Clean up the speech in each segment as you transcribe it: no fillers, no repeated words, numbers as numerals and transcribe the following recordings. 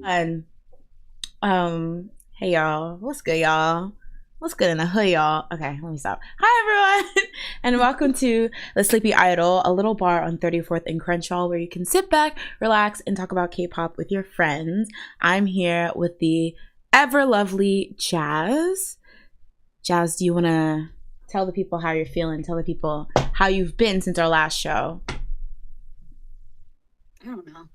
And hey y'all, what's good, y'all? What's good in the hood, y'all? Okay, let me stop. Hi everyone, and welcome to the Sleepy Idol, a little bar on 34th and Crenshaw, where you can sit back, relax, and talk about K-pop with your friends. I'm here with the ever lovely Jazz. Jazz, do you want to tell the people how you're feeling? Tell the people how you've been since our last show. I don't know.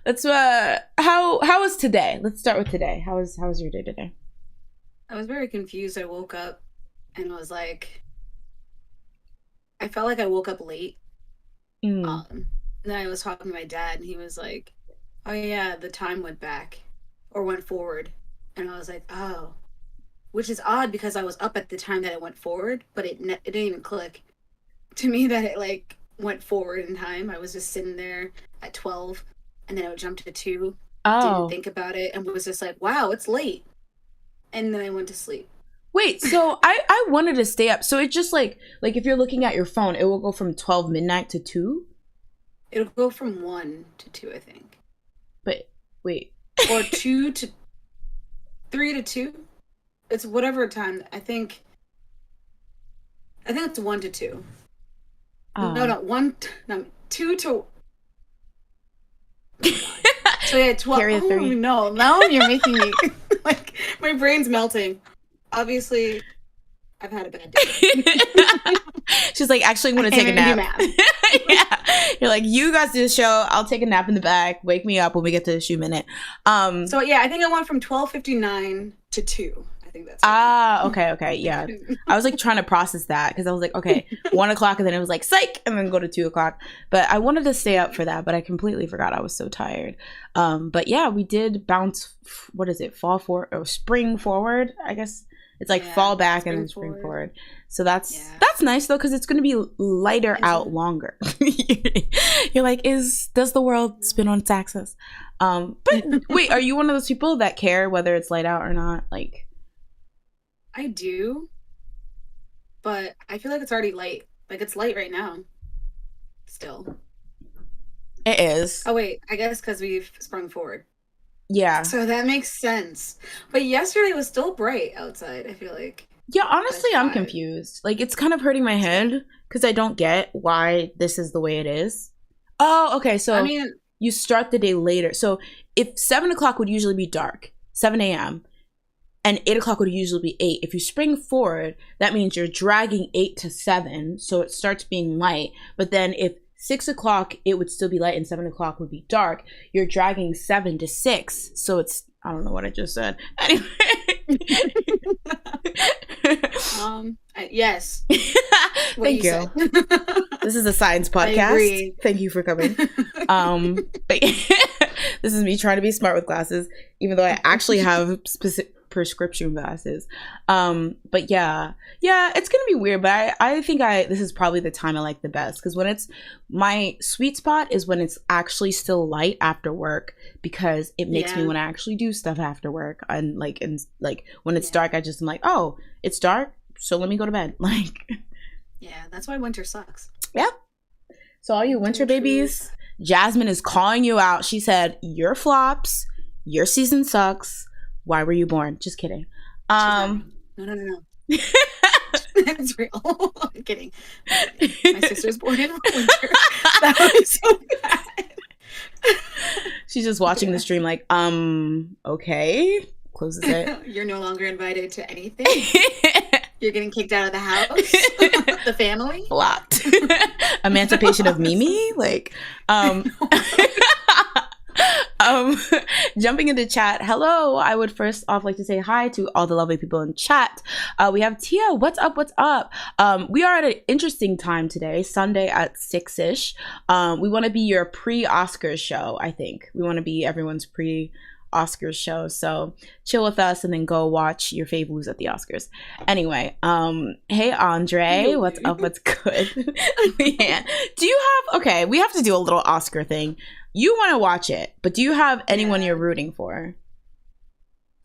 Let's how was today? Let's start with today. How was your day today? I was very confused. I woke up and was like, I felt like I woke up late. Mm. Um, and then I was talking to my dad, and he was like, "Oh yeah, the time went back or went forward," and I was like, "Oh," which is odd because I was up at the time that it went forward, but it didn't even click to me that it like went forward in time. I was just sitting there at 12, and then it would jump to 2. Didn't Oh, think about it, and was just like, "Wow, it's late," and then I went to sleep. wait. So I wanted to stay up. So it just like if you're looking at your phone, it will go from 12 midnight to 2. It'll go from 1 to 2, I think. But wait. Or 2 to 3 to 2. It's whatever time. I think it's 1 to 2. No, Oh. no, no, 2 to. Oh my god. So yeah, 12. Carry a Oh 3. no, now you're making me like my brain's melting. Obviously, I've had a bad day. She's like, actually, I'm I gonna can't take a even do nap. math. Yeah, you're like, you guys do the show. I'll take a nap in the back. Wake me up when we get to the shoe minute. So yeah, I think I went from 12:59 to 2. I think that's what Okay, yeah. I was like trying to process that because I was like, okay, 1 o'clock, and then it was like psych, and then go to 2 o'clock. But I wanted to stay up for that, but I completely forgot. I was so tired. But yeah, we did bounce. What is it? Fall forward or spring forward? I guess it's like Yeah, fall back and then spring spring forward. forward. So that's Yeah. that's nice though because it's gonna be lighter Is out it? longer. You're like, does the world spin on its axis? But wait, are you one of those people that care whether it's light out or not? Like. I do, but I feel like it's already light. Like it's light right now, still. It is. Oh wait, I guess because we've sprung forward. Yeah. So that makes sense. But yesterday was still bright outside, I feel like. Yeah, By honestly, I'm 5. confused. Like, it's kind of hurting my head because I don't get why this is the way it is. Oh, okay. I So mean, you start the day later. So if 7 o'clock would usually be dark, 7 a.m., and 8 o'clock would usually be 8. If you spring forward, that means you're dragging 8 to 7. So it starts being light. But then if 6 o'clock, it would still be light and 7 o'clock would be dark. You're dragging 7 to 6. So it's, I don't know what I just said. Anyway. yes, what Thank you said. you. This is a science I podcast. agree. Thank you for coming. But this is me trying to be smart with glasses, even though I actually have specific prescription glasses. But yeah, it's gonna be weird. But I think this is probably the time I like the best because when it's my sweet spot is when it's actually still light after work because it makes me Yeah, want to actually do stuff after work and like when it's yeah, dark, I just am like, oh, it's dark, so let me go to bed. Like, yeah. That's why winter sucks. yeah. So all you winter Winter truly babies, sucks. Jasmine is calling you out. She said, "You're flops. Your season sucks. Why were you born?" Just kidding. She's not Um wrong. No, no, no, no. It's real. I'm kidding. I'm kidding. My sister's born in winter. That would be so bad. She's just watching the Yeah. stream like, okay. Closes it. You're no longer invited to anything. You're getting kicked out of the house. The family. Blocked. Emancipation of Mimi. Like, um, jumping into chat. Hello. I would first off like to say hi to all the lovely people in chat. We have Tia. What's up? What's up? We are at an interesting time today, Sunday at 6ish. We want to be your pre-Oscars show. I think we want to be everyone's pre-Oscars show. So chill with us and then go watch your fave lose at the Oscars. Anyway, hey Andre, what's Okay. up? What's good? Yeah. Do you have okay? We have to do a little Oscar thing. You want to watch it, but do you have anyone Yeah. you're rooting for?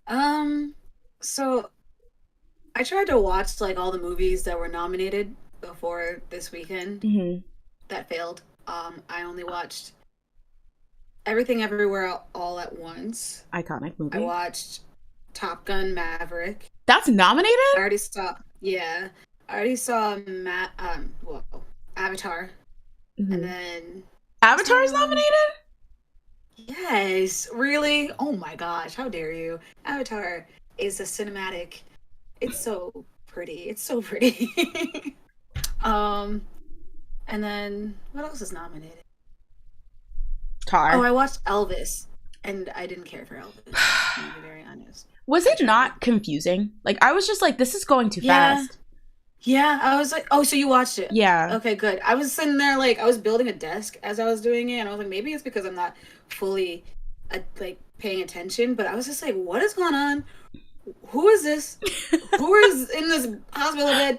Um. So I tried to watch like all the movies that were nominated before this weekend. Hmm. That failed. I only watched Everything Everywhere All at Once. Iconic I movie. watched Top Gun Maverick. That's nominated? I already saw, yeah, I already saw well, Avatar, and Mhm. then what's the Avatar is other one? nominated? Yes, really? Oh my gosh, how dare you? Avatar is a cinematic. It's so pretty. It's so pretty. um, and then what else is nominated? Oh, Tar. I watched Elvis, and I didn't care for Elvis. I'm gonna be very honest. Was I it tried. not confusing? Like I was just like, this is going too Yeah, fast. yeah. I was like, oh, so you watched it? Yeah. Okay, good. I was sitting there like I was building a desk as I was doing it, and I was like, maybe it's because I'm not fully like paying attention, but I was just like, what is going on? Who is this? Who is in this hospital bed?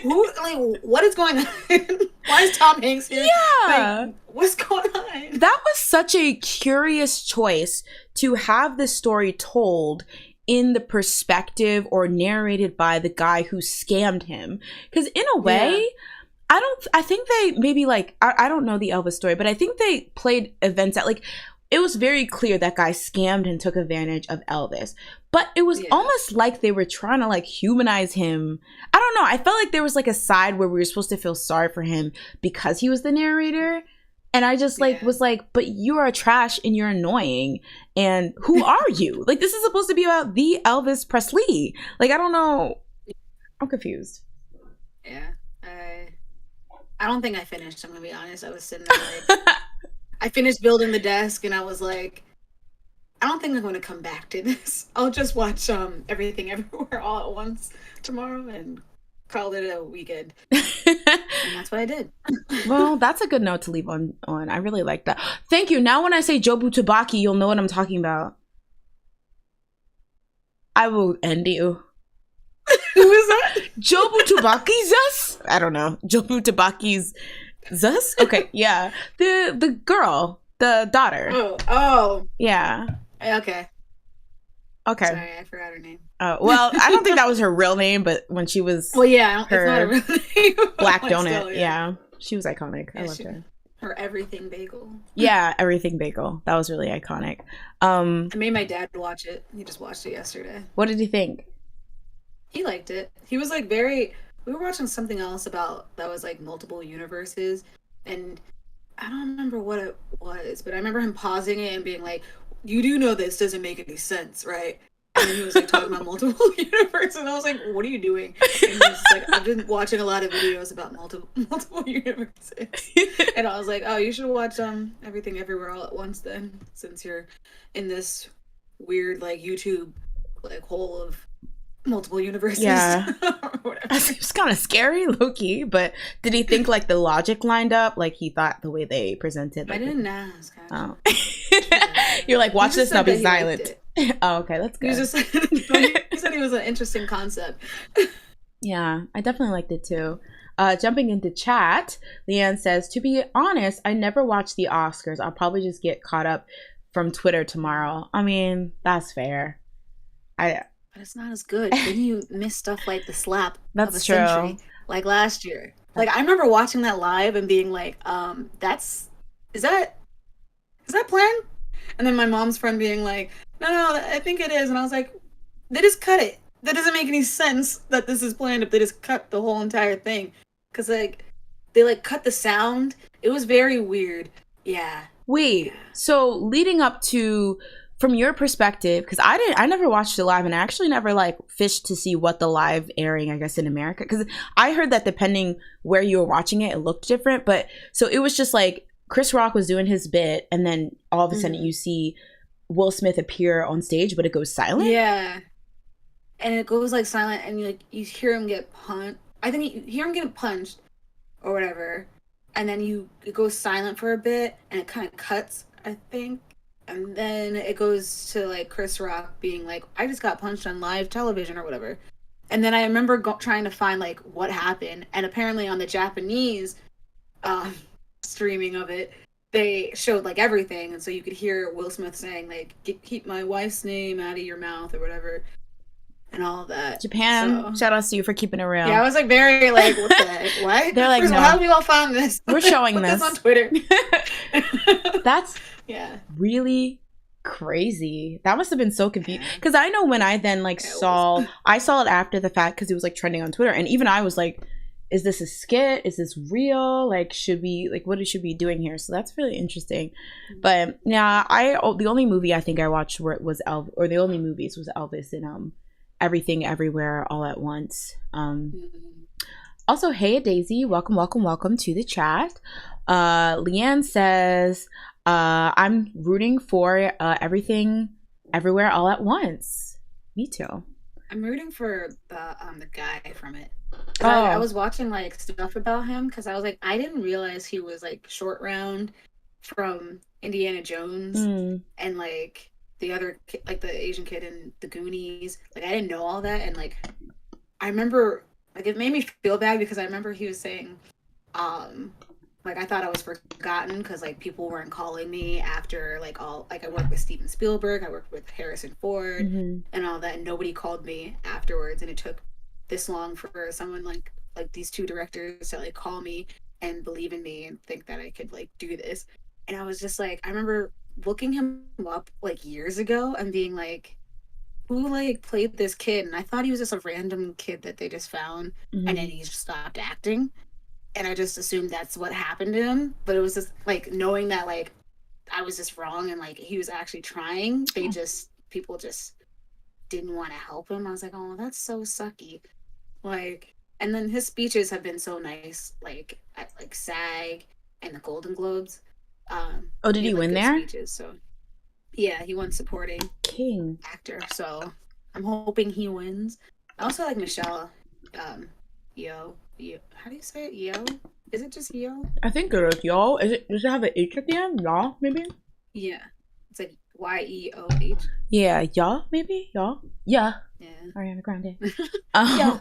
Who, like, what is going on? Why is Tom Hanks here? Like, Yeah. what's going on? That was such a curious choice to have this story told in the perspective or narrated by the guy who scammed him. Because in a Yeah, way, I think they maybe like, I don't know the Elvis story, but I think they played events at like, it was very clear that guy scammed and took advantage of Elvis. But it was yeah, almost like they were trying to like humanize him. I don't know. I felt like there was like a side where we were supposed to feel sorry for him because he was the narrator. And I just like yeah. was like, but you are trash and you're annoying. And who are you? Like this is supposed to be about the Elvis Presley. Like I don't know. I'm confused. Yeah. I don't think I finished, I'm gonna be honest. I was sitting there like I finished building the desk and I was like, I don't think I'm gonna come back to this. I'll just watch Everything Everywhere All at Once tomorrow and call it a weekend. And that's what I did. Well, that's a good note to leave on. I really like that. Thank you. Now when I say Jobu Tabaki, you'll know what I'm talking about. I will end you. Who is that? Jobu Tabaki's us? I don't know. Jobu Tabaki's us? Okay, yeah. The girl, the daughter. Oh, oh. Yeah. Okay. Okay. Sorry, I forgot her name. Well, I don't think that was her real name, but when she was Well, yeah, it's not a her real name. Black Like, Donut, still, yeah, she was iconic. I Yeah, loved her. her everything bagel. Yeah, everything bagel. That was really iconic. I made my dad watch it. He just watched it yesterday. What did you think? He liked it. He was like very. We were watching something else about that was like multiple universes, and I don't remember what it was, but I remember him pausing it and being like, "You do know this doesn't make any sense, right?" And then he was like talking about multiple universes, and I was like, "What are you doing?" And he was like, "I've been watching a lot of videos about multiple universes," and I was like, "Oh, you should watch Everything Everywhere All at Once then, since you're in this weird like YouTube like hole of multiple universes Yeah. or whatever." It was kind of scary, low key, but did he think like the logic lined up? Like he thought the way they presented, I like, didn't ask. oh, Actually. you're like, He watch just this now, said be that he liked silent. it. Oh, okay, that's He was good. just he said it was an interesting concept. Yeah, I definitely liked it too. Jumping into chat, Leanne says, to be honest, I never watched the Oscars. I'll probably just get caught up from Twitter tomorrow. I mean, that's fair. I But it's not as good. Then you miss stuff like the slap of a That's century, true. like last year. Like I remember watching that live and being like, that's is that planned? And then my mom's friend being like, no, I think it is. And I was like, they just cut it. That doesn't make any sense that this is planned if they just cut the whole entire thing. Cause like they like cut the sound. It was very weird. Yeah. Wait, Yeah. so leading up to from your perspective, because I never watched it live, and I actually never like fished to see what the live airing, I guess, in America, because I heard that depending where you were watching it, it looked different. But so it was just like Chris Rock was doing his bit, and then all of a sudden Mhm. you see Will Smith appear on stage, but it goes silent. Yeah. And it goes like silent and you hear him get punched. I think you hear him get punched or whatever. And then it goes silent for a bit and it kind of cuts, I think. And then it goes to like Chris Rock being like, I just got punched on live television or whatever. And then I remember trying to find like what happened. And apparently on the Japanese um, streaming of it, they showed like everything. And so you could hear Will Smith saying like, keep my wife's name out of your mouth or whatever. and all of that. Japan, shout outs to you for keeping it real. Yeah, I was like very like, what the heck? What? They're like, First no. How do we all find this? We're showing Put this on Twitter. That's yeah, really crazy. That must have been so confusing, because I know when I then like saw it after the fact, because it was like trending on Twitter, and even I was like, is this a skit? Is this real? Like, should we, like, what should we be doing here? So that's really interesting. But yeah, the only movie I think I watched was the only movies was Elvis and Everything Everywhere All at Once. Also, hey Daisy, welcome to the chat. Leanne says, I'm rooting for Everything Everywhere All at Once. Me too. I'm rooting for the guy from it. I was watching like stuff about him, because I was like, I didn't realize he was like Short Round from Indiana Jones and like the other like the Asian kid in the Goonies. Like I didn't know all that, and like I remember like it made me feel bad, because I remember he was saying like I thought I was forgotten, because like people weren't calling me after like all, like I worked with Steven Spielberg, I worked with Harrison Ford and all that, and nobody called me afterwards, and it took this long for someone like these two directors to like call me and believe in me and think that I could like do this. And I was just like, I remember looking him up like years ago and being like, who like played this kid? And I thought he was just a random kid that they just found and then he just stopped acting, and I just assumed that's what happened to him. But it was just like knowing that like I was just wrong, and like he was actually trying, people just didn't want to help him. I was like, oh, that's so sucky. Like, and then his speeches have been so nice, like at like SAG and the Golden Globes. Did he win there? Speeches, so yeah, he won supporting actor. So I'm hoping he wins. I also like Michelle Yeoh. How do you say it? Yeoh? Is it just Yeoh? I think it is Yeoh. Does it have an H at the end? Yeoh, maybe? Yeah. It's like Yeoh. Yeah, Yeoh, maybe? Yeoh? Yeah. Ariana Grande. Yeah.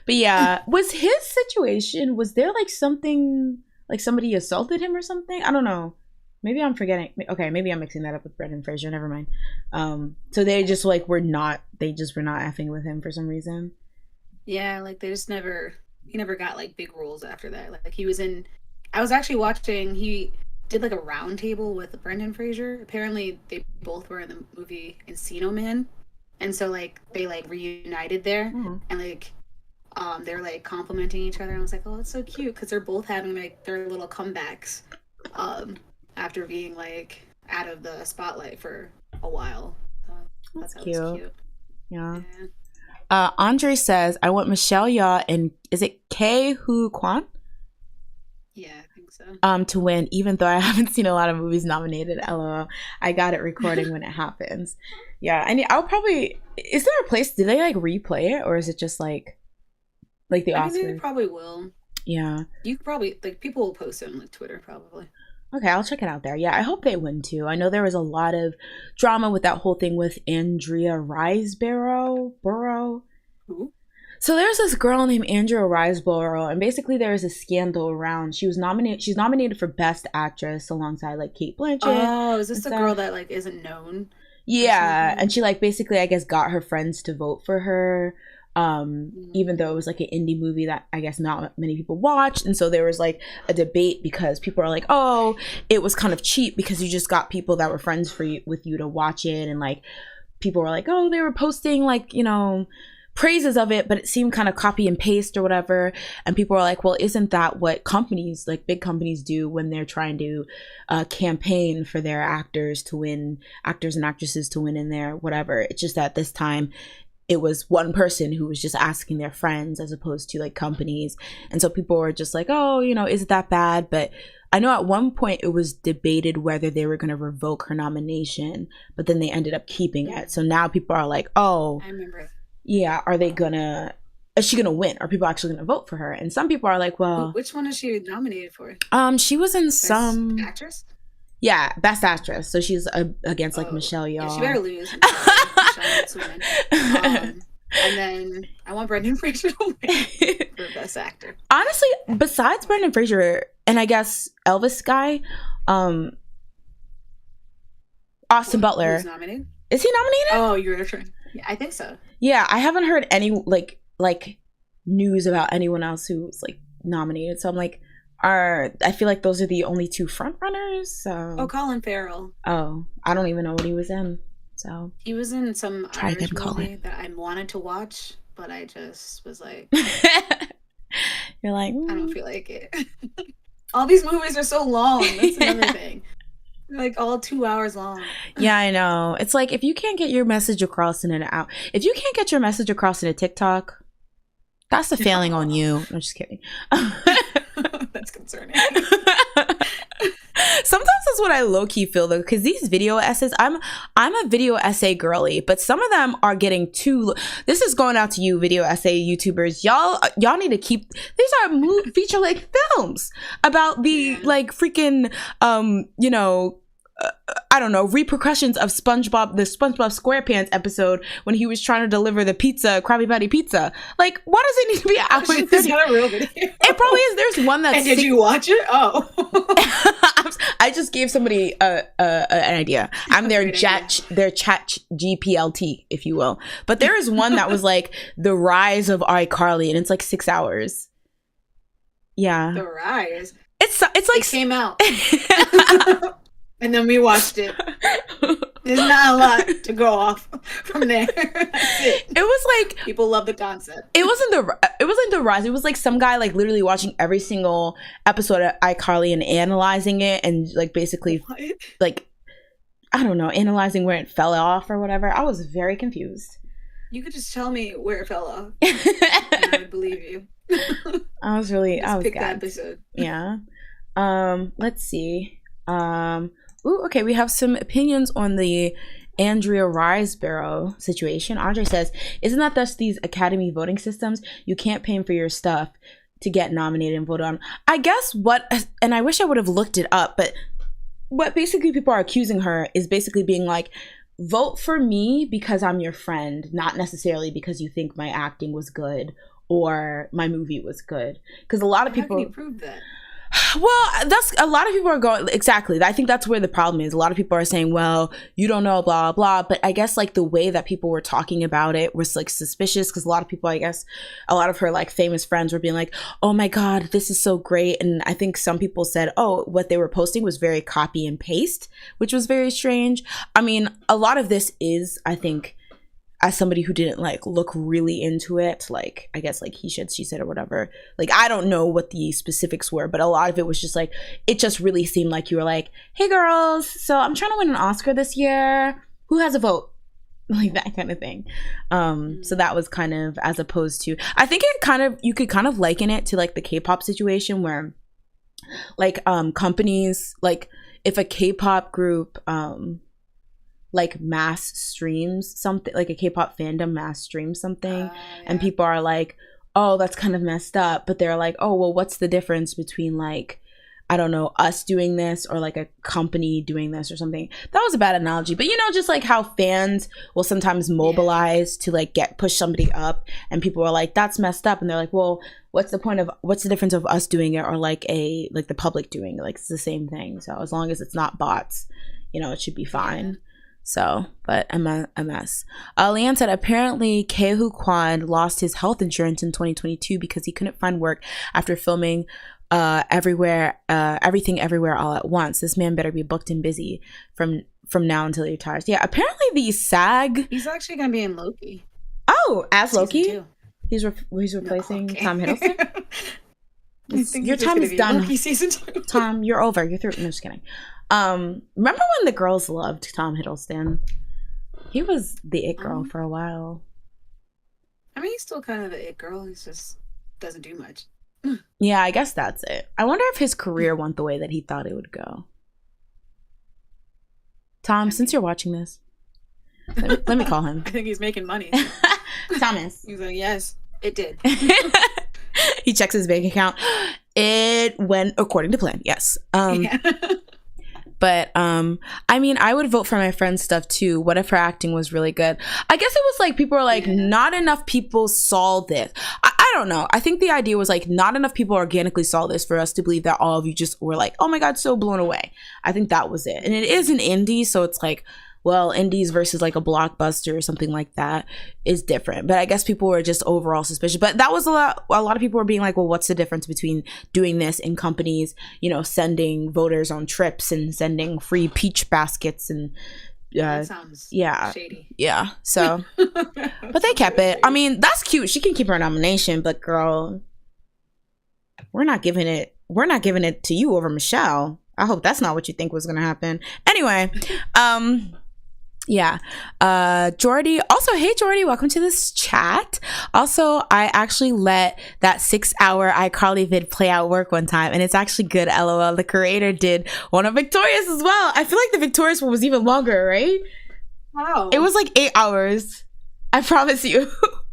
But yeah, was his situation, was there like something, like somebody assaulted him or something? I don't know. Maybe I'm forgetting. Okay, maybe I'm mixing that up with Brendan Fraser. Never mind. So they just like were not effing with him for some reason. Yeah, like he never got like big roles after that. Like he was in, I was actually watching, he did like a round table with Brendan Fraser. Apparently they both were in the movie Encino Man. And so like they like reunited there and like they're like complimenting each other. And I was like, oh, that's so cute, because they're both having like their little comebacks after being like out of the spotlight for a while. So that's cute. Yeah. Andre says, I want Michelle Yeoh and is it Kei Hu Kwan? Yeah, I think so. To win, even though I haven't seen a lot of movies nominated. LOL. I got it recording when it happens. Yeah, I'll probably. Is there a place? Do they like replay it, or is it just like the Oscars? I think they probably will. Yeah. You could probably like people will post it on like Twitter probably. Okay, I'll check it out there. Yeah, I hope they win too. I know there was a lot of drama with that whole thing with Andrea Riseborough. Who? So there's this girl named Andrea Riseborough, and basically there was a scandal around. She's nominated for Best Actress alongside like Cate Blanchett. Oh, is this the girl that like isn't known? Yeah, and she like basically I guess got her friends to vote for her. Even though it was like an indie movie that I guess not many people watched, and so there was like a debate because people are like, oh, it was kind of cheap because you just got people that were friends with you to watch it, and like people were like, oh, they were posting like, you know, praises of it, but it seemed kind of copy and paste or whatever. And people were like, well, isn't that what companies, like big companies, do when they're trying to campaign for their actors and actresses to win in there, whatever. It's just that this time it was one person who was just asking their friends as opposed to like companies. And so people were just like, oh, you know, is it that bad? But I know at one point it was debated whether they were going to revoke her nomination, but then they ended up keeping it. So now people are like, oh, I remember. Yeah, is she gonna win? Are people actually gonna vote for her? And some people are like, well, which one is she nominated for? She was in Best actress. Yeah, Best Actress. So she's against like Michelle Yeoh. Yeah, she better lose. And then I want Brendan Fraser to win for Best Actor. Honestly, besides Brendan Fraser and I guess Elvis guy, Austin Butler. Who's nominated? Is he nominated? Oh, you're trying. Yeah, I think so. Yeah, I haven't heard any like news about anyone else who's like nominated. So I'm like, I feel like those are the only two front runners. Oh, So Colin Farrell. oh, I don't even know what he was in. So He was in some try again, Irish movie Colin. that I wanted to watch, but I just was like, You're like, I don't feel like it. All these movies are so long. That's another thing. They're like all 2 hours long. Yeah, I know. It's like if you can't get your message across in an hour, if you can't get your message across in a TikTok, that's a failing on you. I'm just kidding. That's concerning. Sometimes that's what I low-key feel though, because these video essays, I'm a video essay girly, but some of them are getting too. This is going out to you video essay YouTubers. Y'all need to keep, these are feature length films about the like freaking you know, I don't know, repercussions of the SpongeBob SquarePants episode when he was trying to deliver the pizza, Krabby Patty pizza. Like, why does it need to be an hour and 30? Is that a real video? It probably is. There's one that's. And did you watch it? Oh. I just gave somebody an idea. I'm their chat GPLT, if you will. But there is one that was like the rise of iCarly, and it's like 6 hours. Yeah. The rise. It's like it came out. And then we watched it. There's not a lot to go off from there. That's it. It was like people love the concept. It wasn't the rise. It was like some guy like literally watching every single episode of iCarly and analyzing it and like basically like I don't know, analyzing where it fell off or whatever. I was very confused. You could just tell me where it fell off, and I would believe you. I was pick that gagged. episode. Yeah. Let's see. Ooh, okay, we have some opinions on the Andrea Riseborough situation. Andre says, isn't that thus these Academy voting systems? You can't pay for your stuff to get nominated and voted on. I guess and I wish I would have looked it up, but what basically people are accusing her is basically being like, vote for me because I'm your friend, not necessarily because you think my acting was good or my movie was good. Because a lot of people... How can you prove that? Well, that's a lot of people are going exactly. I think that's where the problem is. A lot of people are saying, well, you don't know, blah, blah, blah. But I guess like the way that people were talking about it was like suspicious because a lot of people, I guess, a lot of her like famous friends were being like, oh my God, this is so great. And I think some people said, oh, what they were posting was very copy and paste, which was very strange. I mean, a lot of this is, I think, as somebody who didn't like look really into it, like I guess like he said, she said, or whatever, like I don't know what the specifics were, but a lot of it was just like, it just really seemed like you were like, hey girls, so I'm trying to win an Oscar this year, who has a vote? Like that kind of thing. So that was kind of, as opposed to, I think it kind of, you could kind of liken it to like the K-pop situation where like companies, like if a K-pop group like mass streams something, like a K-pop fandom mass streams something, and people are like, oh, that's kind of messed up, but they're like, oh, well, what's the difference between like, I don't know, us doing this or like a company doing this or something. That was a bad analogy, but you know, just like how fans will sometimes mobilize to like push somebody up, and people are like, that's messed up, and they're like, well, what's the difference of us doing it or like the public doing it? Like it's the same thing. So as long as it's not bots, you know, it should be fine. So, but a mess. Leanne said, apparently Keihu Kwan lost his health insurance in 2022 because he couldn't find work after filming Everything Everywhere All at Once. This man better be booked and busy from now until he retires. Yeah, apparently the SAG... He's actually going to be in Loki. Oh, as Loki? Season 2. He's replacing Tom Hiddleston? Your time is done. Loki season 2. Tom, you're over. You're through. No, just kidding. Remember when the girls loved Tom Hiddleston? He was the it girl for a while. I mean, he's still kind of the it girl. He just doesn't do much. Yeah, I guess that's it. I wonder if his career went the way that he thought it would go. Tom, since you're watching this, let me call him. I think he's making money. Thomas. He's like, yes, it did. He checks his bank account. It went according to plan. Yes. Yeah. But I mean, I would vote for my friend's stuff too. What if her acting was really good? I guess it was like people were like, not enough people saw this. I don't know. I think the idea was like, not enough people organically saw this for us to believe that all of you just were like, oh my God, so blown away. I think that was it. And it is an indie, so it's like, well, indies versus like a blockbuster or something like that is different. But I guess people were just overall suspicious. But that was a lot of people were being like, well, what's the difference between doing this in companies, sending voters on trips and sending free peach baskets and that sounds shady. Yeah. So but they kept it. I mean, that's cute. She can keep her nomination, but girl, we're not giving it to you over Michelle. I hope that's not what you think was gonna happen. Anyway, Jordy. Also, hey Jordy, welcome to this chat. Also, I actually let that 6-hour iCarly vid play at work one time, and it's actually good. LOL. The creator did one of Victoria's as well. I feel like the Victoria's one was even longer, right? Wow. It was like 8 hours. I promise you.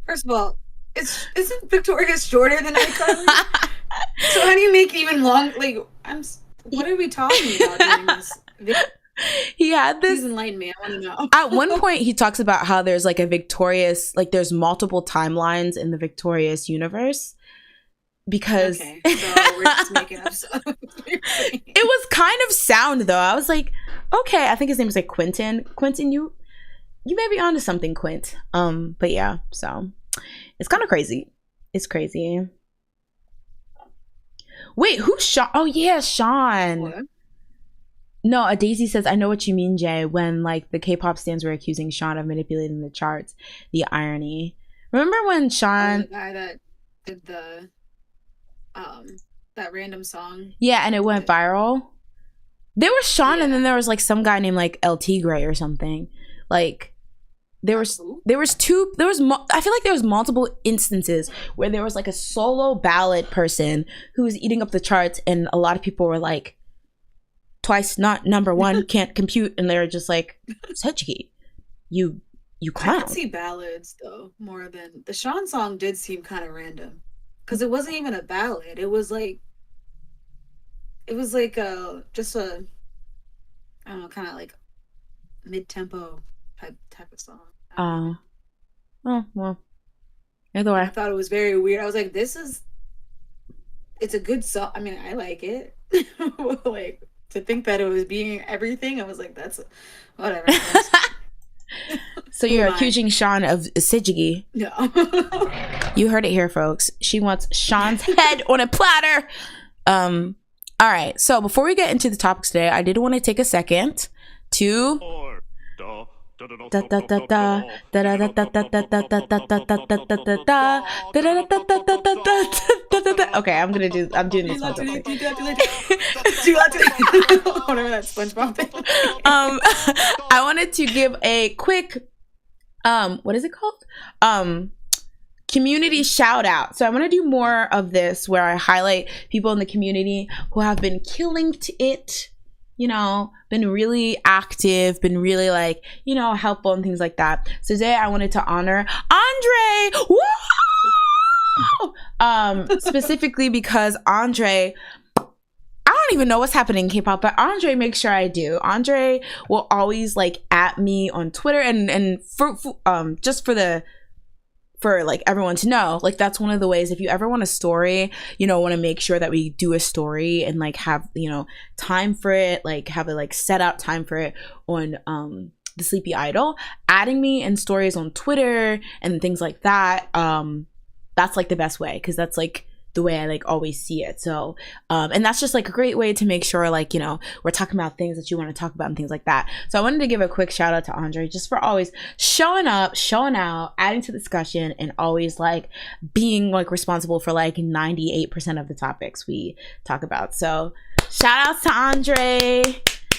First of all, isn't Victoria's shorter than iCarly? So how do you make even long? Like, what are we talking about during this? He had this. Please enlighten me. I want to know. At one point, he talks about how there's like a Victorious, like there's multiple timelines in the Victorious universe because. Okay, so we're just making up stuff. It was kind of sound though. I was like, okay, I think his name was like Quentin. Quentin, you may be onto something, Quint. But yeah, so it's kind of crazy. It's crazy. Wait, who's Sean? Oh yeah, Sean. What? No, a Daisy says, I know what you mean, Jay, when like the K-pop stans were accusing Sean of manipulating the charts. The irony. Remember when Sean... the guy that did the that random song? Yeah, and it went viral. There was Sean, and then there was like some guy named like El Tigre or something. Like I feel like there was multiple instances where there was like a solo ballad person who was eating up the charts, and a lot of people were like, twice not number one, can't compute, and they're just like, Sechi, you clown. I could see ballads though more than the Sean song. Did seem kind of random because it wasn't even a ballad. It was like just a, I don't know, kind of like mid-tempo type of song. Oh well, either way, I thought it was very weird. I was like, it's a good song. I mean, I like it. Like, to think that it was being everything, I was like, that's whatever. So you're accusing Sean of Sijigi. No. You heard it here, folks. She wants Sean's head on a platter. All right. So before we get into the topics today, I did want to take a second to okay, I'm doing this one. Whatever that SpongeBob thing. I wanted to give a quick what is it called? Community shout out. So I want to do more of this where I highlight people in the community who have been killing it, been really active, been really like, helpful and things like that. So today I wanted to honor Andre. Woo! Specifically because Andre, I don't even know what's happening in K-pop, but Andre makes sure I do. Andre will always like at me on Twitter and for like everyone to know, like that's one of the ways, if you ever want a story, want to make sure that we do a story and like have, time for it, like have a like set out time for it on the Sleepy Idol, adding me in stories on Twitter and things like that. That's like the best way, because that's like the way I like always see it. So and that's just like a great way to make sure like we're talking about things that you want to talk about and things like that. So I wanted to give a quick shout out to Andre just for always showing up, showing out, adding to the discussion, and always like being like responsible for like 98% of the topics we talk about. So shout out to Andre,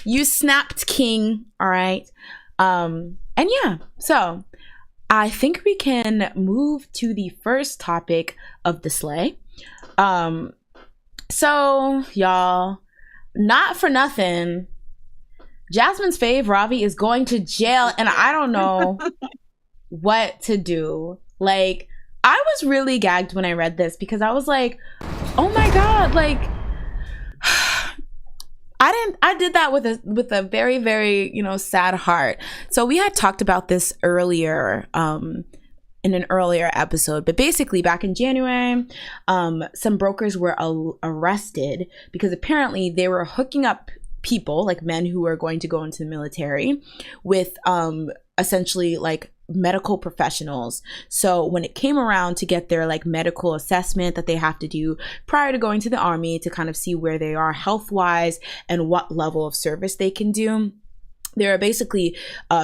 you snapped king. All right. And yeah, so I think we can move to the first topic of the sleigh. So y'all, not for nothing, Jasmine's fave Ravi is going to jail, and I don't know what to do. Like, I was really gagged when I read this because I was like, oh my god, like I did that with a very, very, sad heart. So we had talked about this earlier, in an earlier episode, but basically back in January, some brokers were arrested because apparently they were hooking up people, like men who are going to go into the military, with essentially like medical professionals. So when it came around to get their like medical assessment that they have to do prior to going to the army to kind of see where they are health wise and what level of service they can do, they are basically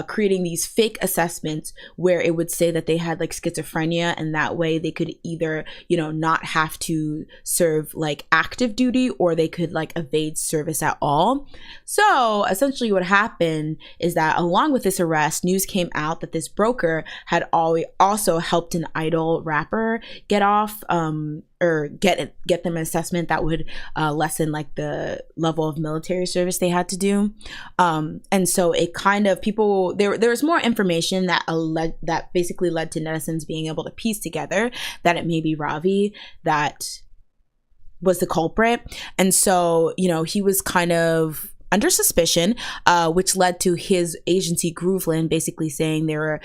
creating these fake assessments where it would say that they had like schizophrenia, and that way they could either, you know, not have to serve like active duty, or they could like evade service at all. So essentially what happened is that along with this arrest, news came out that this broker had also helped an idol rapper get off, or get them an assessment that would lessen like the level of military service they had to do. And so it kind of, people, there was more information that that basically led to netizens being able to piece together that it may be Ravi that was the culprit. And so, you know, he was kind of under suspicion, which led to his agency Grooveland basically saying they were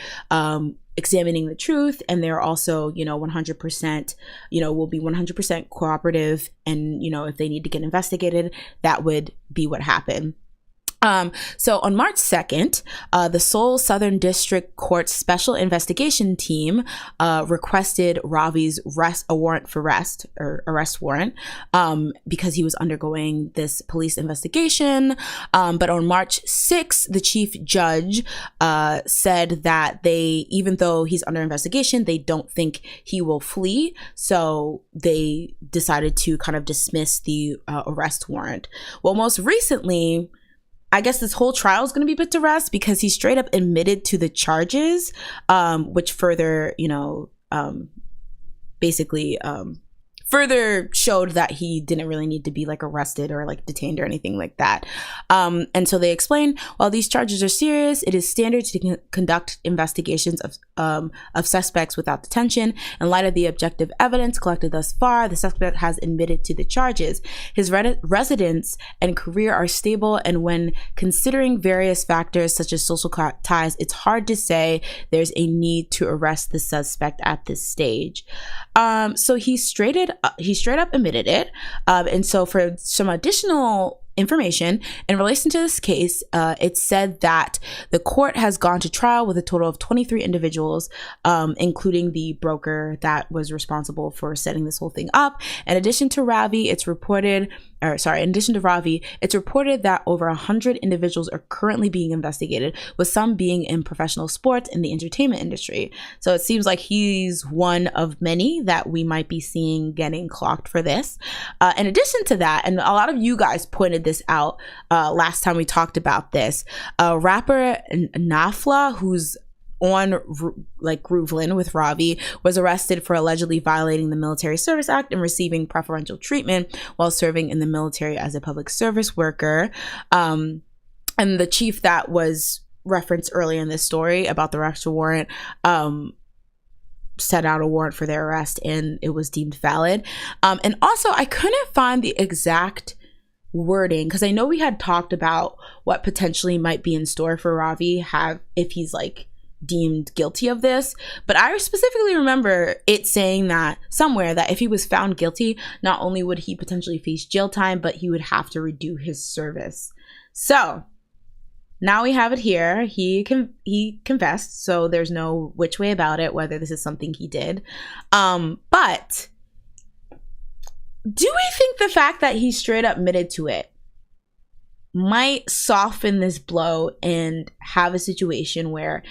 examining the truth, and they're also, you know, 100%, you know, will be 100% cooperative, and, you know, if they need to get investigated, that would be what happened. So on March 2nd, the Seoul Southern District Court's Special Investigation Team requested Ravi's warrant for arrest warrant, because he was undergoing this police investigation. But on March 6th, the chief judge said that even though he's under investigation, they don't think he will flee. So they decided to kind of dismiss the arrest warrant. Well, most recently, I guess this whole trial is going to be put to rest because he straight up admitted to the charges, which further, you know, basically further showed that he didn't really need to be like arrested or like detained or anything like that. And so they explained, while these charges are serious, it is standard to conduct investigations of suspects without detention. In light of the objective evidence collected thus far, the suspect has admitted to the charges. His residence and career are stable, and when considering various factors such as social ties, it's hard to say there's a need to arrest the suspect at this stage. So he straight up admitted it. And so for some additional information in relation to this case, it said that the court has gone to trial with a total of 23 individuals, including the broker that was responsible for setting this whole thing up. In addition to Ravi, it's reported that over 100 individuals are currently being investigated, with some being in professional sports and the entertainment industry. So it seems like he's one of many that we might be seeing getting clocked for this. In addition to that, and a lot of you guys pointed this out last time we talked about this, rapper Nafla, who's on like Grooveland with Ravi, was arrested for allegedly violating the Military Service Act and receiving preferential treatment while serving in the military as a public service worker. And the chief that was referenced earlier in this story about the arrest warrant set out a warrant for their arrest, and it was deemed valid. And also, I couldn't find the exact wording, because I know we had talked about what potentially might be in store for Ravi if he's like deemed guilty of this, but I specifically remember it saying that somewhere that if he was found guilty, not only would he potentially face jail time, but he would have to redo his service. So now we have it here. He confessed, so there's no which way about it whether this is something he did. But do we think the fact that he straight up admitted to it might soften this blow and have a situation where,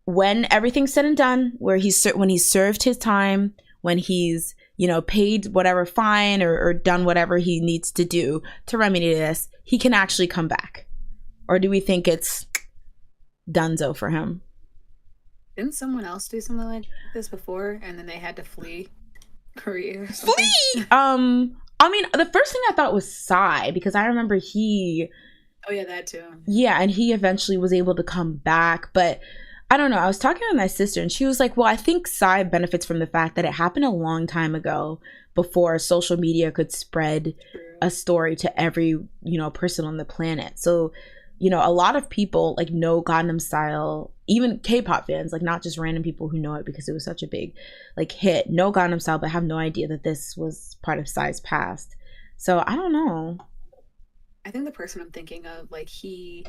when everything's said and done, when he's served his time, when he's, you know, paid whatever fine or done whatever he needs to do to remedy this, he can actually come back? Or do we think it's donezo for him? Didn't someone else do something like this before, and then they had to flee Korea? Flee! I mean, the first thing I thought was Psy, because I remember Oh yeah, that too. Yeah, and he eventually was able to come back, but I don't know. I was talking with my sister, and she was like, well, I think Psy benefits from the fact that it happened a long time ago, before social media could spread a story to every, you know, person on the planet. So, you know, a lot of people like know Gangnam Style, even K-pop fans, like not just random people who know it because it was such a big like hit, know Gangnam Style, but have no idea that this was part of Psy's past. So I don't know. I think the person I'm thinking of, like, he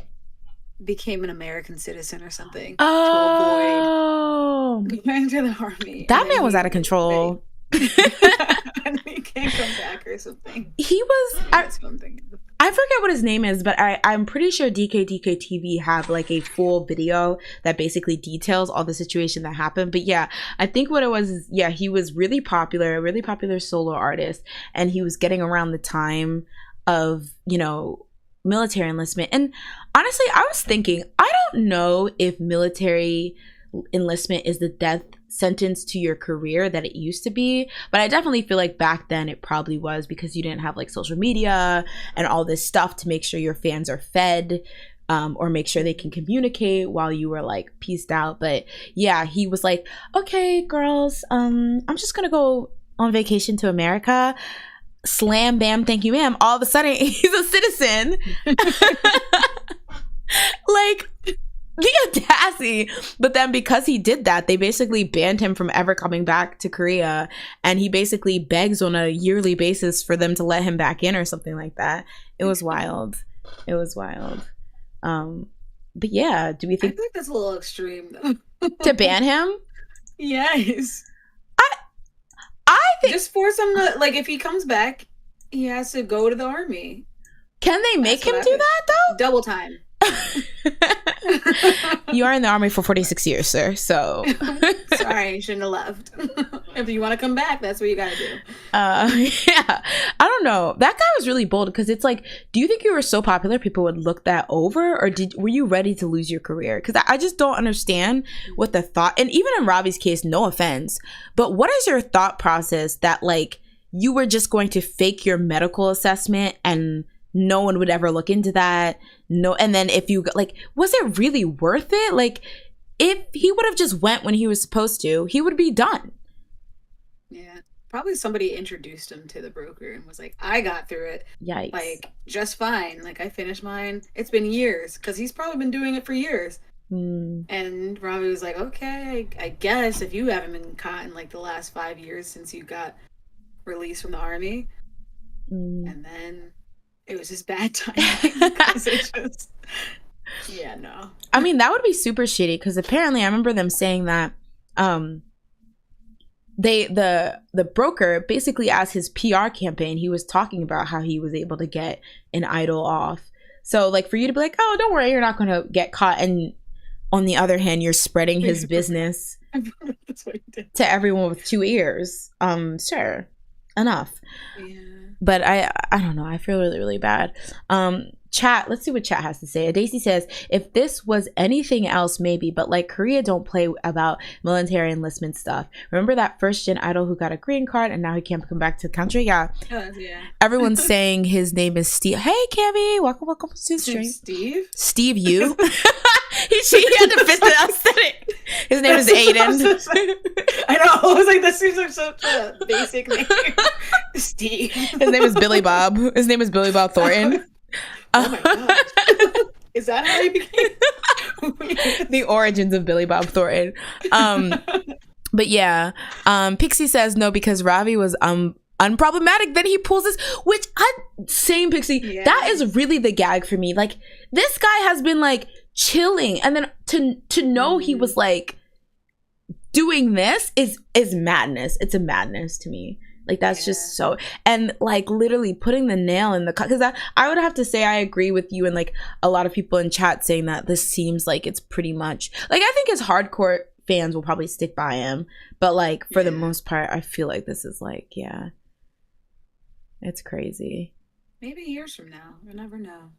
became an American citizen or something to avoid Oh, going to the army, and that then man was out of they control. and he can't come back or something. He was. That's what I'm thinking of. I forget what his name is, but I'm pretty sure DK TV have like a full video that basically details all the situation that happened. But yeah, I think what it was is, yeah, he was really popular, a really popular solo artist, and he was getting around the time of, you know, military enlistment. And honestly, I was thinking, I don't know if military enlistment is the death sentence to your career that it used to be, but I definitely feel like back then it probably was, because you didn't have like social media and all this stuff to make sure your fans are fed, or make sure they can communicate while you were like pieced out. But yeah, he was like, okay girls, I'm just gonna go on vacation to America. Slam bam, thank you ma'am, all of a sudden he's a citizen. Like, the audacity. But then because he did that, they basically banned him from ever coming back to Korea, and he basically begs on a yearly basis for them to let him back in or something like that. It was wild. It was wild. But yeah, do we I think feel like that's a little extreme, though. to ban him? Yes. I I think, Just force him to, like, if he comes back, he has to go to the army. can they make That's him what I do think. that though? Double time. You are in the army for 46 years, sir. So Sorry, you shouldn't have left. If you want to come back, that's what you gotta do. yeah, I don't know, that guy was really bold, because it's like, do you think you were so popular people would look that over, or were you ready to lose your career? Because I just don't understand what the thought, and even in Ravi's case, no offense, but what is your thought process that like you were just going to fake your medical assessment and no one would ever look into that? No, and then if you like, was it really worth it? Like, if he would have just went when he was supposed to, he would be done. Yeah. Probably somebody introduced him to the broker and was like, I got through it, Yikes. like, just fine. Like, I finished mine. It's been years, because he's probably been doing it for years. And Ravi was like, okay, I guess if you haven't been caught in like the last 5 years since you got released from the army. And then it was just bad timing, because it just, yeah, no. I mean, that would be super shitty, because apparently I remember them saying that the broker basically, as his PR campaign, he was talking about how he was able to get an idol off. So like, for you to be like, oh, don't worry, you're not going to get caught, and on the other hand, you're spreading his business That's what he did. to everyone with 2 ears. Sure, enough. Yeah. But I don't know, I feel really, really bad. Chat, let's see what chat has to say. Daisy says, if this was anything else, maybe, but like, Korea don't play about military enlistment stuff. Remember that first gen idol who got a green card and now he can't come back to the country? Yeah. Yeah. Everyone's saying his name is Steve. Hey, Cammy, welcome to the stream. Steve Yoo. She had to fit the aesthetic. His name is Aiden. I know. I was like, that seems like such a basic name. Steve. His name is Billy Bob. His name is Billy Bob Thornton. Oh my gosh. Is that how he became? The origins of Billy Bob Thornton. But yeah, Pixie says no, because Ravi was unproblematic. Then he pulls this, which same Pixie. Yeah. That is really the gag for me. Like, this guy has been like chilling, and then to know he was like doing this is madness. It's a madness to me. Like, that's just so, and like literally putting the nail in the cut, because I would have to say I agree with you and like a lot of people in chat saying that this seems like it's pretty much like, I think his hardcore fans will probably stick by him, but like for the most part, I feel like this is like, it's crazy. Maybe years from now, you'll never know.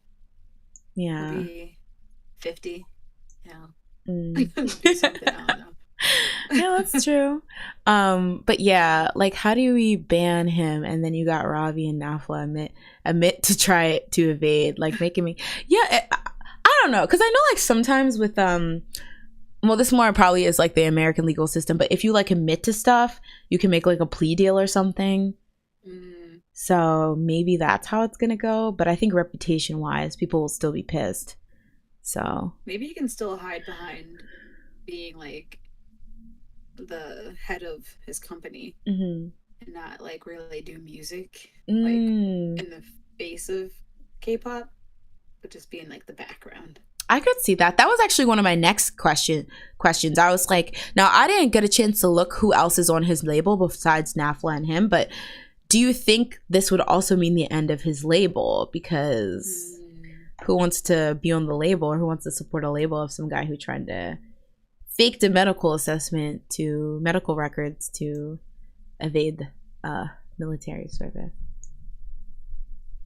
Yeah. Maybe 50. Yeah. Do something, I don't know. Yeah, that's true. But yeah, like, how do we ban him? And then you got Ravi and Nafla admit to try to evade, like making me, I don't know, because I know like sometimes with well, this more probably is like the American legal system, but if you like admit to stuff, you can make like a plea deal or something. So maybe that's how it's gonna go. But I think reputation wise, people will still be pissed. So maybe you can still hide behind being like the head of his company and not like really do music like in the face of K-pop, but just be in like the background. I could see that. That was actually one of my next questions. I was like, now I didn't get a chance to look who else is on his label besides Nafla and him, but do you think this would also mean the end of his label? Because who wants to be on the label, or who wants to support a label of some guy who tried to fake a medical assessment to medical records to evade military service?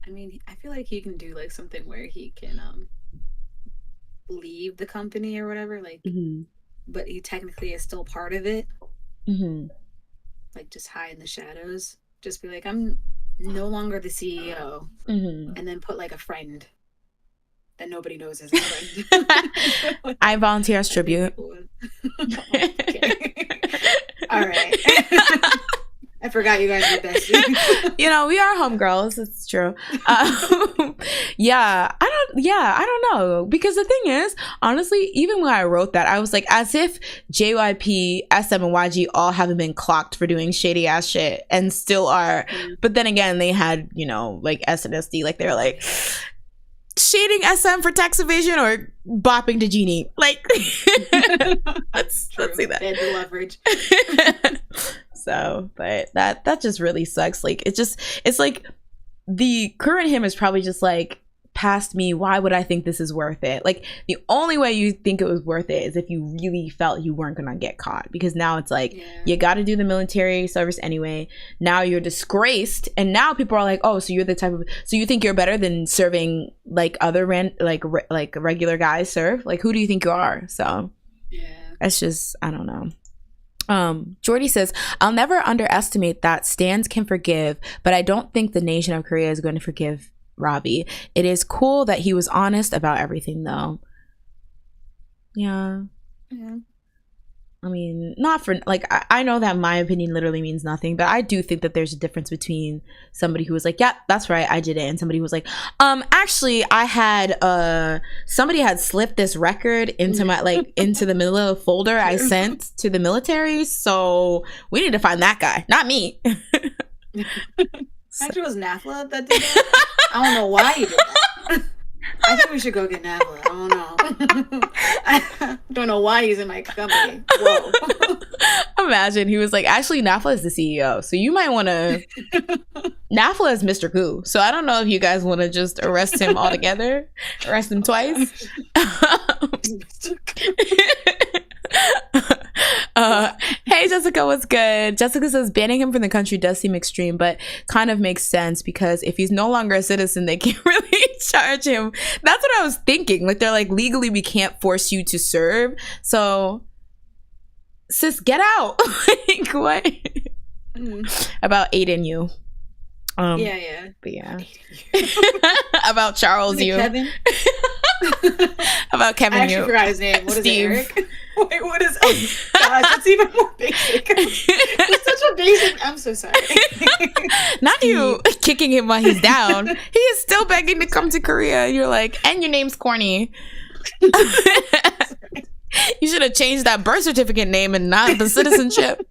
I mean, I feel like he can do like something where he can leave the company or whatever, like, but he technically is still part of it. Like, just hide in the shadows. Just be like, I'm no longer the CEO, and then put like a friend that nobody knows is a friend. I volunteer as tribute. All right. I forgot you guys were besties. You know, we are homegirls. It's true. Yeah, I don't know. Because the thing is, honestly, even when I wrote that, I was like, as if JYP, SM, and YG all haven't been clocked for doing shady ass shit and still are. But then again, they had, you know, like SNSD, like they're like shading SM for tax evasion or bopping to Genie. Like, let's see that. They had the leverage. So, but that just really sucks. Like, it's like the current him is probably just like, past me, why would I think this is worth it? Like, the only way you think it was worth it is if you really felt you weren't gonna get caught, because now it's like, you got to do the military service anyway. Now you're disgraced, and now people are like, oh, so you're the type of, so you think you're better than serving like other like regular guys serve? Like, who do you think you are? So it's just, I don't know. Jordy says, I'll never underestimate that stans can forgive, but I don't think the nation of Korea is going to forgive Ravi. It is cool that he was honest about everything, though. Yeah. I mean, not for, like, I know that my opinion literally means nothing, but I do think that there's a difference between somebody who was like, yeah, that's right, I did it, and somebody who was like, actually, I had, somebody had slipped this record into my, like, into the middle of the folder I sent to the military, so we need to find that guy, not me. Actually, it was Nafla that did that. I don't know why you did that. I think we should go get Nafla. I don't know. I don't know why he's in my company. Whoa. Imagine he was like, actually, Nafla is the CEO, so you might want to. Nafla is Mr. Goo, so I don't know if you guys want to just arrest him altogether, arrest him twice. Hey Jessica, what's good? Jessica says banning him from the country does seem extreme, but kind of makes sense, because if he's no longer a citizen, they can't really charge him. That's what I was thinking. Like, they're like, legally we can't force you to serve, so sis, get out. Like, what? About Aiden you. But yeah. About Charles you. Kevin? About Kevin I actually you. forgot his name. What Steve. is it, Eric? Wait, what is it? Oh, gosh, that's even more basic. It's such a basic. I'm so sorry. Not you kicking him while he's down. He is still begging to come to Korea. And you're like, and your name's corny. You should have changed that birth certificate name and not the citizenship.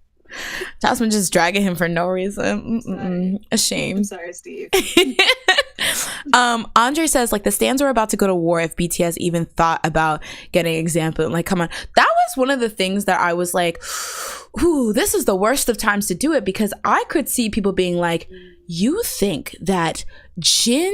Jasmine just dragging him for no reason. A shame. I'm sorry, Steve. Andre says, like, the stans were about to go to war if BTS even thought about getting example. Like, come on. That was one of the things that I was like, ooh, this is the worst of times to do it, because I could see people being like, you think that Kim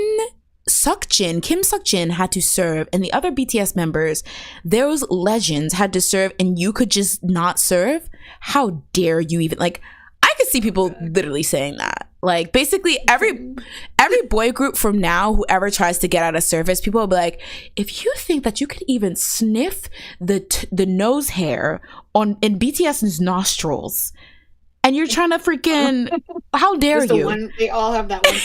Seokjin had to serve, and the other BTS members, those legends, had to serve, and you could just not serve? How dare you even? Like, I could see people literally saying that. Like, basically every boy group from now, whoever tries to get out of service, people will be like, if you think that you could even sniff the nose hair in BTS's nostrils, and you're trying to freaking, how dare you? They all have that one.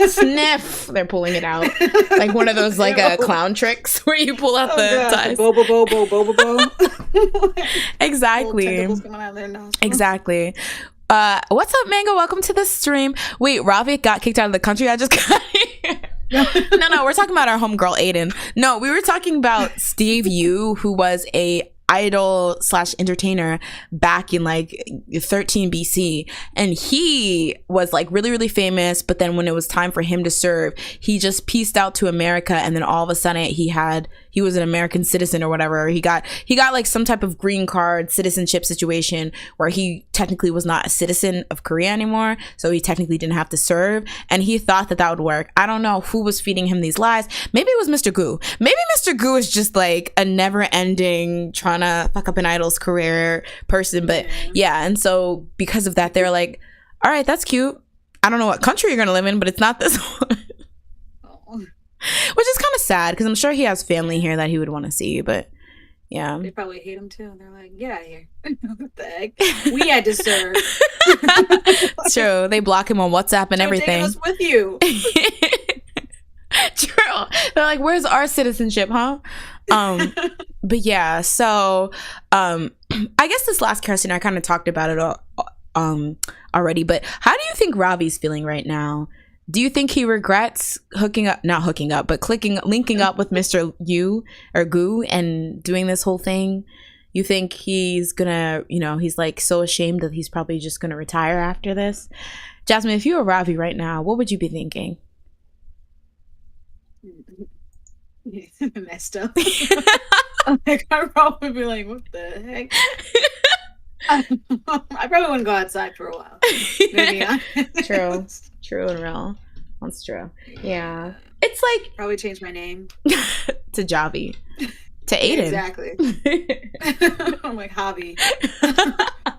Sniff. They're pulling it out. Like one of those, like, clown tricks where you pull out the ties. Bo. Exactly. Exactly. What's up, Mango? Welcome to the stream. Wait, Ravi got kicked out of the country? I just got here. No, we're talking about our homegirl Aiden. No, we were talking about Steve Yoo, who was a idol slash entertainer back in like 13 BC, and he was like really, really famous. But then when it was time for him to serve, he just pieced out to America, and then all of a sudden he was an American citizen or whatever. He got like some type of green card citizenship situation where he technically was not a citizen of Korea anymore, so he technically didn't have to serve, and he thought that would work. I don't know who was feeding him these lies. Maybe it was Mr. Gu. Maybe Mr. Gu is just like a never-ending trying to fuck up an idol's career person. But yeah, and so because of that, they're like, all right, that's cute. I don't know what country you're gonna live in, but it's not this one. Which is kind of sad because I'm sure he has family here that he would want to see, but yeah. They probably hate him too. They're like, get out of here. What the heck? We had to serve. True. They block him on WhatsApp and everything. Take us with you. True. They're like, where's our citizenship, huh? But yeah, so I guess this last question, I kind of talked about it already, but how do you think Ravi's feeling right now? Do you think he regrets linking up with Mr. Yoo or Gu and doing this whole thing? You think he's gonna, he's like so ashamed that he's probably just gonna retire after this? Jasmine, if you were Ravi right now, what would you be thinking? Messed up. I'd probably be like, what the heck? I probably wouldn't go outside for a while. Maybe. True and real. That's true. Yeah. It's like probably change my name to Javi. To Aiden. Exactly. I'm like Javi.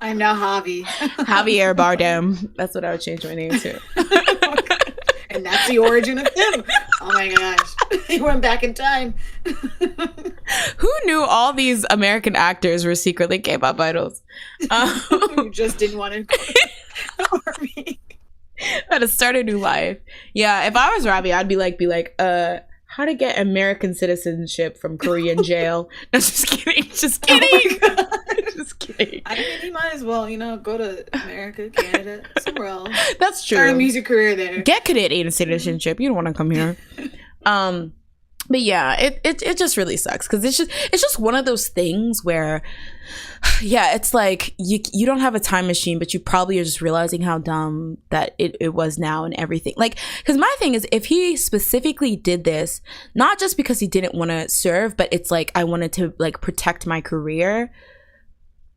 I'm now Javi. Javier Bardem. That's what I would change my name to. And that's the origin of him. Oh my gosh. He went back in time. Who knew all these American actors were secretly K-pop idols? Who just didn't want to go to the army. Had to start a new life. Yeah, if I was Ravi, I'd be like, how to get American citizenship from Korean jail. No, just kidding. Just kidding. Oh just kidding. I mean, he might as well, go to America, Canada, somewhere else. That's true. Start a music career there. Get Canadian citizenship. You don't want to come here. But yeah, it just really sucks because it's just one of those things where, yeah, it's like you don't have a time machine, but you probably are just realizing how dumb that it was now and everything. Like, because my thing is, if he specifically did this, not just because he didn't want to serve, but it's like, I wanted to like protect my career.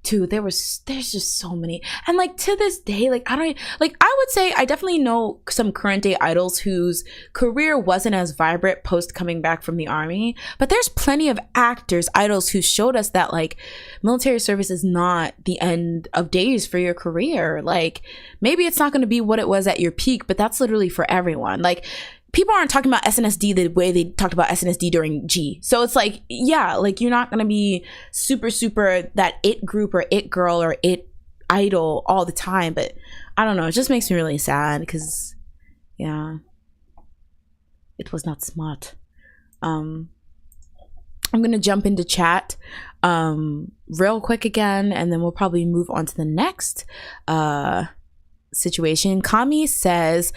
Dude, there's just so many, and like to this day, like I would say I definitely know some current day idols whose career wasn't as vibrant post coming back from the army, but there's plenty of actors, idols who showed us that like military service is not the end of days for your career. Like maybe it's not going to be what it was at your peak, but that's literally for everyone. Like people aren't talking about SNSD the way they talked about SNSD during G. So it's like, yeah, like you're not going to be super, super that it group or it girl or it idol all the time. But I don't know. It just makes me really sad because, yeah, it was not smart. I'm going to jump into chat real quick again, and then we'll probably move on to the next situation. Kami says,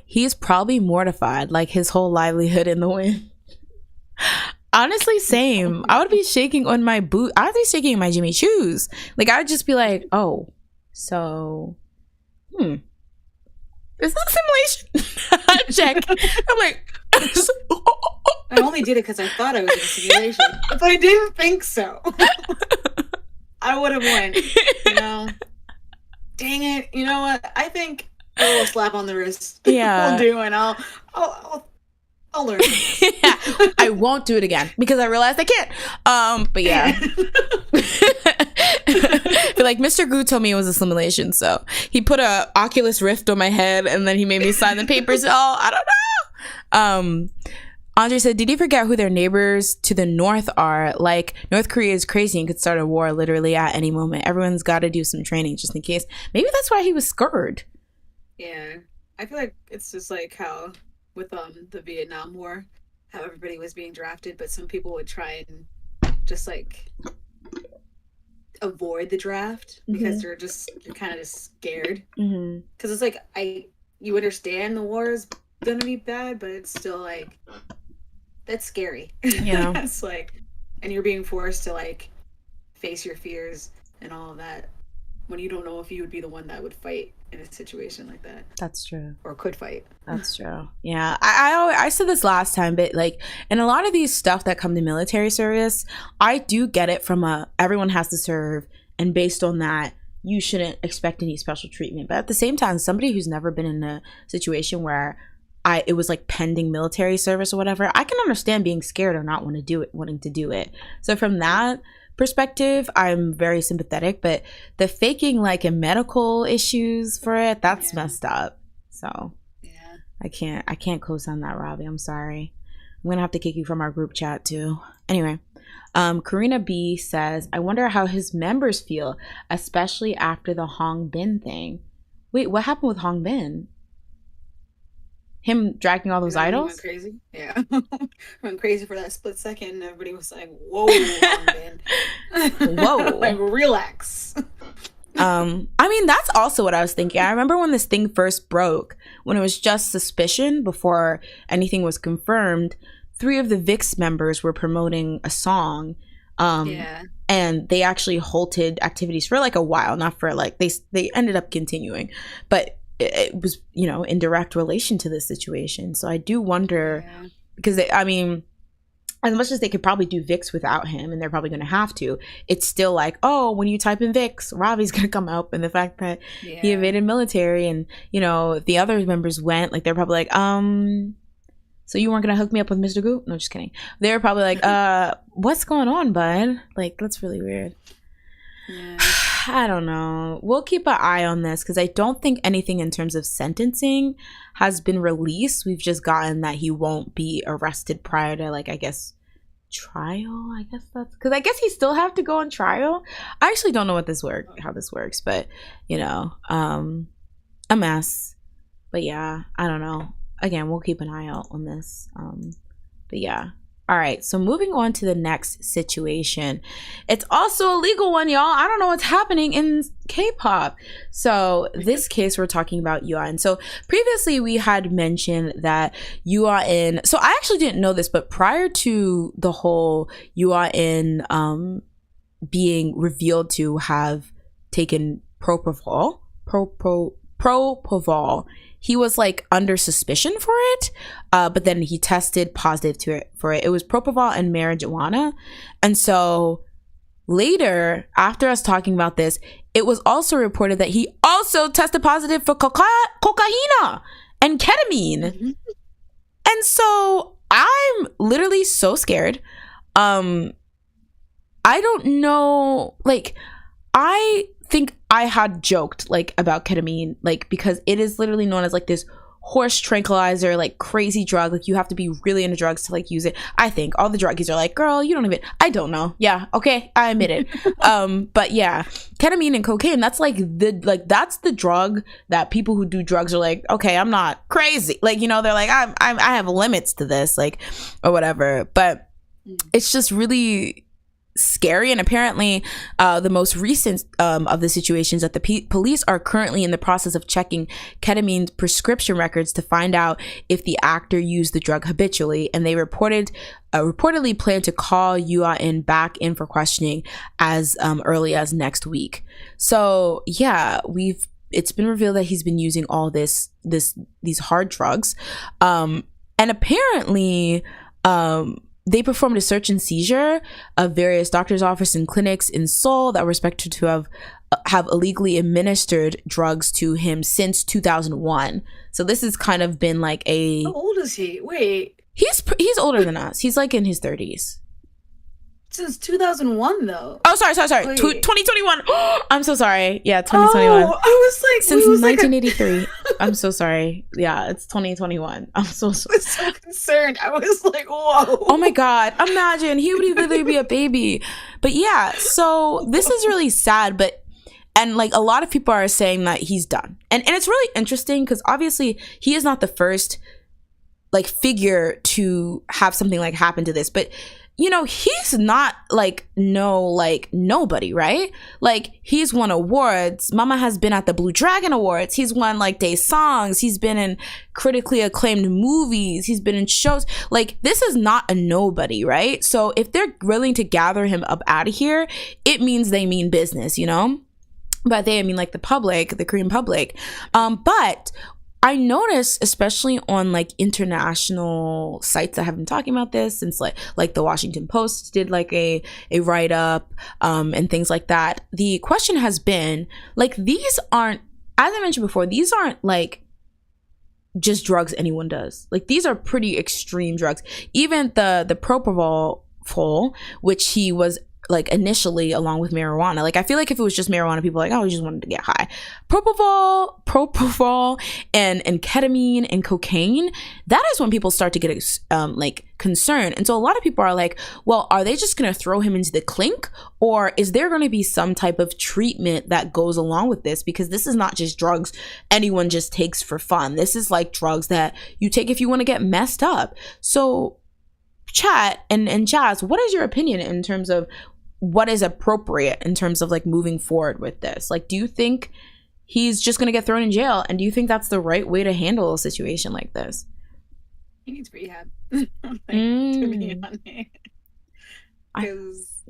he's probably mortified, like his whole livelihood in the wind. Honestly, same. I would be shaking on my boot. I would be shaking in my Jimmy shoes. Like I would just be like, oh, so is that a simulation? Check. I'm like I only did it because I thought I was in a simulation. If I didn't think so, I would have won. Dang it. You know what? I think a little slap on the wrist. Yeah. I'll do, and I'll learn. Yeah. I won't do it again because I realized I can't. But yeah. But like Mr. Gu told me it was a simulation, so he put a Oculus Rift on my head and then he made me sign the papers. Oh, I don't know. Andre said, did he forget who their neighbors to the north are? Like, North Korea is crazy and could start a war literally at any moment. Everyone's got to do some training just in case. Maybe that's why he was scared. Yeah. I feel like it's just like how with the Vietnam War, how everybody was being drafted, but some people would try and just like avoid the draft because they're kind of just scared. Because it's like, you understand the war is going to be bad, but it's still like, that's scary. Yeah. It's like, and you're being forced to like face your fears and all of that when you don't know if you would be the one that would fight in a situation like that. That's true. Or could fight. That's true. Yeah. I said this last time, but like in a lot of these stuff that come to military service, I do get it from everyone has to serve, and based on that, you shouldn't expect any special treatment. But at the same time, somebody who's never been in a situation where it was like pending military service or whatever, I can understand being scared or not wanting to do it. So from that perspective, I'm very sympathetic. But the faking like in medical issues for it, that's messed up. So yeah, I can't co-sign that, Ravi. I'm sorry. I'm gonna have to kick you from our group chat too. Anyway, Karina B says, I wonder how his members feel, especially after the Hong Bin thing. Wait, what happened with Hong Bin? Him dragging all those idols? Went crazy. Yeah. Went crazy for that split second. Everybody was like, whoa, Hong Bin. Whoa. Like, relax. I mean, that's also what I was thinking. I remember when this thing first broke, when it was just suspicion before anything was confirmed, 3 of the VIX members were promoting a song. And they actually halted activities for like a while, not for like, they ended up continuing, but it was, you know, in direct relation to this situation. So I do wonder, because I mean, as much as they could probably do VIX without him, and they're probably going to have to, it's still like, oh, when you type in VIX, Ravi's going to come up. And the fact that he evaded military, and, you know, if the other members went, like, they're probably like, so you weren't going to hook me up with Mr. Goop? No, just kidding. They're probably like, what's going on, bud? Like, that's really weird. Yeah. I don't know. We'll keep an eye on this, because I don't think anything in terms of sentencing has been released. We've just gotten that he won't be arrested prior to, like, I guess, trial. I guess that's because I guess he still have to go on trial. I actually don't know how this works, but you know, a mess. But yeah, I don't know. Again, we'll keep an eye out on this. But yeah. All right, so moving on to the next situation. It's also a legal one, y'all. I don't know what's happening in K-pop. So this case, we're talking about Yoo Ah In. So previously we had mentioned that Yoo Ah In, so I actually didn't know this, but prior to the whole Yoo Ah In being revealed to have taken propofol, he was like under suspicion for it, but then he tested positive for it. It was propofol and marijuana. And so later, after us talking about this, it was also reported that he also tested positive for cocaine and ketamine. Mm-hmm. And so I'm literally so scared. I don't know, like, I think I had joked like about ketamine, like, because it is literally known as like this horse tranquilizer, like crazy drug. Like, you have to be really into drugs to like use it. I think all the druggies are like, girl, you don't even, I don't know. Yeah, okay, I admit it. But yeah, ketamine and cocaine, that's like that's the drug that people who do drugs are like, okay, I'm not crazy. Like, you know, they're like, I have limits to this, like, or whatever. But it's just really scary. And apparently the most recent of the situations that the police are currently in the process of checking ketamine prescription records to find out if the actor used the drug habitually, and they reportedly plan to call Yoo Ah In back in for questioning as early as next week. So yeah, it's been revealed that he's been using all these hard drugs, and apparently they performed a search and seizure of various doctors' offices and clinics in Seoul that were suspected to have illegally administered drugs to him since 2001. So this has kind of been like a... How old is he? Wait. He's older than us. He's like in his 30s. Since 2001, though. Oh, sorry. 2021. I'm so sorry. Yeah, 2021. Oh, I was like... Since 1983. I'm so sorry. Yeah, it's 2021. I'm so sorry. I was so concerned. I was like, whoa. Oh my God. Imagine. He would literally be a baby. But yeah, so this is really sad, and like a lot of people are saying that he's done. And it's really interesting because obviously he is not the first like figure to have something like happen to this. But you know, he's not like nobody, right? Like, he's won awards. Mama has been at the Blue Dragon Awards. He's won like day songs. He's been in critically acclaimed movies. He's been in shows. Like, this is not a nobody, right? So if they're willing to gather him up out of here, it means they mean business, you know? But they, I mean, like, the public, the Korean public. But I noticed, especially on like international sites that have been talking about this since like the Washington Post did like a write up and things like that. The question has been like, these aren't, as I mentioned before, these aren't like just drugs anyone does. Like, these are pretty extreme drugs. Even the propofol, which he was like initially along with marijuana. Like, I feel like if it was just marijuana, people are like, oh, he just wanted to get high. Propofol and ketamine and cocaine, that is when people start to get like concerned. And so a lot of people are like, well, are they just going to throw him into the clink, or is there going to be some type of treatment that goes along with this? Because this is not just drugs anyone just takes for fun. This is like drugs that you take if you want to get messed up. So chat and Jazz, what is your opinion in terms of what is appropriate in terms of like moving forward with this? Like, do you think he's just going to get thrown in jail, and do you think that's the right way to handle a situation like this? He needs rehab. To be honest, because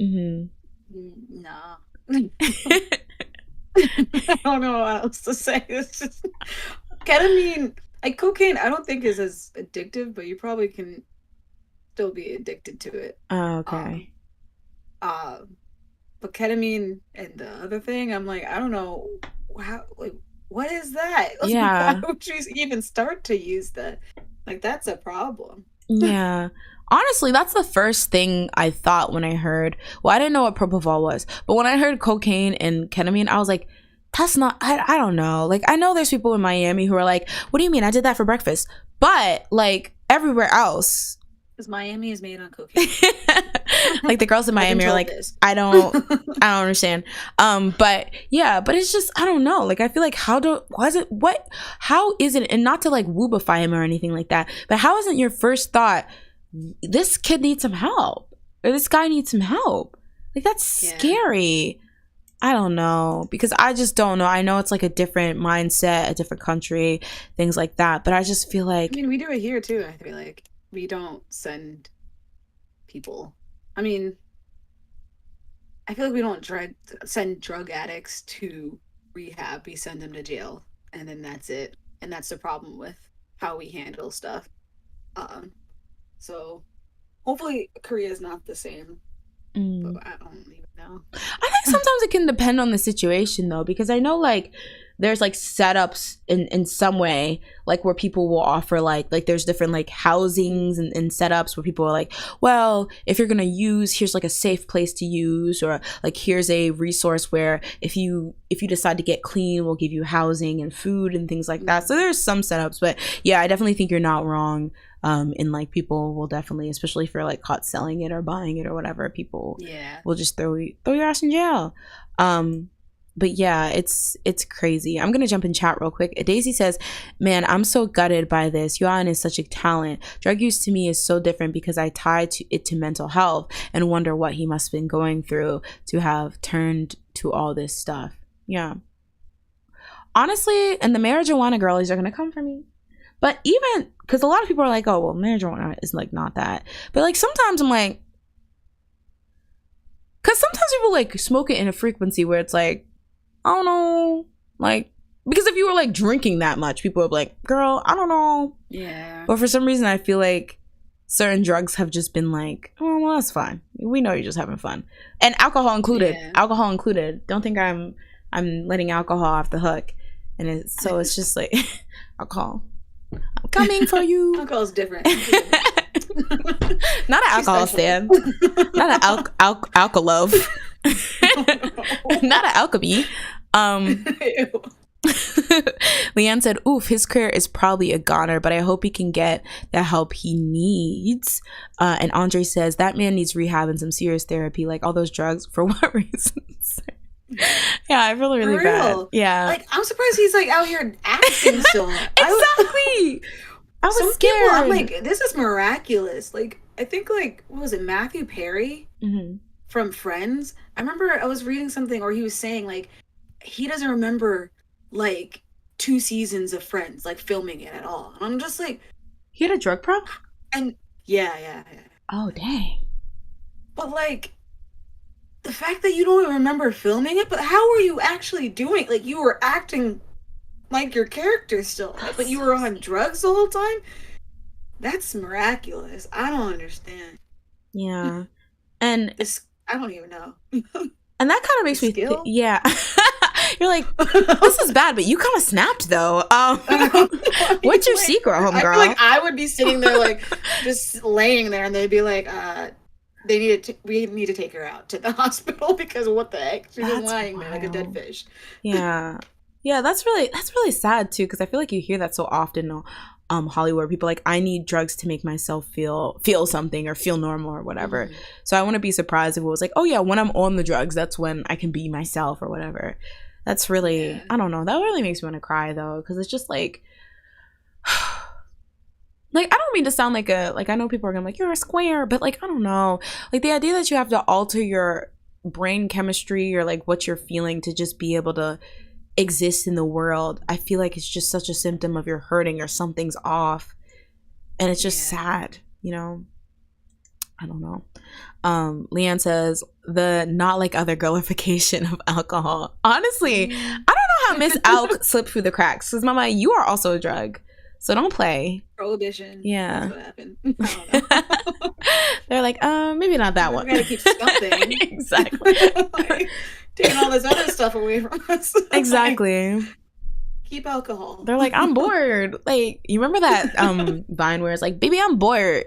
nah. I don't know what else to say. It's just ketamine, like cocaine, I don't think is as addictive, but you probably can still be addicted to it. Oh, okay. But ketamine and the other thing, I'm like, I don't know how, like, what is that? Yeah. Why would you even start to use that? Like, that's a problem. Yeah. Honestly, that's the first thing I thought when I heard, well, I didn't know what propofol was, but when I heard cocaine and ketamine, I was like, that's not, I don't know. Like, I know there's people in Miami who are like, what do you mean? I did that for breakfast. But like everywhere else, because Miami is made on cocaine. Like, the girls in Miami are like, I don't understand. But yeah, but it's just, I don't know. Like, I feel like how is it, and not to like woobify him or anything like that, but how isn't your first thought, this kid needs some help, or this guy needs some help? Like, that's scary. I don't know, because I just don't know. I know it's like a different mindset, a different country, things like that, but I just feel like, I mean, we do it here too. I feel like we don't send people, I mean, I feel like we don't send drug addicts to rehab. We send them to jail, and then that's it. And that's the problem with how we handle stuff. So hopefully Korea is not the same. But I don't even know. I think sometimes it can depend on the situation, though, because I know like there's like setups in some way, like where people will offer like there's different like housings and setups where people are like, well, if you're gonna use, here's like a safe place to use, or like here's a resource where if you decide to get clean, we'll give you housing and food and things like that. So there's some setups, but yeah, I definitely think you're not wrong. And like people will definitely, especially if you're like caught selling it or buying it or whatever, people will just throw your ass in jail. But yeah, it's crazy. I'm gonna jump in chat real quick. Daisy says, man, I'm so gutted by this. Yoo Ah In is such a talent. Drug use to me is so different because I tie it to mental health and wonder what he must have been going through to have turned to all this stuff. Yeah, honestly, and the marijuana girlies are gonna come for me. But even because a lot of people are like, oh, well, marijuana is like not that, but like sometimes I'm like, because sometimes people like smoke it in a frequency where it's like, I don't know, like, because if you were like drinking that much, people would be like, girl, I don't know. Yeah. But for some reason, I feel like certain drugs have just been like, oh, well, that's fine. We know you're just having fun, and alcohol included. Yeah. Alcohol included. Don't think I'm letting alcohol off the hook, and it's just like alcohol. I'm coming for you. Alcohol's different. Not an alcohol stand. Not an alkalove. Not an alchemy. Leanne said, oof, his career is probably a goner, but I hope he can get the help he needs. And Andre says, that man needs rehab and some serious therapy, like all those drugs. For what reasons? Yeah, I feel really bad. Yeah. Like, I'm surprised he's like out here acting so much. Exactly. I was scared. People, I'm like, this is miraculous. Like, I think like what was it, Matthew Perry Mm-hmm. from Friends? I remember I was reading something, or he was saying like he doesn't remember like 2 seasons of Friends, like filming it at all. And I'm just like, He had a drug problem? and yeah. Oh, dang. But like the fact that you don't even remember filming it, but how were you actually doing? Like you were acting like your character still, but you were on drugs the whole time? That's miraculous. I don't understand. Yeah. And This, I don't even know. and that kind of makes me Skill? yeah. You're like, this is bad, but you kind of snapped though. What's your secret, homegirl? I feel like I would be sitting there like just laying there, and they'd be like, we need to take her out to the hospital because what the heck? She's just lying there like a dead fish. Yeah. Yeah, that's really sad too, because I feel like you hear that so often Hollywood, people like, I need drugs to make myself feel something or feel normal or whatever. So I wouldn't be surprised if it was like, oh yeah, when I'm on the drugs, that's when I can be myself or whatever. That's really, I don't know, that really makes me want to cry though, because it's just like like, I don't mean to sound like I know people are gonna be like, you're a square, but like, I don't know, like the idea that you have to alter your brain chemistry or like what you're feeling to just be able to exist in the world, I feel like it's just such a symptom of you're hurting or something's off, and it's just sad, you know. I don't know. Leanne says the not like other girlification of alcohol. Honestly, I don't know how Miss Alk slipped through the cracks, because mama, you are also a drug, so don't play. Prohibition. Yeah. That's what happened. I don't know. They're like, maybe not that one. We gotta keep something. Exactly. Like, taking all this other stuff away from us. Exactly. Like, keep alcohol. They're like, I'm bored. Like, you remember that Vine where it's like, baby, I'm bored.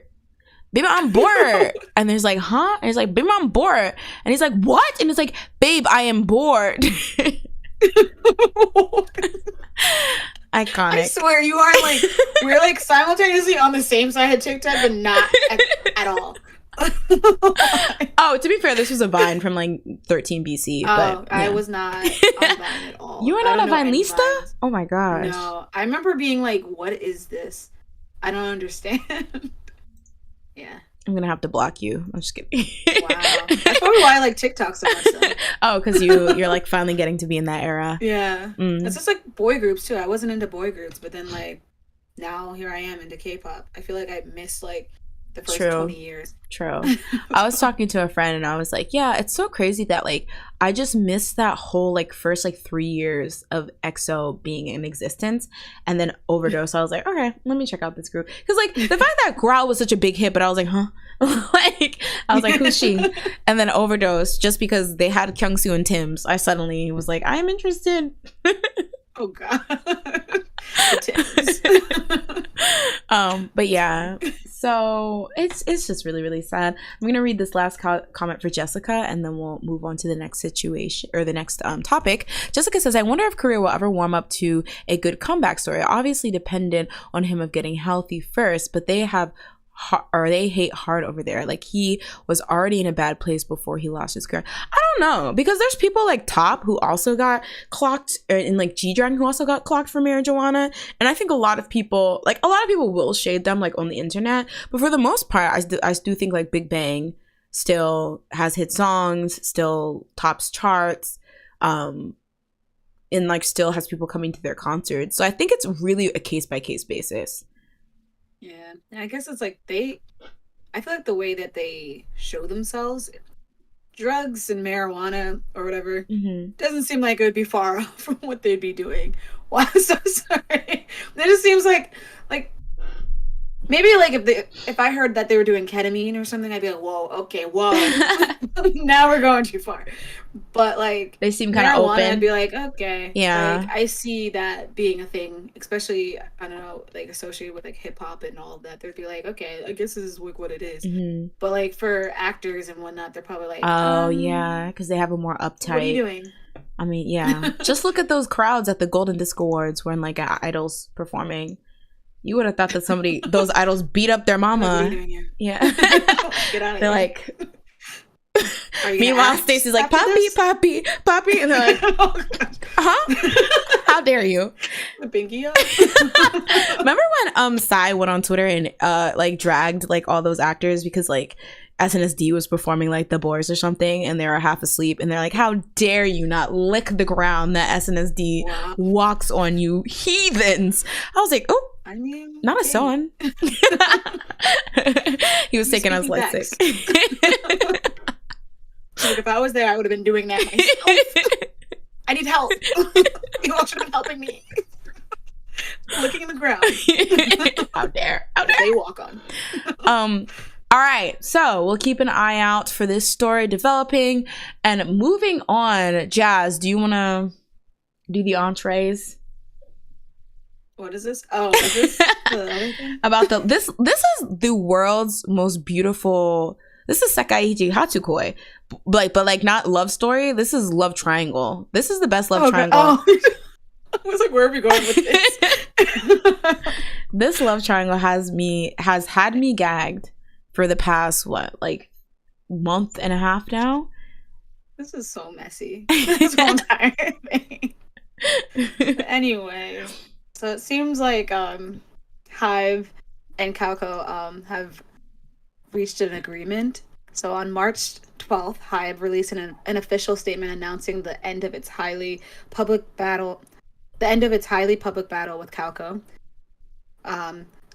Baby, I'm bored. And there's like, huh? And he's like, baby, I'm bored. And he's like, what? And it's like, babe, I am bored. Iconic. I swear, you are like, we're like simultaneously on the same side of TikTok, but not at all. Oh, to be fair, this was a Vine from like 13 BC. But yeah. I was not on Vine at all. You were not a Vinelista? Oh my gosh. No, I remember being like, what is this? I don't understand. Yeah. I'm gonna have to block you. I'm just kidding. Wow. That's probably why I like TikTok so much though. Oh, because you're like finally getting to be in that era. Yeah. It's just like boy groups too. I wasn't into boy groups, but then like now here I am into K-pop. I feel like I missed like the first 20 years. True. I was talking to a friend and I was like, yeah, it's so crazy that like I just missed that whole like first like 3 years of EXO being in existence, and then Overdose. I was like, okay, let me check out this group, because like the fact that Growl was such a big hit, but I was like, huh? Like I was like, who's she? And then Overdose, just because they had Kyungsoo and Tim's, I suddenly was like, I'm interested. Oh god. But yeah, so it's just really, really sad. I'm gonna read this last comment for Jessica, and then we'll move on to the next situation or the next topic. Jessica says, I wonder if Korea will ever warm up to a good comeback story, obviously dependent on him of getting healthy first, but they hate hard over there. Like he was already in a bad place before he lost his career. I don't know, because there's people like Top who also got clocked, and like G-Dragon who also got clocked for marijuana. And I think a lot of people will shade them like on the internet, but for the most part, I do think like Big Bang still has hit songs, still tops charts, and like still has people coming to their concerts. So I think it's really a case by case basis. Yeah, I guess it's like I feel like the way that they show themselves, drugs and marijuana or whatever, doesn't seem like it would be far off from what they'd be doing. Wow, I'm so sorry. It just seems like maybe like if I heard that they were doing ketamine or something, I'd be like, whoa, now we're going too far. But like they seem kind of open. I'd be like, okay, yeah, like, I see that being a thing, especially I don't know, like associated with like hip hop and all of that. They'd be like, okay, I guess this is like what it is. But like for actors and whatnot, they're probably like, oh yeah, because they have a more uptight. What are you doing? I mean, yeah, just look at those crowds at the Golden Disc Awards when like idols performing. You would have thought that those idols beat up their mama. What are you doing here? Yeah. Get out of They're here. like, Meanwhile, Stacey's like, Poppy, Poppy, Poppy. And they're like, huh? How dare you? The binky up. Remember when Psy went on Twitter and like dragged like all those actors because like SNSD was performing like The Boys or something and they were half asleep and they're like, how dare you not lick the ground that SNSD walks on, you heathens. I was like, oh, I mean, not a son. He was taking us like sick. Like, if I was there, I would have been doing that myself. I need help. You all should have been helping me. Licking the ground. How dare they walk on. All right, so we'll keep an eye out for this story developing. And moving on, Jazz, do you want to do the entrees? What is this? Oh, is this the other thing? About this is the world's most beautiful. This is Sekaiichi Hatsukoi, but not love story. This is love triangle. This is the best love triangle. Oh. I was like, where are we going with this? This love triangle has had me gagged for the past month and a half now. This is so messy. This whole entire thing. But anyway, so it seems like HYBE and Kakao have reached an agreement. So on March 12th, HYBE released an official statement announcing the end of its highly public battle with Kakao,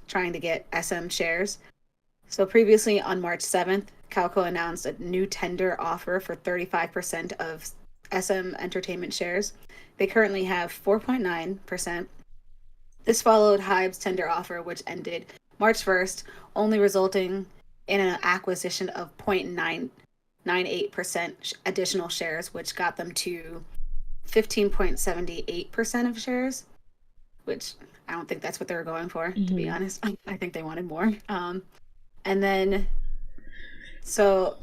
trying to get SM shares. So previously on March 7th, Kakao announced a new tender offer for 35% of SM Entertainment shares. They currently have 4.9%. This followed HYBE's tender offer, which ended March 1st, only resulting in an acquisition of 0.998% additional shares, which got them to 15.78% of shares, which I don't think that's what they were going for, to be honest. I think they wanted more. And then, so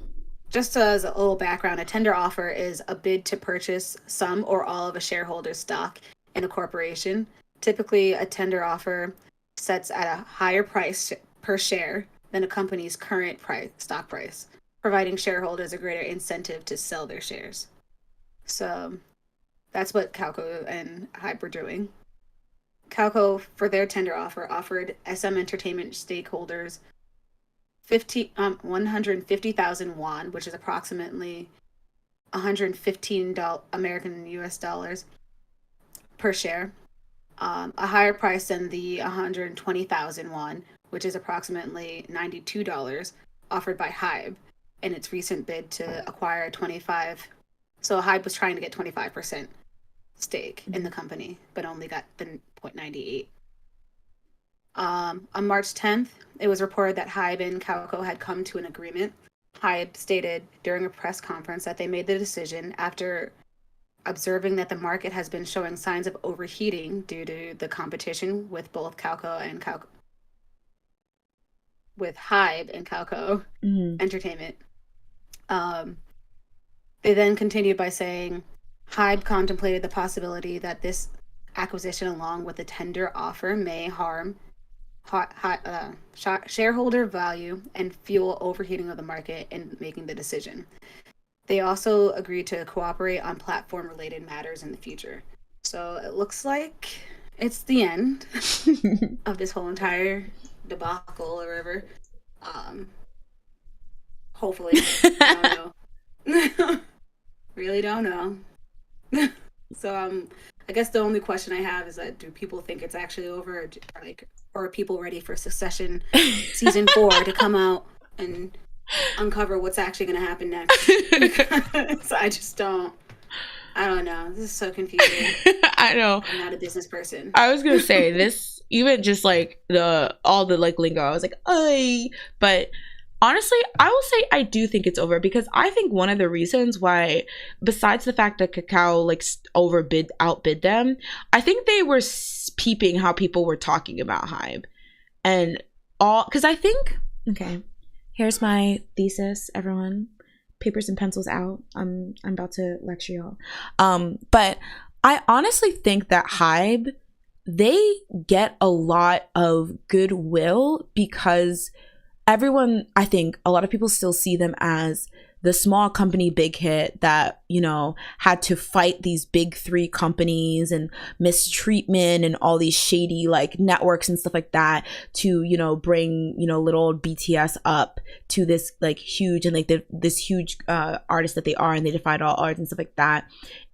just as a little background, a tender offer is a bid to purchase some or all of a shareholder's stock in a corporation. Typically, a tender offer sets at a higher price per share than a company's current stock price, providing shareholders a greater incentive to sell their shares. So that's what Kakao and HYBE were doing. Kakao, for their tender offer, offered SM Entertainment stakeholders 150,000 won, which is approximately $115 American US dollars per share, a higher price than the 120,000 won, which is approximately $92 offered by HYBE in its recent bid to acquire 25. So HYBE was trying to get 25% stake in the company, but only got the 0.98. On March 10th, it was reported that HYBE and Kakao had come to an agreement. HYBE stated during a press conference that they made the decision after observing that the market has been showing signs of overheating due to the competition with both Kakao and with HYBE and Kakao Entertainment. They then continued by saying HYBE contemplated the possibility that this acquisition, along with the tender offer, may harm shareholder value and fuel overheating of the market in making the decision. They also agreed to cooperate on platform-related matters in the future. So it looks like it's the end of this whole entire debacle or whatever. Hopefully. I don't know. Really don't know. So I guess the only question I have is that do people think it's actually over, or are people ready for Succession season 4 to come out and uncover what's actually going to happen next? So I don't know. This is so confusing. I know. I'm not a business person. I was gonna say this, even just like all the lingo. I was like, "Ay," but honestly, I will say I do think it's over because I think one of the reasons why, besides the fact that Kakao outbid them, I think they were peeping how people were talking about HYBE and all. Because I think, okay, here's my thesis, everyone. Papers and pencils out. I'm about to lecture y'all. But I honestly think that HYBE, they get a lot of goodwill because everyone, I think a lot of people still see them as the small company big hit that, you know, had to fight these big three companies and mistreatment and all these shady like networks and stuff like that to, you know, bring, you know, little old BTS up to this like huge and like this huge artist that they are, and they defied all odds and stuff like that.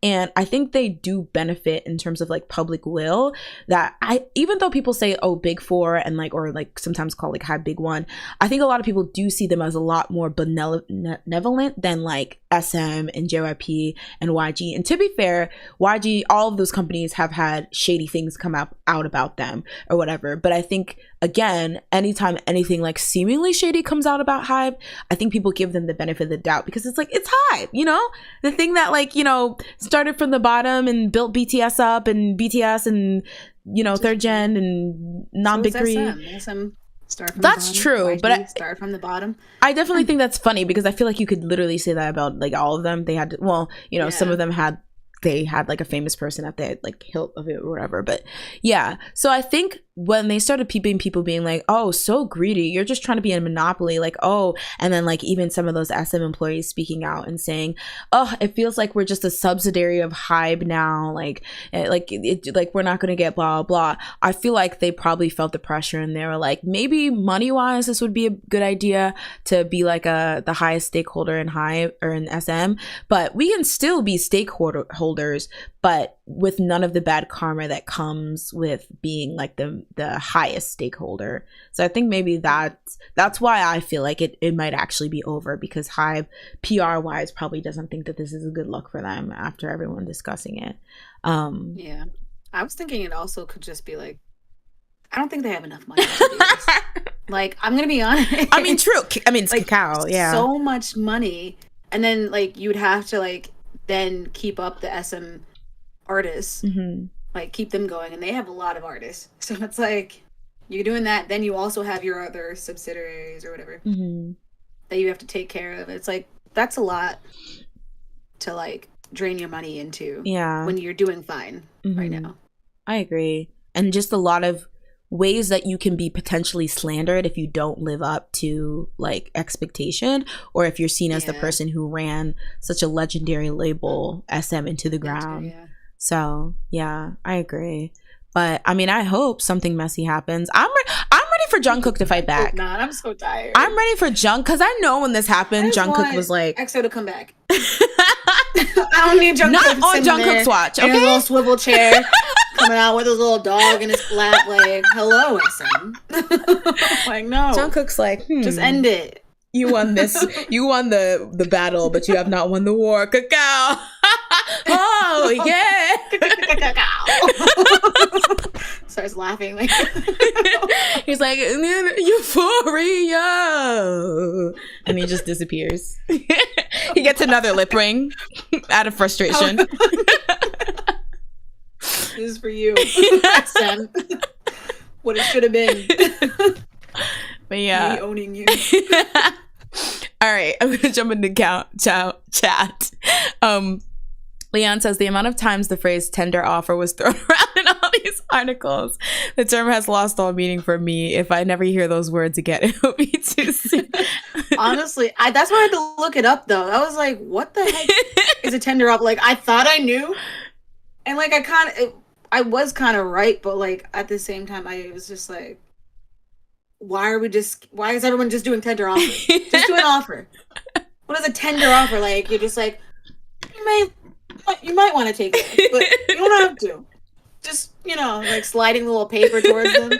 And I think they do benefit in terms of like public will, that even though people say, oh, big four and like, or like sometimes call like HYBE big one, I think a lot of people do see them as a lot more benevolent than like SM and JYP and YG. And to be fair, YG, all of those companies have had shady things come out about them or whatever. But I think, again, anytime anything like seemingly shady comes out about HYBE, I think people give them the benefit of the doubt, because it's like, it's HYBE, you know, the thing that like, you know, started from the bottom and built BTS up, and BTS and, you know, third gen and non-big three. That's true, but start from the bottom. I definitely think that's funny, because I feel like you could literally say that about like all of them. They had, well, you know, some of them had like a famous person at the like hilt of it or whatever. But yeah, so I think when they started people being like, oh, so greedy, you're just trying to be a monopoly, like, oh, and then like even some of those SM employees speaking out and saying, oh, it feels like we're just a subsidiary of HYBE now, like we're not going to get blah blah. I feel like they probably felt the pressure, and they were like, maybe money wise this would be a good idea to be like the highest stakeholder in HYBE or in SM, but we can still be stakeholders, but with none of the bad karma that comes with being like the highest stakeholder. So I think maybe that's why I feel like it might actually be over, because HYBE PR wise probably doesn't think that this is a good look for them after everyone discussing it. Yeah, I was thinking it also could just be like, I don't think they have enough money to do this. Like, I'm gonna be honest. I mean, true. I mean, it's like Kakao, yeah, so much money, and then like you would have to like then keep up the SM artists, like keep them going, and they have a lot of artists, so it's like you're doing that, then you also have your other subsidiaries or whatever that you have to take care of. It's like that's a lot to like drain your money into when you're doing fine right now. I agree. And just a lot of ways that you can be potentially slandered if you don't live up to like expectation, or if you're seen as the person who ran such a legendary label SM into the ground. So yeah, I agree. But I mean, I hope something messy happens. I'm ready for Jungkook to fight back. Not. I'm so tired. I'm ready for Jungkook, because I know when this happened, Jungkook was like, EXO to come back. I don't need Jungkook. Not on Jungkook's watch. Okay, in a little swivel chair, coming out with his little dog in his lap, like, "Hello, SM." Like, no. Jungkook's like, just end it. You won this. You won the battle, but you have not won the war. Kakao. Oh yeah. Starts laughing like he's like, euphoria, and he just disappears. He gets another lip ring out of frustration. This is for you, Sam. What it should have been. But yeah, me owning you. All right, I'm gonna jump into chat. Leon says, the amount of times the phrase tender offer was thrown around in all these articles, the term has lost all meaning for me. If I never hear those words again, it will be too soon. Honestly, that's why I had to look it up though. I was like, what the heck is a tender offer? Like, I thought I knew, and like I was kind of right, but like at the same time I was just like, why is everyone just doing tender offer? Just do an offer. What is a tender offer? Like, you're just like, you might want to take it, but you don't have to. Just, you know, like sliding the little paper towards them.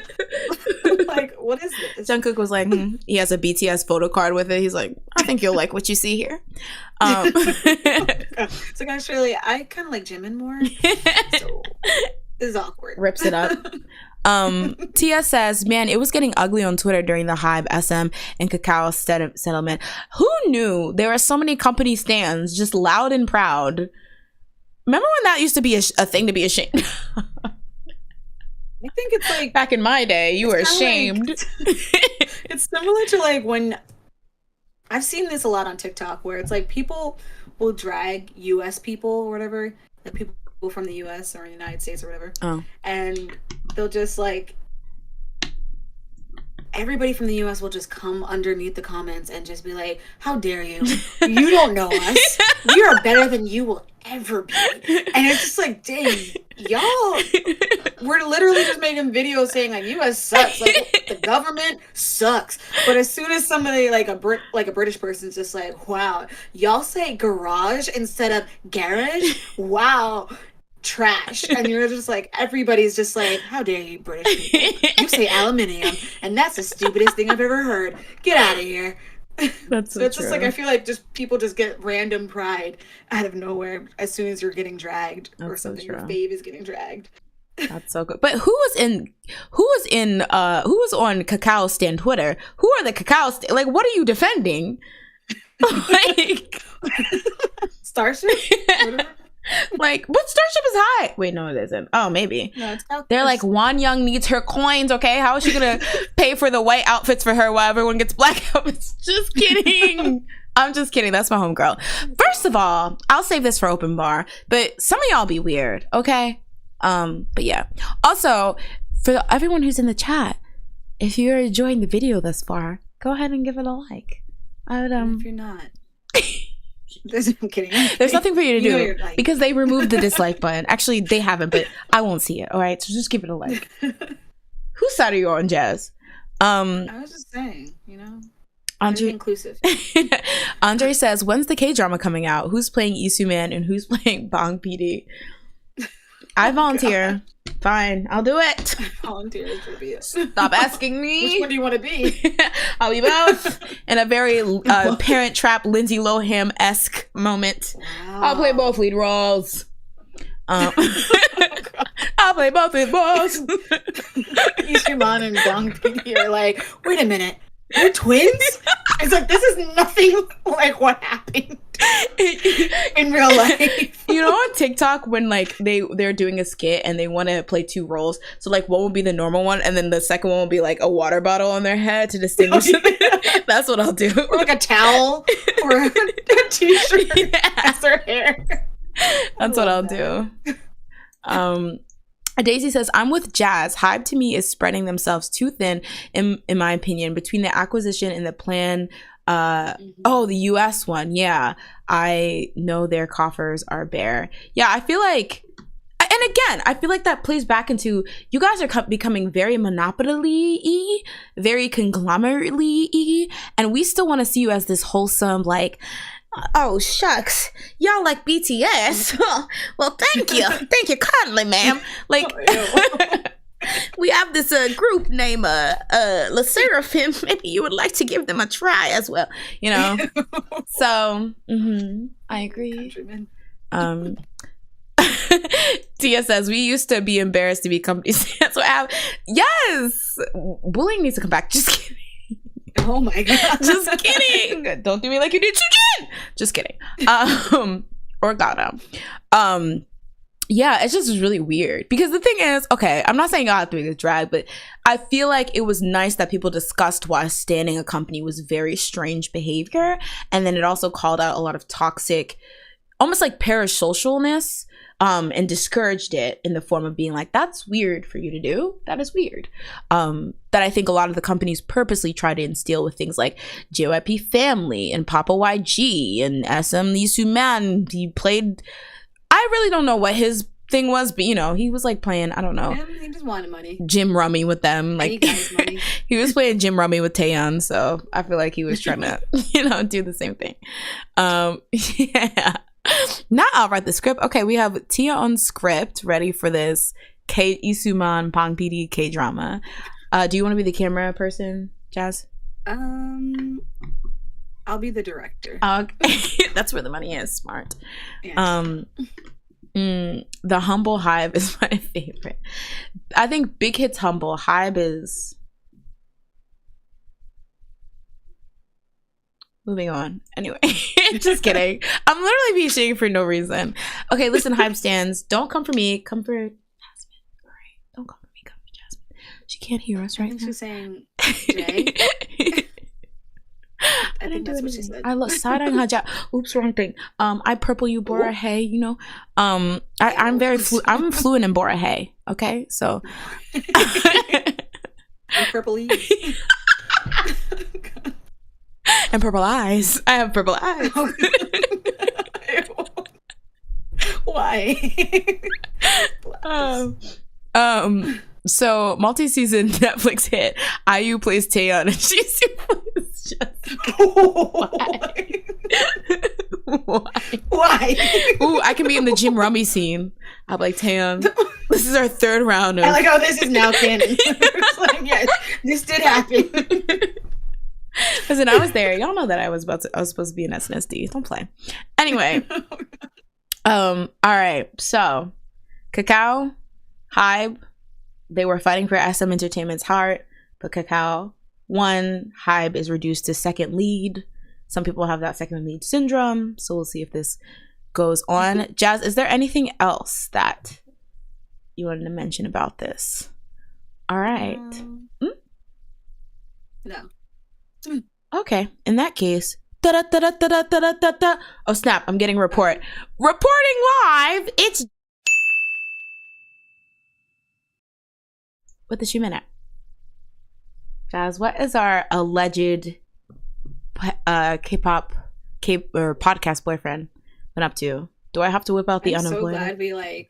Like, what is this? Jungkook was like, he has a BTS photo card with it. He's like, I think you'll like what you see here. It's like, actually, I kind of like Jimin more. So this is awkward. Rips it up. Tia says, man, it was getting ugly on Twitter during the HYBE, SM, and Kakao settlement. Who knew there were so many company stands just loud and proud? Remember when that used to be a thing to be ashamed? I think it's like back in my day, you were ashamed. Like, it's similar to like when I've seen this a lot on TikTok, where it's like people will drag US people or whatever, like people from the US or the United States or whatever, and they'll just like everybody from the US will just come underneath the comments and just be like, how dare you? You don't know us. We are better than you will ever be. And it's just like, dang, y'all, we're literally just making videos saying like, US sucks. Like, the government sucks. But as soon as somebody like a British person's just like, wow, y'all say garage instead of garage? Wow. Trash. And you're just like, everybody's just like, how dare you, British people? You say aluminium, and that's the stupidest thing I've ever heard. Get out of here. That's so it's true. Just like, I feel like just people just get random pride out of nowhere as soon as you're getting dragged. That's or something. So your fave is getting dragged. That's so good. But who was on Kakao Stan Twitter? Who are the Kakao like, what are you defending? Like Starship? Like, what Starship is high? Wait, no, it isn't. Oh, maybe. No, it's they're like, Wan Young needs her coins, okay? How is she gonna pay for the white outfits for her while everyone gets black outfits? Just kidding. I'm just kidding. That's my homegirl. First of all, I'll save this for open bar, but some of y'all be weird, okay? But yeah. Also, for everyone who's in the chat, if you're enjoying the video thus far, go ahead and give it a like. I would If you're not. I'm kidding. There's nothing for you to do because they removed the dislike button. Actually, they haven't, but I won't see it. All right, so just give it a like. Whose side are you on, Jazz? I was just saying, Andre, inclusive. Andre says, "When's the K drama coming out? Who's playing Isu Man and who's playing Bang PD?" I volunteer. Fine, I'll do it. Volunteer for be it. Stop asking me. Which one do you want to be? I'll be both. In a very Parent Trap Lindsay Lohan-esque moment. Wow. I'll play both lead roles. I'll play both lead roles. Ishiman and Bang PD are like, wait a minute. They're twins? It's like, this is nothing like what happened in real life. You know, on TikTok when like they're doing a skit and they want to play two roles, so like one will be the normal one and then the second one will be like a water bottle on their head to distinguish. That's what I'll do. Or like a towel or a t-shirt as their hair. That's what I'll do. Daisy says, I'm with Jazz. HYBE to me is spreading themselves too thin, in my opinion, between the acquisition and the plan. The US one. Yeah, I know their coffers are bare. Yeah, I feel like, and again, I feel like that plays back into you guys are becoming very monopoly-y, very conglomerate-y, and we still want to see you as this wholesome, like, oh shucks, y'all like BTS. Well, thank you kindly, ma'am. Like, we have this group named La Seraphim. Maybe you would like to give them a try as well, So I agree. Tia says, we used to be embarrassed to be company stands. So yes, bullying needs to come back. Just kidding. Oh my god. Just kidding. Don't do me like you did Sujin. Just kidding. Or Gada. Yeah, it's just really weird. Because the thing is, okay, I'm not saying y'all have to be a drag, but I feel like it was nice that people discussed why standing a company was very strange behavior. And then it also called out a lot of toxic, almost like parasocialness, and discouraged it in the form of being like, that's weird for you to do. That is weird. That I think a lot of the companies purposely try to instill with things like JYP Family and Papa YG and SM Lee He played, I really don't know what his thing was, but he was like playing, I don't know. He just wanted money. Gym rummy with them. Like, money. He was playing gym rummy with Taeyeon, so I feel like he was trying to, do the same thing. Yeah. Now I'll write the script. Okay, we have Tia on script ready for this Isuman Bang PD K drama. Do you want to be the camera person, Jazz? I'll be the director. Okay. That's where the money is. Smart. Yes. The Humble HYBE is my favorite. I think Big Hit's Humble. HYBE is moving on. Anyway, just kidding. I'm literally being for no reason. Okay, listen, HYBE stands. Don't come for me. Come for Jasmine. All right. Don't come for me. Come for Jasmine. She can't hear us right now. She's saying Jay. I think that's what she said. I love side-eye haja. Oops, wrong thing. I purple you Bora Hey, I'm I'm fluent in Bora Hey. Okay, so I'm purple. And purple eyes. I have purple eyes. Why? So multi-season Netflix hit. IU plays Taeyeon and she's just Why? Ooh, I can be in the Jim Rummy scene. I'm like, Taeyeon, this is our third round of... I like how this is now canon. It's like, yes, this did happen. Listen, I was there. Y'all know that I was supposed to be an SNSD. Don't play. Anyway. All right. So Kakao, HYBE, they were fighting for SM Entertainment's heart, but Kakao won. HYBE is reduced to second lead. Some people have that second lead syndrome, so we'll see if this goes on. Jazz, is there anything else that you wanted to mention about this? All right. No. Okay. In that case, oh snap! I'm getting a report. Reporting live. It's what the shoe minute. Jazz, what is our alleged Kpop or podcast boyfriend been up to? Do I have to whip out the unemployed? I'm so glad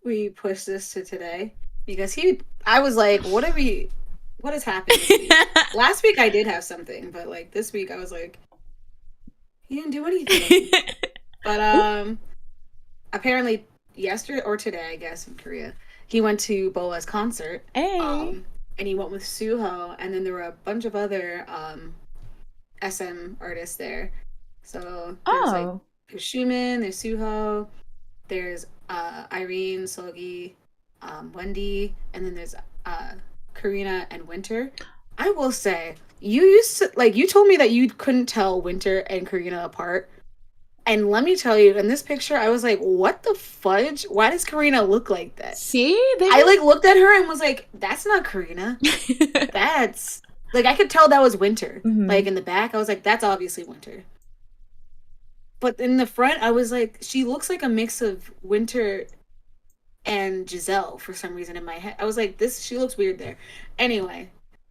we pushed this to today, because I was like, what has happened this week? Last week I did have something, but like this week I was like, he didn't do anything. But apparently yesterday or today, I guess, in Korea, he went to BoA's concert. Hey. And he went with Suho, and then there were a bunch of other SM artists there. So there's Schumann, there's Suho, there's Irene, Seolgi, Wendy, and then there's Karina and Winter. I will say, you told me that you couldn't tell Winter and Karina apart. And let me tell you, in this picture, I was like, what the fudge? Why does Karina look like that? See? I looked at her and was like, that's not Karina. That's I could tell that was Winter. Mm-hmm. Like in the back, I was like, that's obviously Winter. But in the front, I was like, she looks like a mix of Winter and Giselle for some reason in my head. I was like, she looks weird there. Anyway,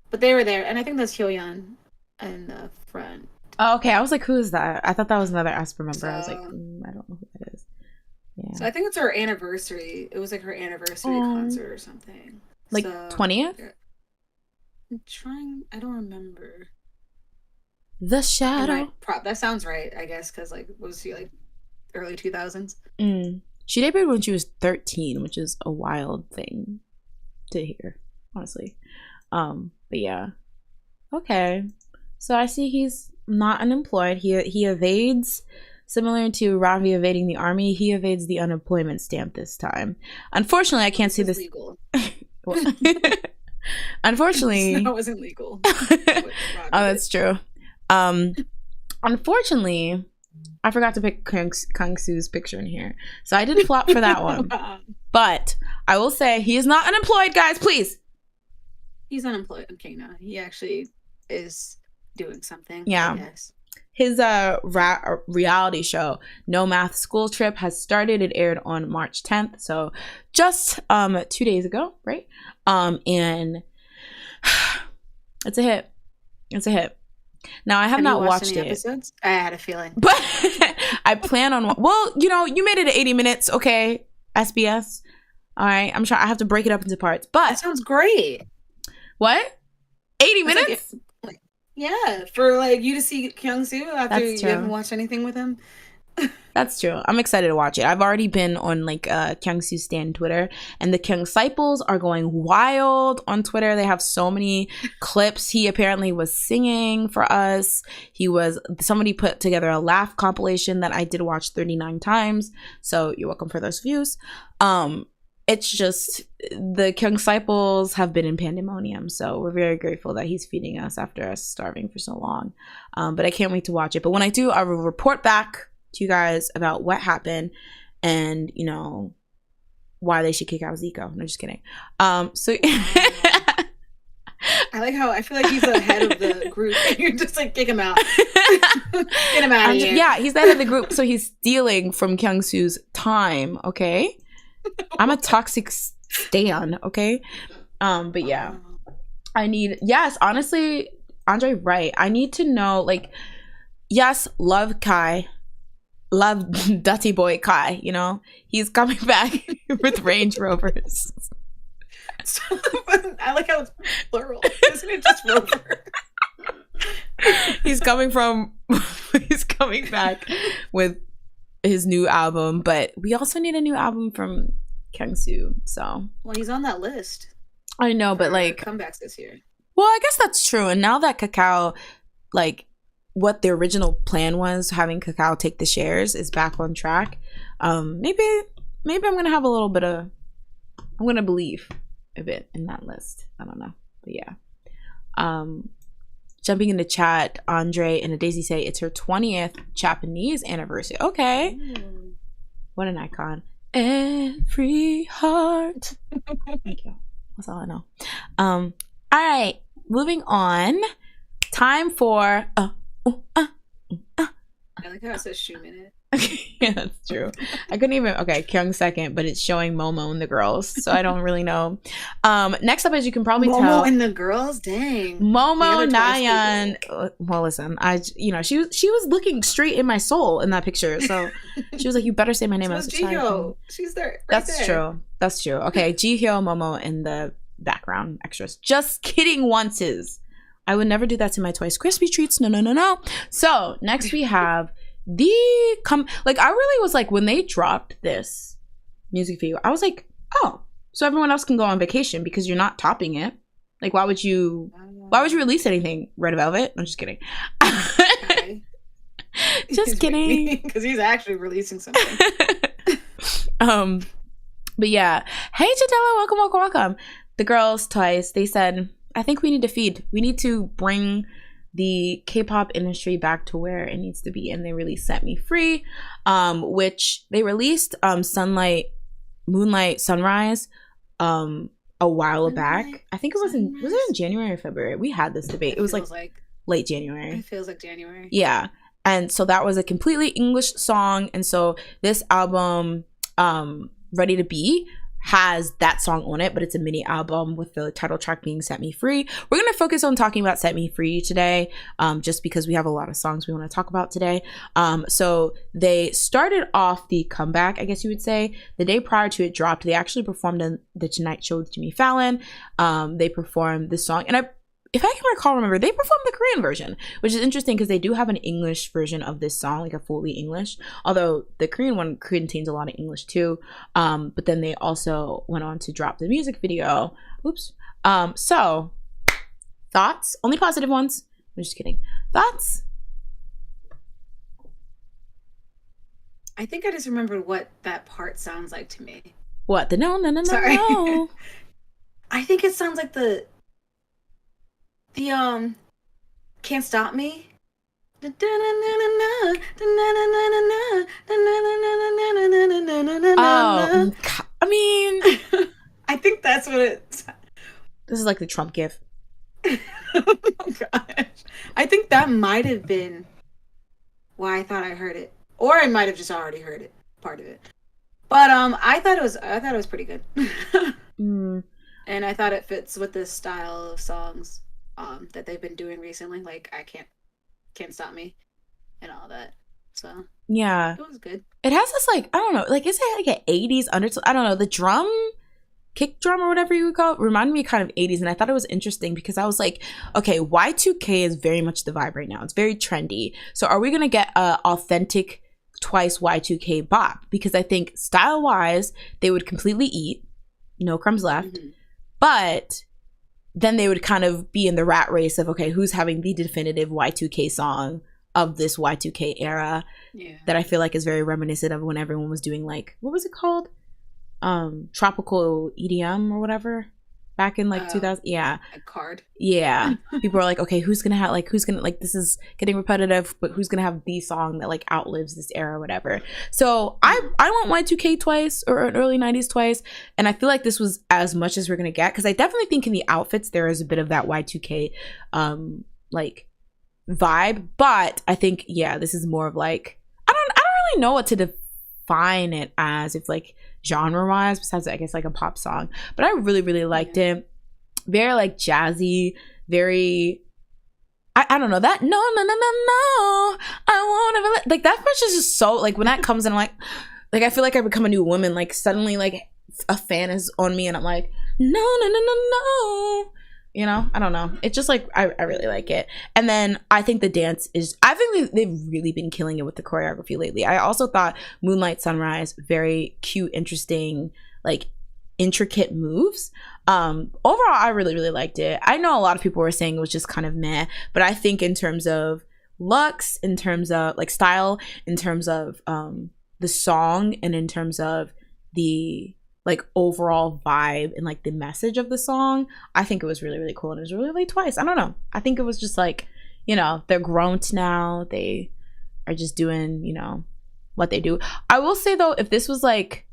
but they were there, and I think that's Hyoyeon in the front. Oh, okay. I was like, who is that? I thought that was another Asper member. I was like, I don't know who that is. Yeah. So I think it's her anniversary. It was like her anniversary concert or something. Like 20th? I'm trying. I don't remember. The Shadow. That sounds right, I guess, because was she early 2000s? She debuted when she was 13, which is a wild thing to hear, honestly. But yeah. Okay. So I see he's not unemployed. He evades, similar to Ravi evading the army, he evades the unemployment stamp this time. Unfortunately, I can't see this. Legal. Unfortunately, that wasn't legal. Oh, that's true. Unfortunately, I forgot to pick Kang Soo's picture in here, so I did flop for that one. But I will say he is not unemployed, guys. Please. He's unemployed. Okay, no, he actually is doing something. Yeah. I guess. His reality show, No Math School Trip, has started. It aired on March 10th, so just 2 days ago, right? And it's a hit. It's a hit. Now I have not watched any it. Episodes? I had a feeling, but I plan on. Well, you made it to 80 minutes, okay? SBS. All right, I'm trying. I have to break it up into parts, but that sounds great. What? 80 minutes? Yeah, for you to see Kyung-soo after you haven't watched anything with him. That's true. I'm excited to watch it. I've already been on Kyung-soo stan Twitter, and the Kyung Disciples are going wild on Twitter. They have so many clips. He apparently was singing for us. Somebody put together a laugh compilation that I did watch 39 times. So you're welcome for those views. It's just the Kyung Disciples have been in pandemonium, so we're very grateful that he's feeding us after us starving for so long. But I can't wait to watch it. But when I do, I will report back to you guys about what happened and why they should kick out Zico. No, just kidding. So I like how I feel like he's the head of the group. You're just kick him out. Get him out of here. Yeah, he's the head of the group, so he's stealing from Kyung-soo's time. Okay. I'm a toxic stan, okay? But yeah. Honestly, Andre right. I need to know, like, yes, love Kai. Love Dutty Boy Kai, you know? He's coming back with Range Rovers. So, I like how it's plural. Isn't it just Rover? He's coming back with his new album, but we also need a new album from Kyungsoo. So, well, he's on that list. I know, but like comebacks this year. Well, I guess that's true. And now that Kakao, like, what the original plan was, having Kakao take the shares, is back on track. Maybe I'm gonna have a little bit of, I'm gonna believe a bit in that list. I don't know, but yeah. Jumping into chat, Andre and Daisy say it's her 20th Japanese anniversary. Okay. What an icon. Every heart. Thank you. That's all I know. All right, moving on. Time for I like how it says shoe minute. yeah, that's true. I couldn't even. Okay, Kyung second, but it's showing Momo and the girls, so I don't really know. Next up, as you can probably tell, Momo and the girls. Dang. Momo Nayeon. Well, listen, she was looking straight in my soul in that picture. So she was like, "You better say my name." So Jihyo. She's there. That's true. That's true. Okay, Jihyo, Momo in the background extras. Just kidding. Onces. I would never do that to my Twice Crispy treats. No. So next we have I really was like, when they dropped this music video, I was like, oh, so everyone else can go on vacation because you're not topping it. Like, why would you release anything? Red Velvet? I'm just kidding. Okay. Just kidding. Because he's actually releasing something. But yeah. Hey, Jadella, welcome. The girls, Twice, they said, I think we need to feed. We need to bring the K-pop industry back to where it needs to be. And they released Set Me Free, which they released Moonlight, Sunrise a while back. I think it was in January or February? We had this debate. It was like late January. It feels like January. Yeah. And so that was a completely English song. And so this album, Ready to Be, has that song on it, but it's a mini album with the title track being Set Me Free. We're going to focus on talking about Set Me Free today, just because we have a lot of songs we want to talk about today. So they started off the comeback, I guess you would say, the day prior to it dropped. They actually performed on The Tonight Show with Jimmy Fallon. They performed this song, and if I can remember, they performed the Korean version, which is interesting because they do have an English version of this song, like a fully English, although the Korean one contains a lot of English too. But then they also went on to drop the music video. Oops. So, thoughts? Only positive ones. I'm just kidding. Thoughts? I think I just remembered what that part sounds like to me. What? The no. Sorry. I think it sounds like the Can't Stop Me. I mean, I think that's what it's. This is like the Trump gif. Oh gosh. I think that might have been why I thought I heard it. Or I might have just already heard it, part of it. But I thought it was pretty good. And I thought it fits with the style of songs that they've been doing recently, like I Can't Stop Me and all that. So yeah, it was good. It has this, like, I don't know, like, is it like an 80s undertone? I don't know, the kick drum or whatever you would call it reminded me kind of 80s, and I thought it was interesting because I was like, okay, Y2K is very much the vibe right now. It's very trendy. So are we gonna get a authentic Twice Y2K bop? Because I think style wise they would completely eat, no crumbs left. But then they would kind of be in the rat race of, okay, who's having the definitive Y2K song of this Y2K era, that I feel like is very reminiscent of when everyone was doing, like, what was it called? Tropical EDM or whatever back in like 2000. Yeah. A card. Yeah. People are like, okay, who's gonna this is getting repetitive, but who's gonna have the song that like outlives this era or whatever. So I want Y2K Twice, or an early 90s Twice, and I feel like this was as much as we're gonna get, because I definitely think in the outfits there is a bit of that Y2K like vibe, but I think this is more of like, I don't really know what to define it as, if like genre wise, besides I guess like a pop song, but I really liked it. Very like jazzy, very I don't know that. No, no, no, no, no. I won't ever like that part is just so like when that comes in, I'm like I feel like I become a new woman. Like suddenly like a fan is on me and I'm like, no, no, no, no, no. You know, I don't know. It's just like I really like it. And then I think the dance is I think they've really been killing it with the choreography lately. I also thought Moonlight Sunrise, very cute, interesting, like intricate moves. Overall I really, really liked it. I know a lot of people were saying it was just kind of meh, but I think in terms of looks, in terms of like style, in terms of the song, and in terms of the like overall vibe and like the message of the song, I think it was really, really cool. And it was really like Twice. I don't know. I think it was just like, you know, they're grown now. They are just doing, you know, what they do. I will say though, if this was like,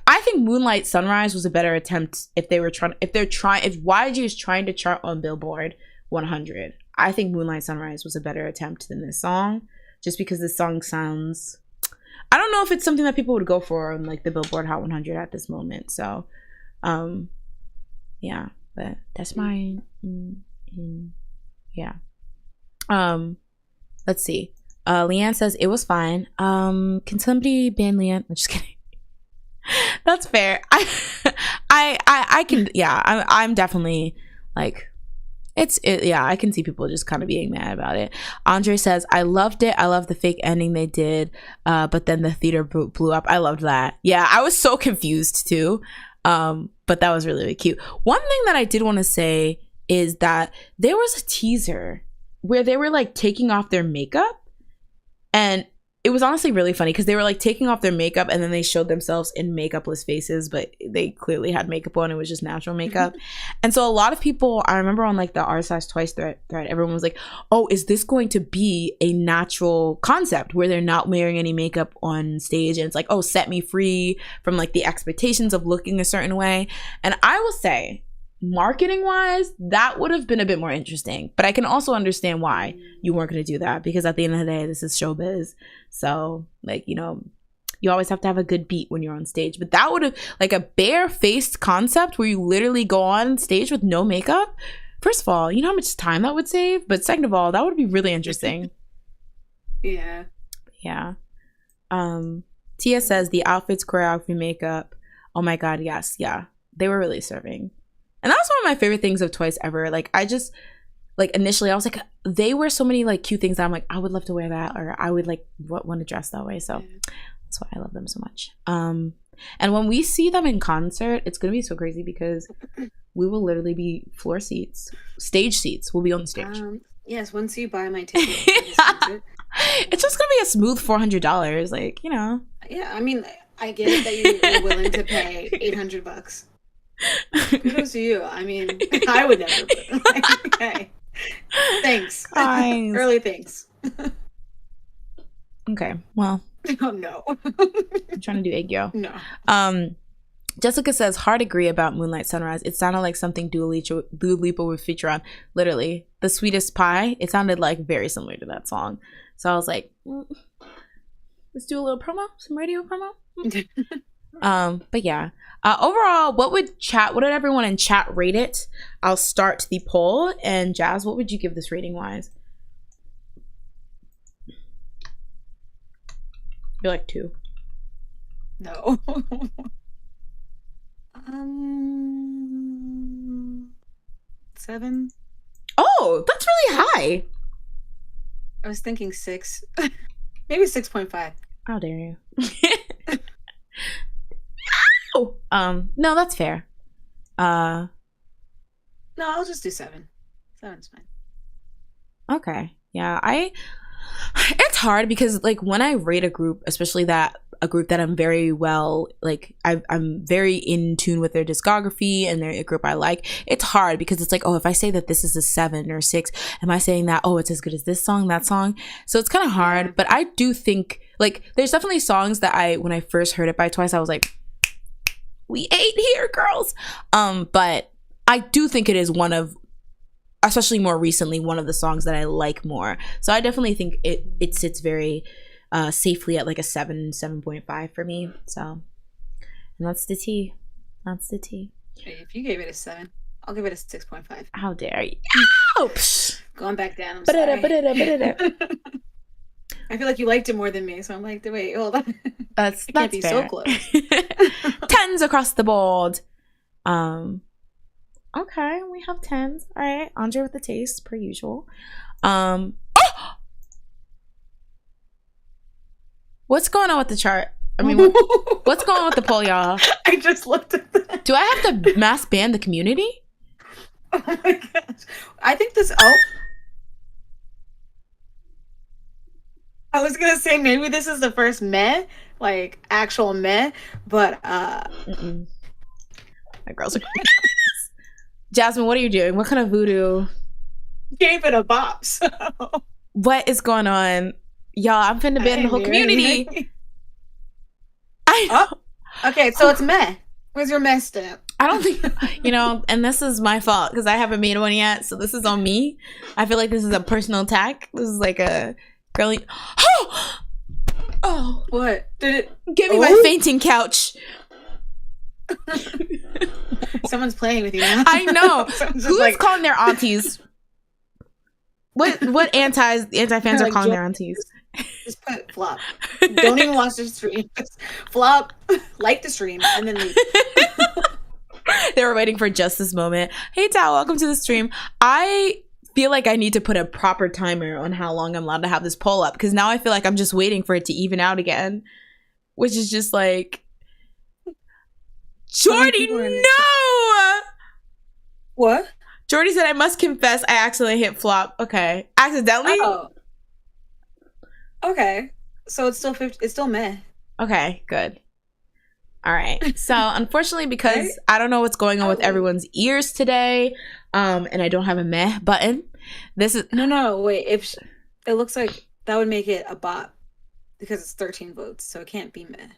I think Moonlight Sunrise was a better attempt if YG is trying to chart on Billboard 100. I think Moonlight Sunrise was a better attempt than this song, just because this song sounds, I don't know if it's something that people would go for on like the Billboard Hot 100 at this moment. So, yeah, but that's my, yeah. Let's see. Leanne says it was fine. Can somebody ban Leanne? I'm just kidding. That's fair. I can, yeah. I'm definitely like. Yeah, I can see people just kind of being mad about it. Andre says, I loved it. I love the fake ending they did, but then the theater blew up. I loved that. Yeah, I was so confused too, but that was really, really cute. One thing that I did want to say is that there was a teaser where they were like taking off their makeup, and it was honestly really funny because they were like taking off their makeup and then they showed themselves in makeupless faces, but they clearly had makeup on. It was just natural makeup. And so a lot of people, I remember on like the r/twice thread, everyone was like, oh, is this going to be a natural concept where they're not wearing any makeup on stage? And it's like, oh, set me free from like the expectations of looking a certain way. And I will say, marketing wise, that would have been a bit more interesting, but I can also understand why you weren't going to do that, because at the end of the day, this is showbiz. So like, you know, you always have to have a good beat when you're on stage. But that would have, like, a bare-faced concept where you literally go on stage with no makeup. First of all, you know how much time that would save? But second of all, that would be really interesting. Yeah. Tia says the outfits, choreography, makeup, oh my god, yes, yeah, they were really serving. And that was one of my favorite things of Twice ever. Like, I just, like, initially I was like, they wear so many like cute things that I'm like, I would love to wear that, or I would like want to dress that way. So that's why I love them so much. And when we see them in concert, it's gonna be so crazy because we will literally be floor seats, stage seats. We'll be on the stage. Yes, once you buy my ticket, it's just gonna be a smooth $400. Like, you know. Yeah, I mean, I get it that you're willing to pay $800. Kudos to you. I mean, I would never. But, like, okay. Thanks. Early thanks. Okay. Well. Oh no. I'm trying to do Aegyo. No. Jessica says, hard agree about Moonlight Sunrise. It sounded like something Dua Lipa would feature on. Literally, The Sweetest Pie. It sounded like very similar to that song. So I was like, let's do a little promo, some radio promo. But yeah. Overall, what did everyone in chat rate it? I'll start the poll. And Jazz, what would you give this rating wise? You're like 2. No. 7. Oh, that's really high. I was thinking 6. Maybe 6.5. How dare you? No, that's fair. No, I'll just do 7. 7's fine. Okay. Yeah, it's hard because like when I rate a group, especially a group that I'm very well, like I'm very in tune with their discography and they're a group I like, it's hard because it's like, oh, if I say that this is a 7 or 6, am I saying that, oh, it's as good as this song, that song? So it's kind of hard, but I do think like there's definitely songs that when I first heard it by Twice, I was like, we ate here, girls. But I do think it is one of, especially more recently, one of the songs that I like more. So I definitely think it sits very safely at like a 7.5 for me. So, and that's the tea. That's the tea. If you gave it a 7, I'll give it a 6.5. How dare you? Going back down. I'm Ba-da-da, sorry. ba-da-da, ba-da-da. I feel like you liked it more than me, so I'm like, wait, hold on. That's I can't that's be so fair. close. Tens across the board. Um, okay, we have tens. All right, Andre with the taste, per usual. What's going on with the chart? I mean, what's going on with the poll, y'all? I just looked at that. Do I have to mass ban the community? Oh my gosh. I think this. Oh. I was gonna say maybe this is the first meh, like actual meh, but My girls are. Jasmine, what are you doing? What kind of voodoo? gave it a bop. So. What is going on? Y'all, I'm finna ban the whole community. I know. Oh, okay, so it's meh. Where's your meh stamp? I don't think, and this is my fault because I haven't made one yet. So this is on me. I feel like this is a personal attack. This is like a girly. Oh, What? Did it? give me my fainting couch. Someone's playing with you now. I know. Who's like, calling their aunties? What anti-fans are like calling their aunties? just put flop. Don't even watch the stream. Just flop, like the stream, and then leave. They were waiting for just this moment. Hey Tao, welcome to the stream. I feel like I need to put a proper timer on how long I'm allowed to have this poll up because now I feel like I'm just waiting for it to even out again, which is just like, Jordy, no! What? Jordy said, I must confess I accidentally hit flop. Okay. Accidentally? Oh. Okay. So it's still 50, it's still meh. Okay, good. All right. So unfortunately, because Right? I don't know what's going on with everyone's ears today, and I don't have a meh button, this is No, wait. If it looks like that would make it a bot because it's 13 votes, so it can't be meh.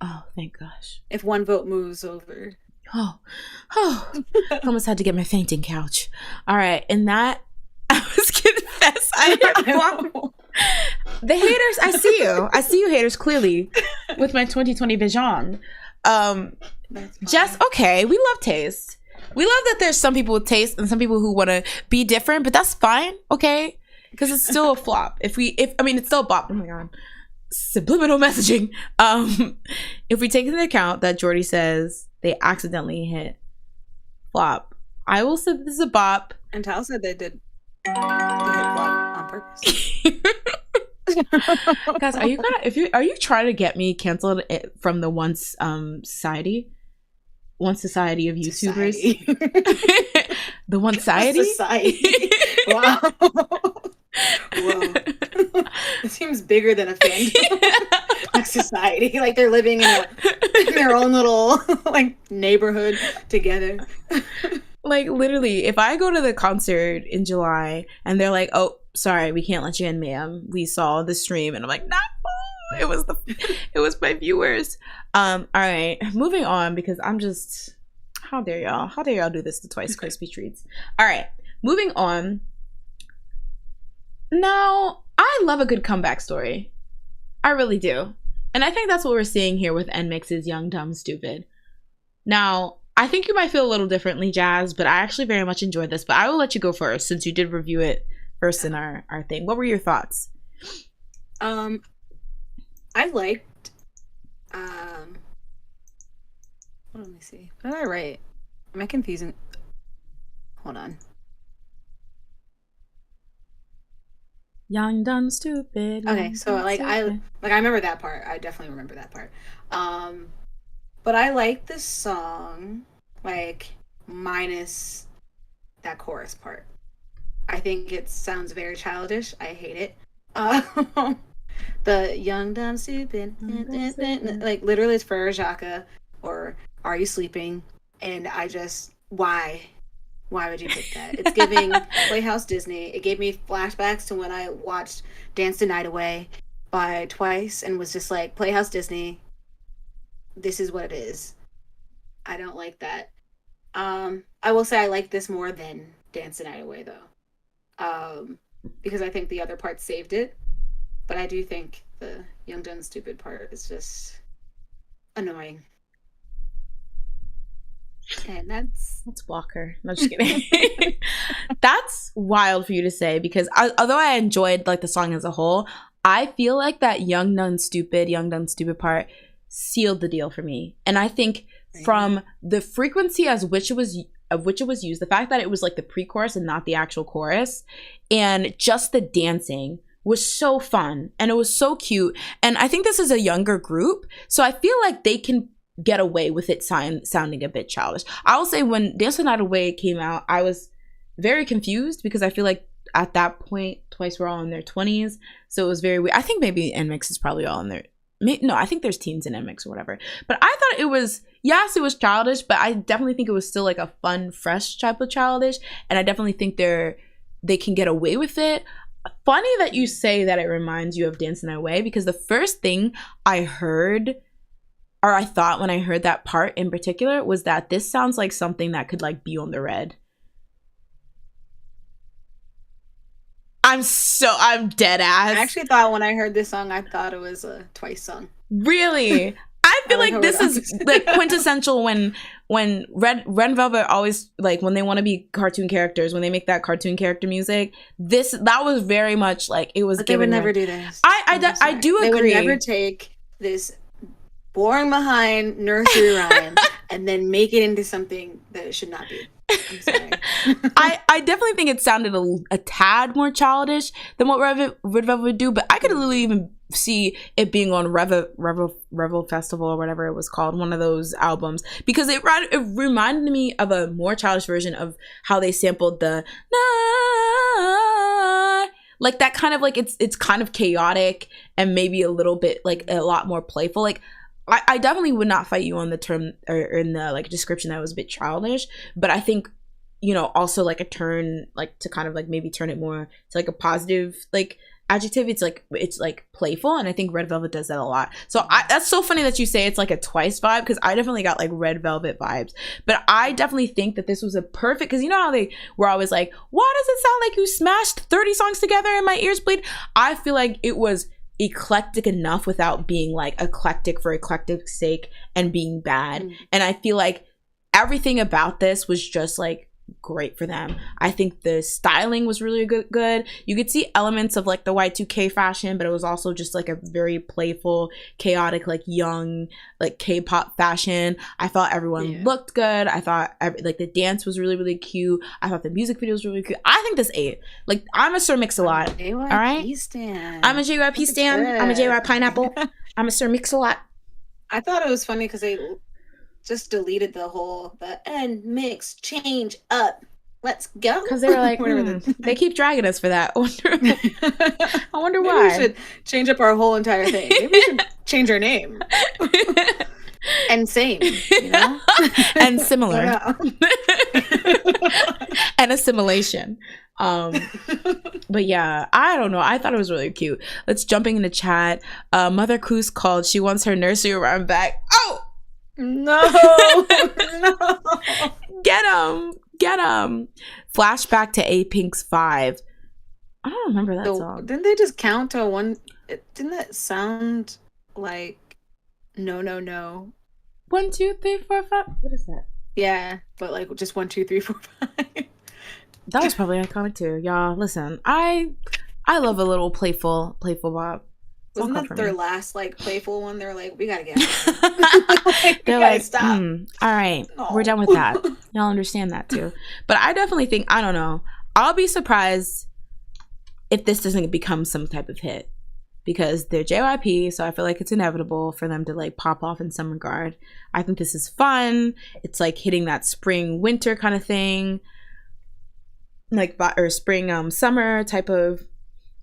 oh, thank gosh. If one vote moves over. Oh, I almost had to get my fainting couch. All right, in that, I was confess. I hit flop. The haters, I see you. I see you haters clearly with my 2020 vision. Just okay, we love taste. We love that there's some people with taste and some people who want to be different, but that's fine, okay? Because it's still a flop. It's still a bop. Oh my god. Subliminal messaging. If we take into account that Jordy says they accidentally hit flop, I will say this is a bop. And Tal said they did hit flop on purpose. Guys, are you trying to get me canceled from the once society of YouTubers? The one society? Wow. Whoa. It seems bigger than a fandom. Like society. Like they're living in their own little like neighborhood together. Like literally, if I go to the concert in July and they're like, "Oh, sorry, we can't let you in, ma'am. We saw the stream," and I'm like, "No, it was my viewers." All right, moving on because I'm just, how dare y'all do this to Twice Crispy Treats. All right, moving on. Now, I love a good comeback story. I really do, and I think that's what we're seeing here with NMIX's Young, Dumb, Stupid. Now, I think you might feel a little differently, Jazz, but I actually very much enjoyed this. But I will let you go first since you did review it first in our thing. What were your thoughts? I liked let me see. What did I write? Am I confusing? Hold on. Young, dumb, stupid. Okay, so like I remember that part. I definitely remember that part. But I like this song, like minus that chorus part. I think it sounds very childish. I hate it. The young, dumb, stupid, like literally it's for Jaka or Are You Sleeping? And I just, why would you pick that? It's giving Playhouse Disney. It gave me flashbacks to when I watched Dance the Night Away by Twice and was just like, Playhouse Disney, this is what it is. I don't like that. I will say I like this more than Dance the Night Away though. Because I think the other part saved it. But I do think the Young, Dumb, Stupid part is just annoying. And that's Let's block her. No, just kidding. That's wild for you to say, because although I enjoyed like the song as a whole, I feel like that young done stupid part sealed the deal for me. And I think from the frequency as which it was used, the fact that it was like the pre-chorus and not the actual chorus, and just the dancing was so fun and it was so cute. And I think this is a younger group, so I feel like they can get away with it sounding a bit childish. I will say when Dance the Night Away came out, I was very confused because I feel like at that point Twice were all in their 20s, so it was very weird. I think maybe NMIXX is probably all in their no, I think there's teens in NMIXX or whatever. But I thought it was, yes, it was childish, but I definitely think it was still like a fun, fresh type of childish, and I definitely think they can get away with it. Funny that you say that it reminds you of Dance the Night Away, because the first thing I heard, or I thought when I heard that part in particular, was that this sounds like something that could like be on the Red. I'm dead ass. I actually thought when I heard this song, I thought it was a Twice song. Really? I feel like this is like quintessential when Red Velvet always, like, when they want to be cartoon characters, when they make that cartoon character music, that was very much like it was. But they would never do this. I do agree. They would never take this boring behind nursery rhyme and then make it into something that it should not be. I'm sorry. I definitely think it sounded a tad more childish than what Red Velvet would do, but I could literally even see it being on Revel Festival or whatever it was called, one of those albums, because it reminded me of a more childish version of how they sampled the like that kind of like it's kind of chaotic and maybe a little bit like a lot more playful. Like I definitely would not fight you on the term or in the like description that was a bit childish, but I think, you know, also like a turn like to kind of like maybe turn it more to like a positive like adjective. It's like playful, and I think Red Velvet does that a lot. So that's so funny that you say it's like a Twice vibe, because I definitely got like Red Velvet vibes. But I definitely think that this was a perfect, because you know how they were always like, why does it sound like you smashed 30 songs together and my ears bleed? I feel like it was eclectic enough without being like eclectic for eclectic's sake and being bad. And I feel like everything about this was just like great for them. I think the styling was really good. You could see elements of like the Y2K fashion, but it was also just like a very playful, chaotic, like young, like K-pop fashion. I thought everyone looked good. I thought like the dance was really, really cute. I thought the music video was really cute. I think this ate. Like, I'm a Sir Mix-a-Lot. All right? Stan. I'm a JYP stan. I'm a JY Pineapple. I'm a Sir Mix-a-Lot. I thought it was funny because they just deleted the end mix change up. Let's go. Because they were like, they keep dragging us for that. I wonder why. Maybe we should change up our whole entire thing. Maybe we should change our name. And same, you know? And similar. And assimilation. But yeah, I don't know. I thought it was really cute. Let's jumping in the chat. Mother Coos called. She wants her nursery rhyme back. Oh! No. Get him. Flashback to A-Pink's 5. I don't remember that song. Didn't they just count to one? Didn't that sound like no? 1, 2, 3, 4, 5. What is that? Yeah, but like just 1, 2, 3, 4, 5. That was probably iconic too, y'all. Listen, I love a little playful Bob. Wasn't that their last like playful one? They're like, we gotta get out. They're like, stop. All right, we're done with that. Y'all understand that too. But I definitely think, I don't know, I'll be surprised if this doesn't become some type of hit, because they're JYP, so I feel like it's inevitable for them to like pop off in some regard. I think this is fun. It's like hitting that spring winter kind of thing, like, or spring summer type of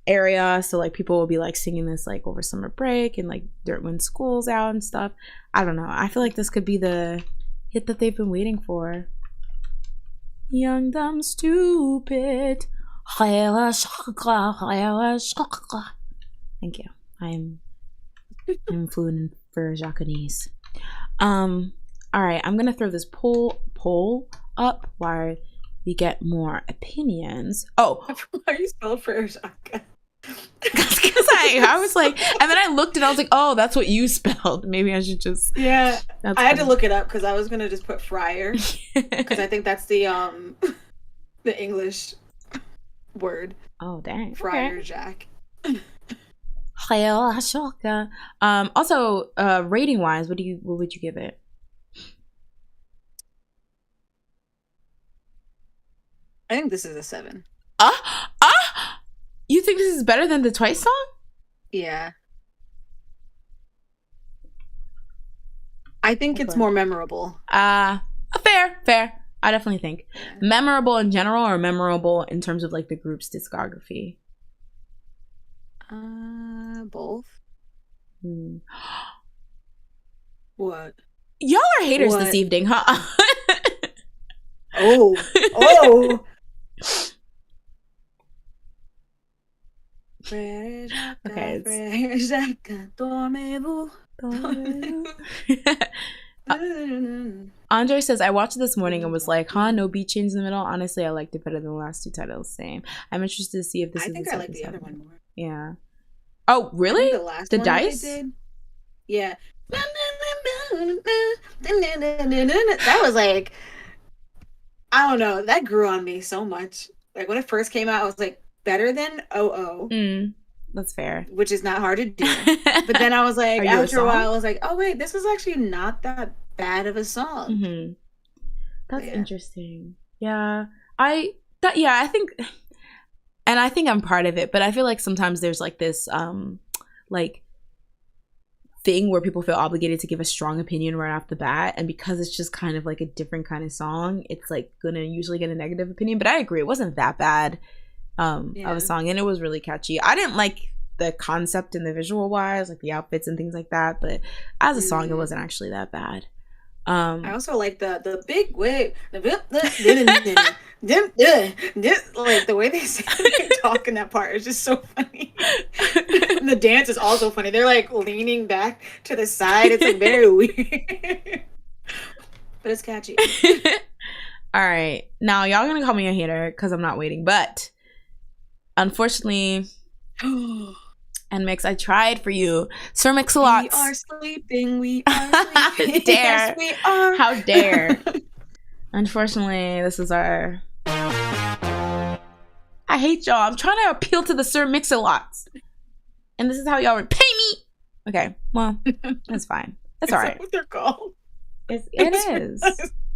area. So like people will be like singing this like over summer break and like when school's out and stuff. I don't know, I feel like this could be the hit that they've been waiting for. Young, dumb, stupid. Thank you. I'm fluent for Japanese. All right, I'm gonna throw this poll up while we get more opinions. Oh, why are you spelled for Shaka? Because I was like, and then I looked and I was like, oh, that's what you spelled. Maybe I should just. Yeah, I had to look it up because I was gonna just put fryer because I think that's the the English word. Oh, dang. Friar Okay. Jack. Also, rating wise, what would you give it? I think this is a 7. You think this is better than the Twice song? Yeah. I think it's Okay. more memorable. Fair. I definitely think memorable in general, or memorable in terms of like the group's discography. Both. Hmm. What? Y'all are haters What? this evening, huh? Oh. Okay. Andre says, I watched it this morning and was like, huh, no beat change in the middle. Honestly, I liked it better than the last two titles. Same. I'm interested to see if this I is think the I like second the other side. one more. Yeah. Oh, really? The last the one dice? that they did? Yeah. That was like, I don't know. That grew on me so much. Like when it first came out, I was like, better than OO. That's fair. Which is not hard to do. But then I was like, after a while, I was like, oh wait, this is actually not that bad of a song. Mm-hmm. That's interesting. Yeah. I think, and I think I'm part of it, but I feel like sometimes there's like this like thing where people feel obligated to give a strong opinion right off the bat, and because it's just kind of like a different kind of song, it's like gonna usually get a negative opinion. But I agree, it wasn't that bad of a song, and it was really catchy. I didn't like the concept and the visual wise, like the outfits and things like that, but as a song it wasn't actually that bad. I also like the big wave, like the way they talk in that part is just so funny. And the dance is also funny. They're like leaning back to the side. It's like very weird, but it's catchy. All right, now y'all gonna call me a hater because I'm not waiting, but unfortunately, NMIX, I tried for you. Sir Mix-a-Lot. We are sleeping. We are sleeping. Dare. Yes, we are. How dare. Unfortunately, this is our... I hate y'all. I'm trying to appeal to the Sir Mix-a-Lots. And this is how y'all repay me. Okay, well, that's fine. That's all right. Is that what they're called? It is.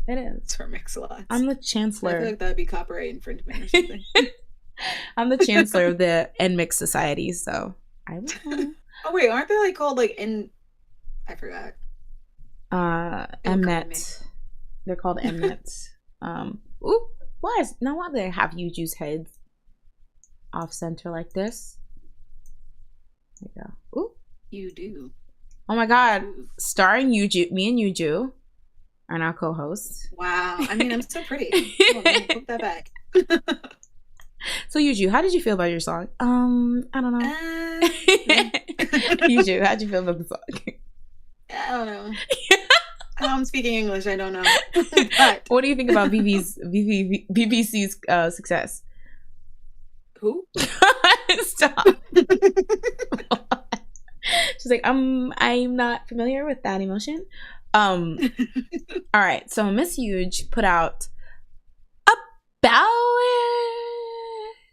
It is. Sir Mix-a-Lots. I'm the chancellor. I feel like that'd be copyright infringement or something. I'm the chancellor of the NMIX Society, so... Oh wait, aren't they like called like in? I forgot. Mnet. They're called Mnet. Ooh, why do they have Yuju's heads off center like this? There you go. Ooh, you do. Oh my god, starring Yuju, me and Yuju are now co-hosts. Wow, I mean, I'm so pretty. Hold on, put that back. So Yuju, how did you feel about your song? I don't know. Yuju, how'd you feel about the song? I don't know. I'm speaking English. I don't know. But what do you think about BBC's success? Who? Stop. She's like, I'm not familiar with that emotion. All right, so Miss Huge put out a ballad.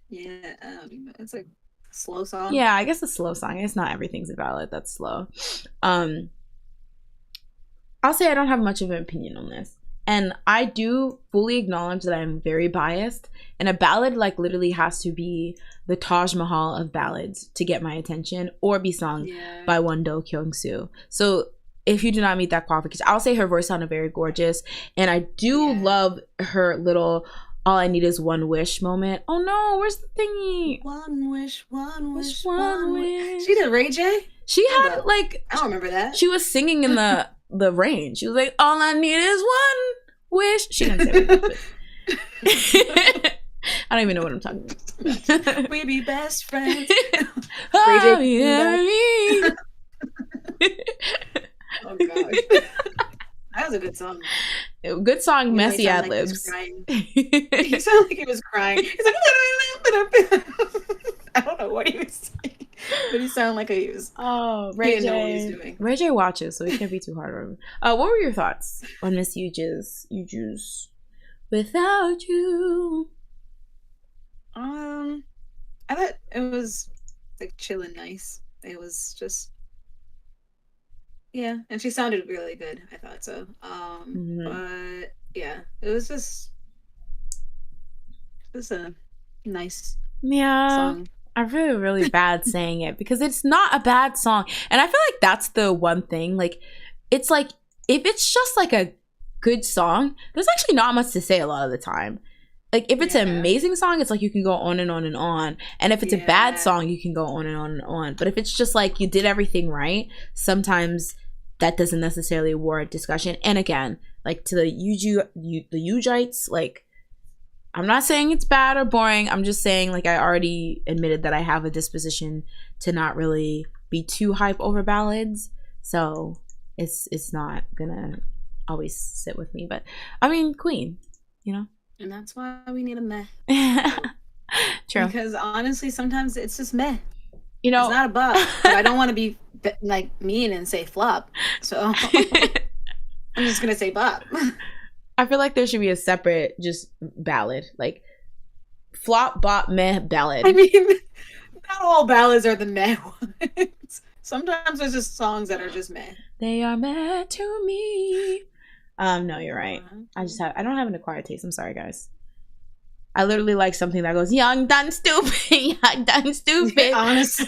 Yeah, it's like a slow song. Yeah, I guess a slow song. It's not everything's a ballad that's slow. I'll say I don't have much of an opinion on this. And I do fully acknowledge that I'm very biased. And a ballad like literally has to be the Taj Mahal of ballads to get my attention, or be sung by Wondo Kyung-soo. So if you do not meet that qualification, I'll say her voice sounded very gorgeous. And I do love her little all I need is one wish moment. Oh no, where's the thingy? One wish, one wish, one wish. She did Ray J? She had like... I don't remember that. She was singing in the rain. She was like, all I need is one wish. She didn't say that. I don't even know what I'm talking about. We be best friends. Ray J. Oh gosh. That was a good song. Good song, messy ad libs. He sounded like he was crying. He's like, I don't know what he was saying, but he sounded like he was. Oh, Ray J. Didn't know what he was doing. Ray J watches, so he can't be too hard on him. What were your thoughts on Miss Yuju's Without You? I thought it was like chill and nice. It was just yeah, and she sounded really good. I thought so. Mhm. But yeah, it was just a nice Yeah, song. I feel really bad saying it because it's not a bad song. And I feel like that's the one thing. Like, it's like, if it's just like a good song, there's actually not much to say a lot of the time. Like, if it's an Yeah, amazing song, it's like you can go on and on and on. And if it's a bad yeah, song, you can go on and on and on. But if it's just like you did everything right, sometimes that doesn't necessarily warrant discussion. And again, like to the the Ujites, like, I'm not saying it's bad or boring. I'm just saying, like, I already admitted that I have a disposition to not really be too hype over ballads. So it's not gonna always sit with me. But I mean, Queen, you know. and that's why we need a meh. True. Because honestly, sometimes it's just meh. You It's know. not a bop, but I don't want to be like mean and say flop. So I'm just gonna say bop. I feel like there should be a separate just ballad, like flop, bop, meh, ballad. I mean, not all ballads are the meh ones. Sometimes there's just songs that are just meh. They are meh to me. No, you're right. I don't have an acquired taste. I'm sorry, guys. I literally like something that goes young, done, stupid, young, done, stupid. Honestly.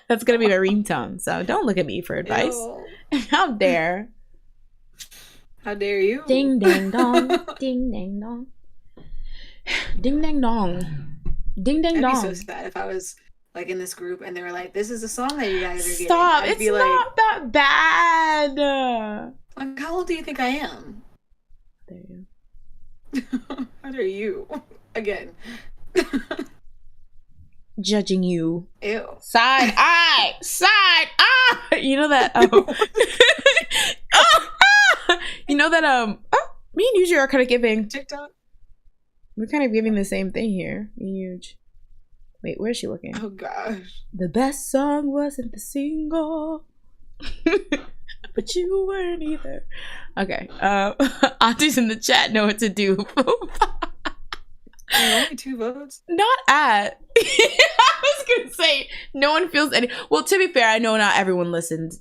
That's gonna be my ringtone. So don't look at me for advice. Ew. How dare? How dare you? Ding dang dong, ding dang dong, ding dang dong, ding dang I'd dong. be so sad if I was like in this group and they were like, "This is the song that you guys are getting." Stop! I'd It's be like, not that bad. like, how old do you think I am? There you. How dare you? Again. Judging you. Ew. Side eye, side eye. You know that. You know that. Me and Yuji are kind of giving. TikTok. We're kind of giving the same thing here. Me and Yuji. Wait, where's she looking? Oh gosh. The best song wasn't the single, but you weren't either. Okay. Aunties in the chat know what to do. Only 2 votes. Not at. I was gonna say no one feels any. Well, to be fair, I know not everyone listens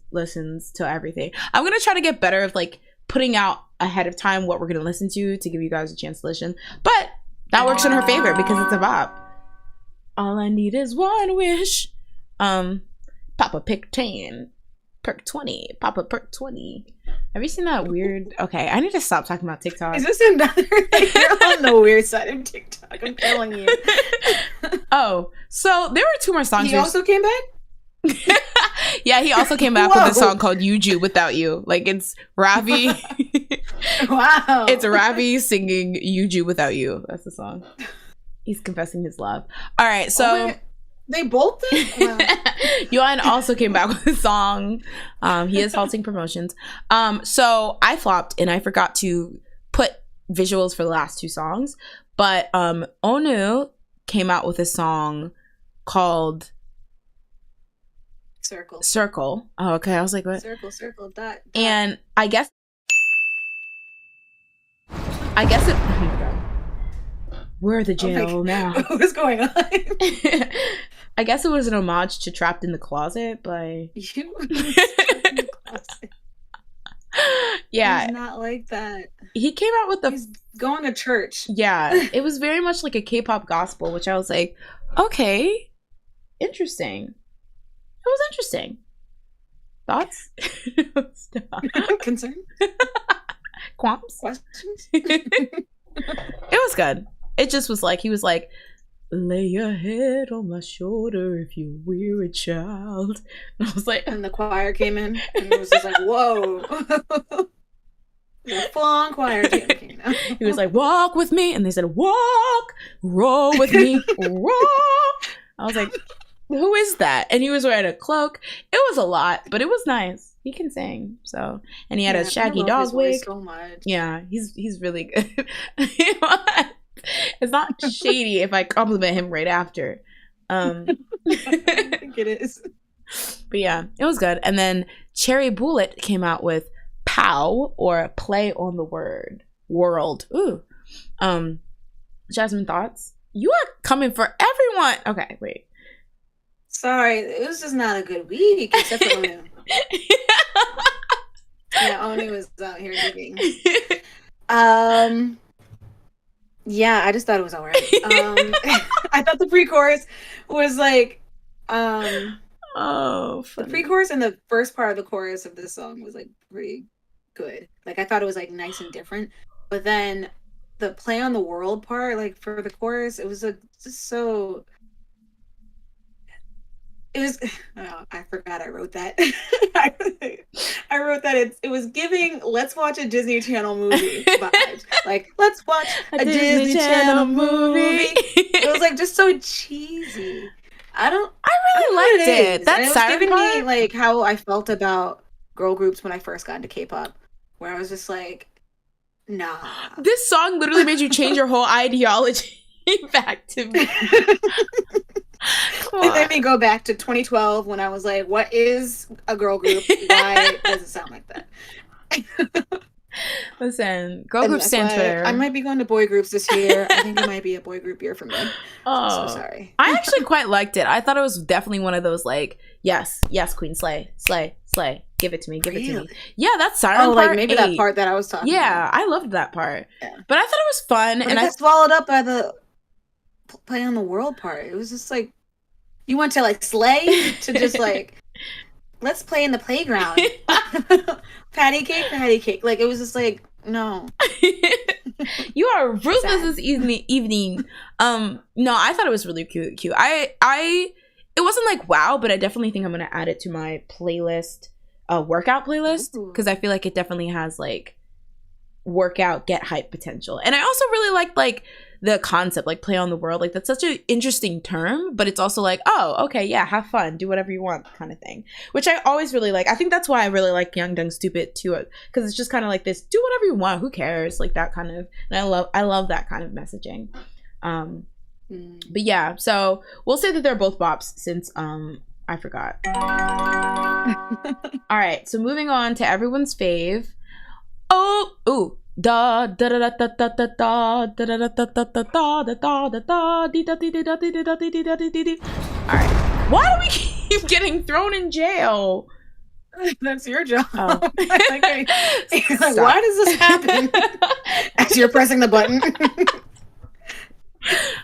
to everything. I'm gonna try to get better of like putting out ahead of time what we're gonna listen to give you guys a chance to listen. But that works in her favor because it's a bop. All I need is one wish. Papa pick 10, perk 20, Papa perk 20. Have you seen that weird? Okay, I need to stop talking about TikTok. Is this another? Like, you're on the weird side of TikTok. I'm telling you. Oh, so there were 2 more songs. He also came back. Yeah, he also came back with a song called "Yuju Without You." Like it's Ravi. Wow. It's Ravi singing "Yuju Without You." That's the song. He's confessing his love. All right, so they both did. Wow. Yoo Ah In also came back with a song. He is halting promotions. So I flopped and I forgot to put visuals for the last 2 songs. But Onu came out with a song called Circle. Oh, okay. I was like, what? Circle, dot. And I guess it. Oh my God. We're the jail now. What's going on? I guess it was an homage to Trapped in the Closet by You. Yeah. He's not like that. He came out with He's going to church. Yeah. It was very much like a K-pop gospel, which I was like, okay, interesting. It was interesting. Thoughts? Concern? Qualms? Questions? It was good. It just was like, he was like, lay your head on my shoulder if you're a weary child. And I was like, and the choir came in and it was just like, whoa. The full-on choir came in. He was like, walk with me. And they said, walk, roll with me, roll. I was like, who is that? And he was wearing a cloak. It was a lot, but it was nice. He can sing. So, and he had a shaggy dog wig. So much. Yeah, he's really good. It's not shady if I compliment him right after. I think it is. But yeah, it was good. And then Cherry Bullet came out with POW, or play on the word world. Ooh. Jasmine, thoughts? You are coming for everyone. Okay, wait. Sorry, it was just not a good week, except for Onu. Yeah, Onu was out here digging. Yeah, I just thought it was alright. I thought the pre-chorus was like, oh, the funny. pre-chorus and the first part of the chorus of this song was like pretty good. Like I thought it was like nice and different, but then the play on the world part, like for the chorus, it was just so. It was. Oh, I forgot I wrote that. I wrote that it was giving "Let's watch a Disney Channel movie" vibes. Like let's watch a Disney Channel movie. It was like just so cheesy. I really liked it. That was siren giving part? me like how I felt about girl groups when I first got into K-pop, where I was just like, nah. This song literally made you change your whole ideology back to me. It made me go back to 2012 when I was like, what is a girl group? Why does it sound like that? Listen, girl groups stand for... I might be going to boy groups this year. I think it might be a boy group year for me. Oh, so sorry. I actually quite liked it. I thought it was definitely one of those like, yes, queen, slay. Give it to me. Yeah, that's siren part. Like maybe 8. That part that I was talking about. I loved that part. Yeah. But I thought it was fun. But I got swallowed up by the play on the world part. It was just like, you went to like slay to just like, let's play in the playground. Patty cake. Like it was just like, no. You are ruthless this evening. No, I thought it was really cute. It wasn't like wow, but I definitely think I'm gonna add it to my playlist, workout playlist, because I feel like it definitely has like workout get hype potential. And I also really liked like the concept, like play on the world. Like that's such an interesting term, but it's also like, oh, okay, yeah, have fun, do whatever you want kind of thing, which I always really like. I think that's why I really like Young Dung Stupid too, because it's just kind of like this, do whatever you want, who cares, like that kind of. And I love that kind of messaging. But yeah, so we'll say that they're both bops since I forgot. All right, so moving on to everyone's fave. Da da da da da da da da da da da da da da da da da da. All right, why do we keep getting thrown in jail? That's your job. Oh. Like, why does this happen? As you're pressing the button.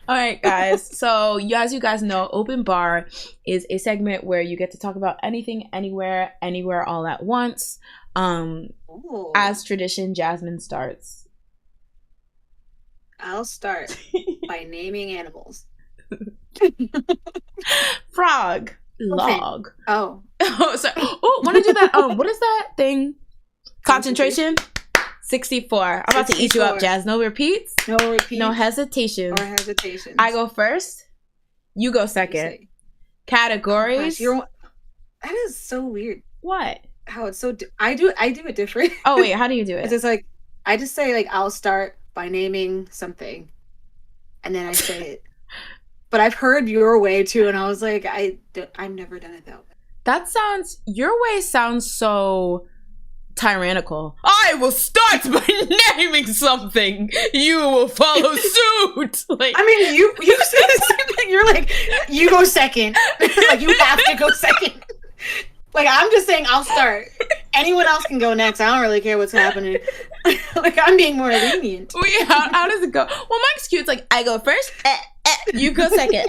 All right, guys. So as you guys know, Open Bar is a segment where you get to talk about anything, anywhere, all at once. As tradition, Jasmine starts. I'll start by naming animals. Frog. Log. Oh. Sorry. Oh, want to do that? What is that thing? Concentration. 64. I'm about to eat you up, Jazz. No repeats. No hesitations. I go first. You go second. Categories. That is so weird. What? How it's so I do it different. Oh wait, how do you do it? It's just like I just say like I'll start by naming something, and then I say it. But I've heard your way too, and I was like, I've never done it that way. Your way sounds so tyrannical. I will start by naming something. You will follow suit. Like, I mean, you say the same thing. You're like, you go second. Like you have to go second. Like, I'm just saying I'll start. Anyone else can go next. I don't really care what's happening. Like, I'm being more lenient. Wait, how does it go? Well, mine's cute. It's like, I go first. You go second.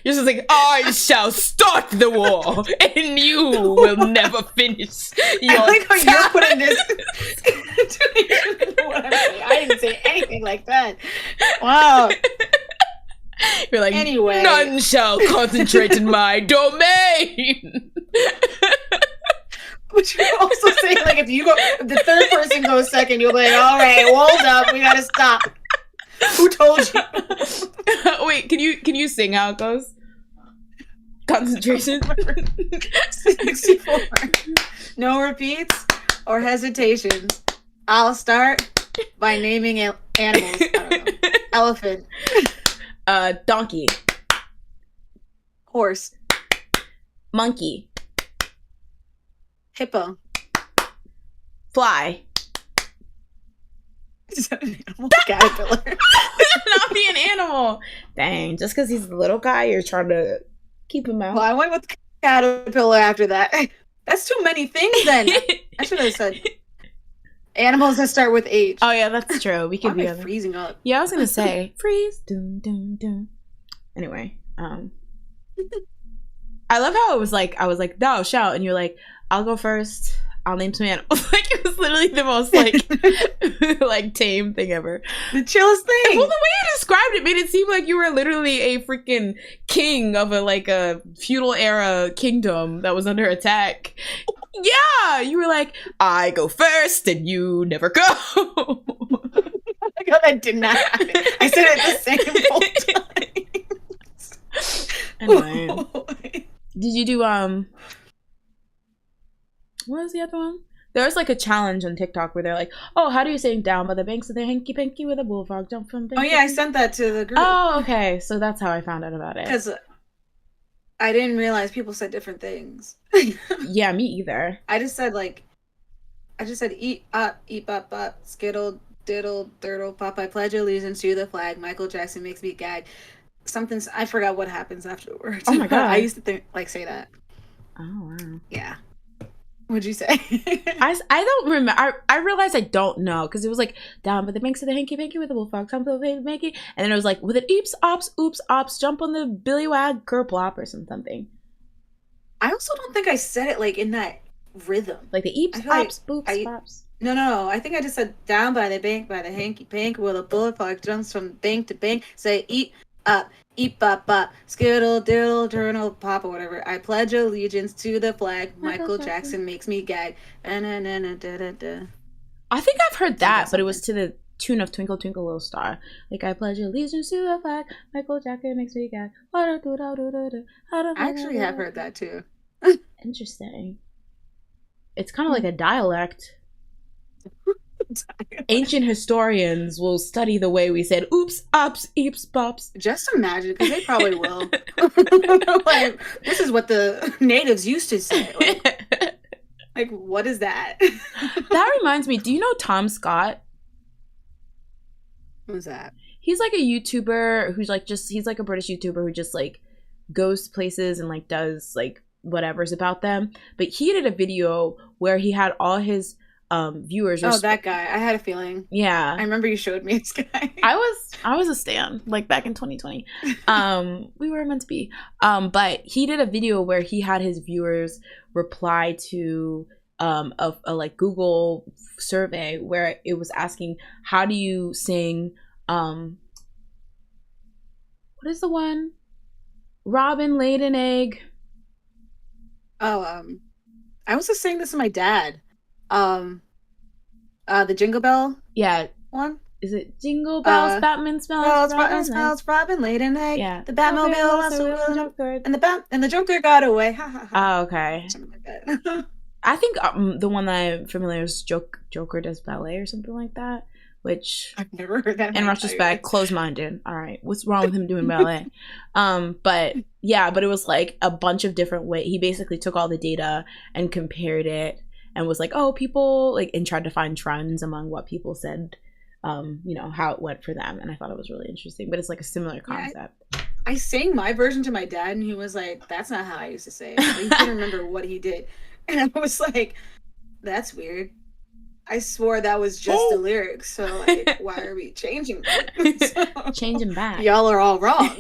You're just like, I shall start the war, and you will never finish your I like how you're putting this into what I'm saying. I didn't say anything like that. Wow. You're like, anyway, none shall concentrate in my domain. But you're also saying, like, if the third person goes second, you'll be like, all right, hold up, we gotta stop. Who told you? Wait, can you sing how it goes? Concentration. 64. No repeats or hesitations. I'll start by naming animals. I don't know. Elephant. Donkey. Horse. Monkey. Hippo. Fly. Caterpillar. Not be an animal. Dang, just because he's a little guy, you're trying to keep him out. Well, I went with caterpillar after that. That's too many things then. I should have said animals that start with H. Oh yeah, that's true. We could be freezing up. Yeah, I was gonna say freeze. Dun, dun, dun. Anyway, I love how it was like I was like, no, shout, and you're like, I'll go first. I'll name some animals. Like it was literally the most like like tame thing ever. The chillest thing. Well, the way you described it made it seem like you were literally a freaking king of a feudal era kingdom that was under attack. Yeah, you were like, I go first and you never go. Oh my god, that did not happen. I said it the same whole time. Anyway, did you do what was the other one? There was like a challenge on TikTok where they're like, oh, how do you sing down by the banks of the hanky panky with a bullfrog jump from Oh yeah, I sent that to the group. Oh, okay. So that's how I found out about it. Because I didn't realize people said different things. Yeah, me either. I just said eat up, skittle, diddle, dirtle, pop, I pledge allegiance to the flag, Michael Jackson makes me gag. Something, I forgot what happens afterwards. Oh my god. I used to say that. Oh wow. Yeah. What'd you say? I don't remember. I realized I don't know because it was like down by the banks of the hanky panky with the bullfrog, jump on the hanky, and then it was like with an eeps ops oops ops jump on the billy wag kerplop or something. I also don't think I said it like in that rhythm, like the eeps ops boops pops. No. I think I just said down by the bank by the hanky pank with a bullfrog jumps from bank to bank. Say eat up. Eep bop bop, skittle diddle journal pop or whatever. I pledge allegiance to the flag. Michael Jackson makes me gag. I think I've heard that, but it was to the tune of Twinkle Twinkle Little Star. Like I pledge allegiance to the flag. Michael Jackson makes me gag. I actually have heard that too. Interesting. It's kind of like a dialect. Ancient historians will study the way we said oops, ops, eeps, pops. Just imagine, because they probably will. Like, this is what the natives used to say. Like what is that? That reminds me, do you know Tom Scott? Who's that? He's like a YouTuber who's like he's like a British YouTuber who just like goes places and like does like whatever's about them. But he did a video where he had all his viewers. That guy. I had a feeling. Yeah. I remember you showed me this guy. I was a stan, like back in 2020. We were meant to be. But he did a video where he had his viewers reply to a like Google survey where it was asking, how do you sing what is the one? Robin laid an egg. Oh, I was just saying this to my dad. The Jingle Bell. Yeah. One. Is it Jingle Bells? Batman smells. Batman smells. Robin laid an egg. Yeah. The Batmobile also and the Joker got away. Ha ha ha. Oh, okay. Something like that. I think the one that I'm familiar is Joker does ballet or something like that. Which I've never heard that. In retrospect, closed-minded. All right, what's wrong with him doing ballet? But it was like a bunch of different ways. He basically took all the data and compared it. And was like, oh, people like, and tried to find trends among what people said, how it went for them. And I thought it was really interesting, but it's like a similar concept. Yeah, I sang my version to my dad, and he was like, that's not how I used to say it. He didn't remember what he did. And I was like, that's weird. I swore that was just the lyrics. So, like, why are we changing them? Changing back. Y'all are all wrong.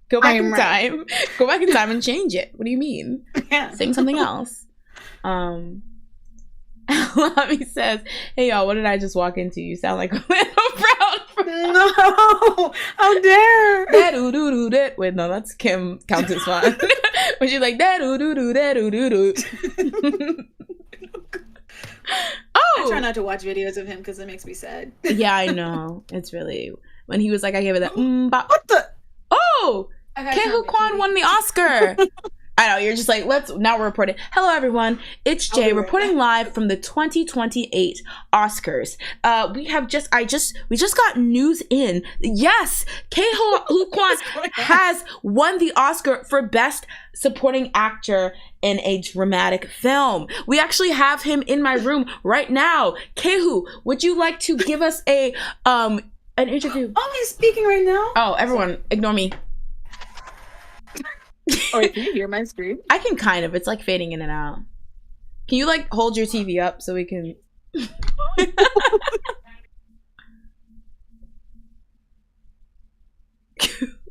Go back in time. Go back in time and change it. What do you mean? Yeah. Sing something else. Ravi says, hey y'all, what did I just walk into? You sound like a little brown. No, how dare. Wait, no, that's Kim Countess one. When she's like I try not to watch videos of him because it makes me sad. Yeah, I know. It's really, when he was like, I gave it that what the Kehu Kwan won the Oscar. I know, you're just like, now we're reporting. Hello, everyone. It's Jay reporting live from the 2028 Oscars. We just got news in. Yes, Kei-Ho Kwan has won the Oscar for Best Supporting Actor in a Dramatic Film. We actually have him in my room right now. Kei-Ho, would you like to give us an interview? Oh, he's speaking right now? Oh, everyone, ignore me. Oh, wait, can you hear my screen? I can kind of. It's like fading in and out. Can you like hold your TV up so we can? I'm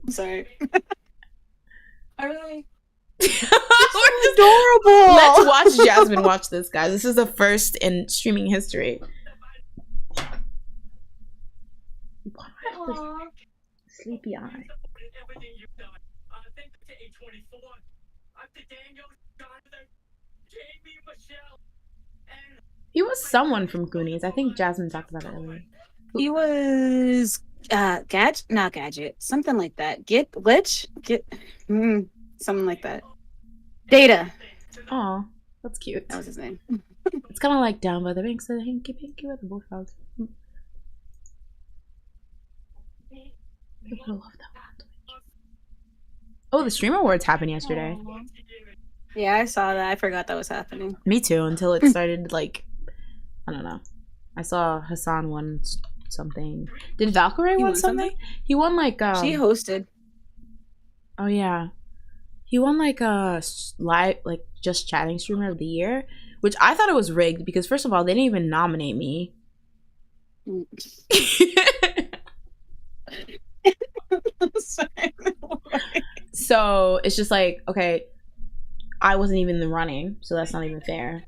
sorry. I really. We're adorable. Let's watch Jasmine watch this, guys. This is the first in streaming history. Sleepy eye. He was someone from Goonies. I think Jasmine talked about it earlier. He was Gadget, something like that. Something like that. Data. Oh, that's cute. That was his name. It's kind of like Down by the Banks of the Hinky Pinky with the Bullfrogs. People love that. Oh, the Stream Awards happened yesterday. Yeah, I saw that. I forgot that was happening. Me too, until it started, like, I don't know. I saw Hassan won something. Did Valkyrie won something? He won, like, she hosted. Oh, yeah. He won, like, a live, like, Just Chatting Streamer of the Year, which I thought it was rigged because, first of all, they didn't even nominate me. So it's just like, okay, I wasn't even in the running, so that's not even fair.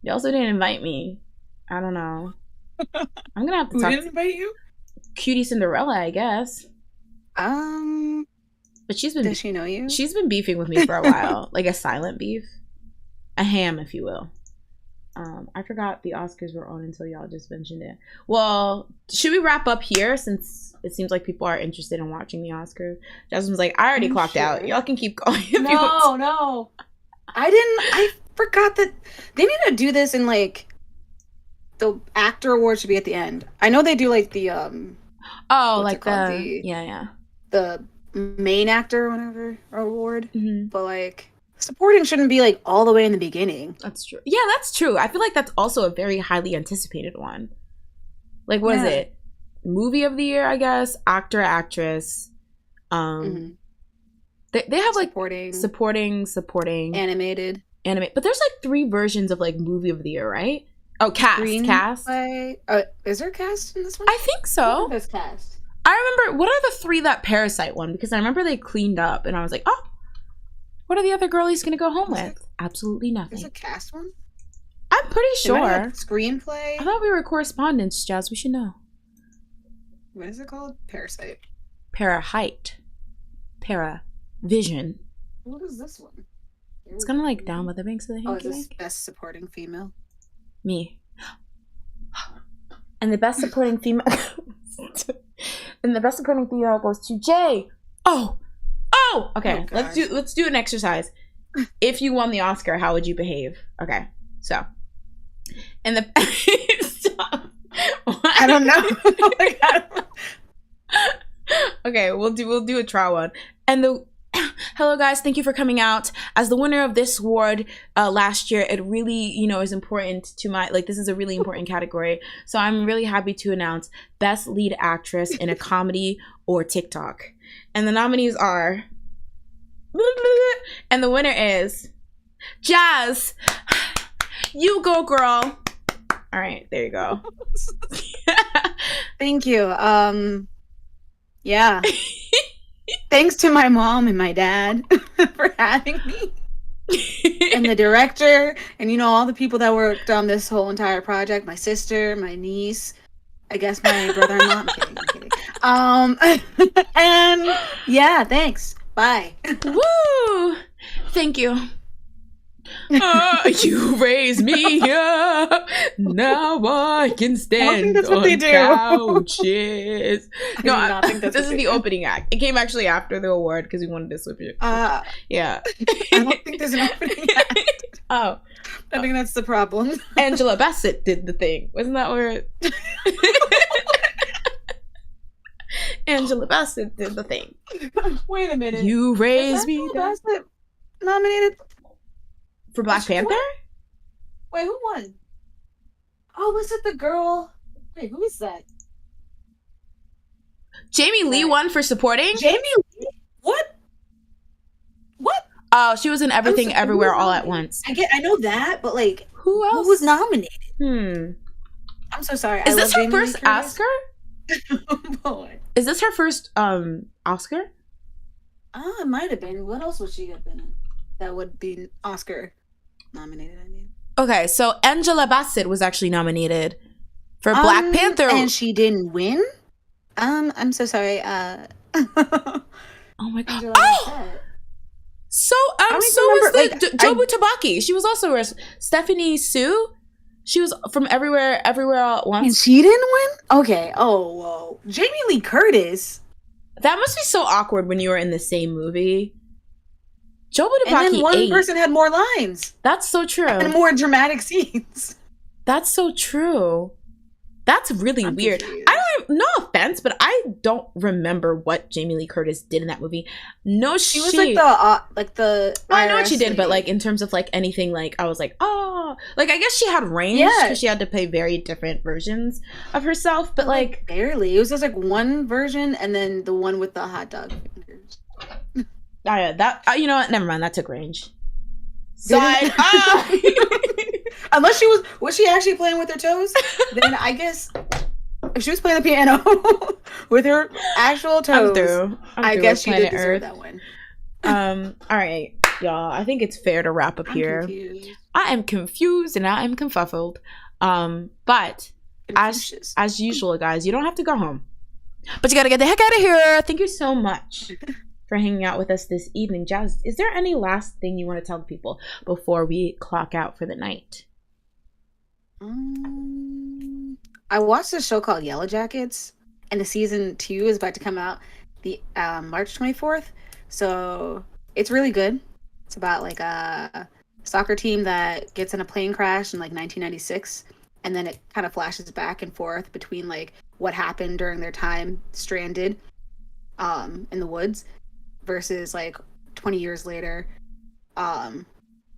They also didn't invite me. I don't know. I'm gonna have to talk. Who didn't invite you? Cutie Cinderella, I guess. But she's been. Does she know you? She's been beefing with me for a while, like a silent beef, a ham, if you will. I forgot the Oscars were on until y'all just mentioned it. Well, should we wrap up here since it seems like people are interested in watching the Oscars? Jasmine's like, I already clocked out. Y'all can keep going. No. I forgot that they need to do this in like the actor award should be at the end. I know they do like the the main actor or whatever award, but like supporting shouldn't be like all the way in the beginning. That's true. Yeah, that's true. I feel like that's also a very highly anticipated one. Like, what is it? Movie of the year, I guess. Actor, actress. They have like supporting, animated. But there's like 3 versions of like movie of the year, right? Oh, cast. Is there cast in this one? I think so. There's cast. I remember. What are the 3 that Parasite won? Because I remember they cleaned up, and I was like, oh. What are the other girlies gonna go home with? Absolutely nothing. Is it cast one? I'm pretty sure. Screenplay? I thought we were correspondents, Jazz. We should know. What is it called? Parasite. Para-height. Para-vision. What is this one? It's kind of like Down by the Banks of the Hinky. Oh, is this best supporting female? Me. And the best supporting female... and the best supporting female goes to Jay. Oh! Okay, let's do an exercise. If you won the Oscar, how would you behave? Okay, so, and the stop. I don't know. Okay, we'll do a trial one. And hello guys, thank you for coming out. As the winner of this award last year, it really is important to my this is a really important category. So I'm really happy to announce Best Lead Actress in a Comedy or TikTok. And the nominees are, and the winner is Jazz. You go, girl. All right, there you go. Thank you. Yeah. Thanks to my mom and my dad for having me. And the director and all the people that worked on this whole entire project, my sister, my niece, I guess my brother-in-law. I'm kidding. And yeah, thanks. Bye. Woo! Thank you. You raise me up, now I can stand that's what on they do. couches. I No, do not think that's this what is they the do. opening act. It came actually after the award because we wanted to switch it. Yeah. I don't think there's an opening act. Oh, I think that's the problem. Angela Bassett did the thing. Wasn't that where Angela Bassett did the thing? Wait a minute. You raise Was me Angela down. Bassett nominated For Black Panther? Wait, who won? Oh, was it the girl? Wait, who is that? Jamie Lee won for supporting? Jamie Lee? What? Oh, she was in Everything Everywhere All at Once. I know that, but like, who else? Who was nominated? I'm so sorry. Is this her first Oscar? Boy. Is this her first Oscar? It might have been. What else would she have been in? That would be Oscar nominated, I mean. Okay, so Angela Bassett was actually nominated for Black Panther. And she didn't win? I'm so sorry. Oh my god. Angela Bassett. So was the Jobu Tabaki. She was also Stephanie Sue. She was from Everywhere All at Once. And she didn't win? Okay. Oh, whoa. Jamie Lee Curtis. That must be so awkward when you were in the same movie. Jobu Tabaki. And then one person had more lines. That's so true. And more dramatic scenes. That's so true. That's really weird. Confused. No offense, but I don't remember what Jamie Lee Curtis did in that movie. No, she was like the. Well, I know what she did, but like in terms of like anything, like I was like, oh, like I guess she had range because she had to play very different versions of herself, but like barely. It was just like one version, and then the one with the hot dog fingers. You know what? Never mind. That took range. Side. Unless was she actually playing with her toes? Then I guess if she was playing the piano with her actual toes, I guess she did deserve that one. All right, y'all. I think it's fair to wrap up here. Confused. I am confused and I am confuffled. But as usual, guys, you don't have to go home, but you gotta get the heck out of here. Thank you so much for hanging out with us this evening. Jazz, is there any last thing you want to tell the people before we clock out for the night? I watched a show called Yellow Jackets, and the season 2 is about to come out the March 24th. So it's really good. It's about like a soccer team that gets in a plane crash in like 1996, and then it kind of flashes back and forth between like what happened during their time stranded in the woods versus like 20 years later,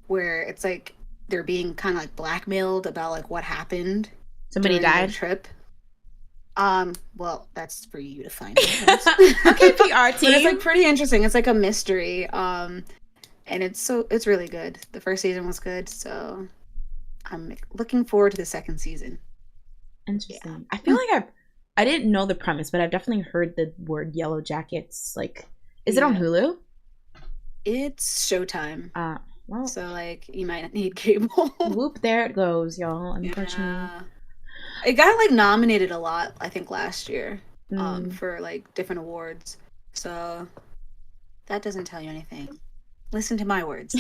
where it's like they're being kind of like blackmailed about like what happened. Somebody died. Trip. Well, that's for you to find out. Okay, PR team. But it's like pretty interesting. It's like a mystery. And it's really good. The first season was good, so I'm looking forward to the second season. Interesting. Yeah. I feel like I didn't know the premise, but I've definitely heard the word Yellow Jackets. Like, is it on Hulu? It's Showtime. Well, so like you might need cable. Whoop! There it goes, y'all. Unfortunately. Yeah. It got like nominated a lot, I think, last year, for like different awards. So that doesn't tell you anything. Listen to my words.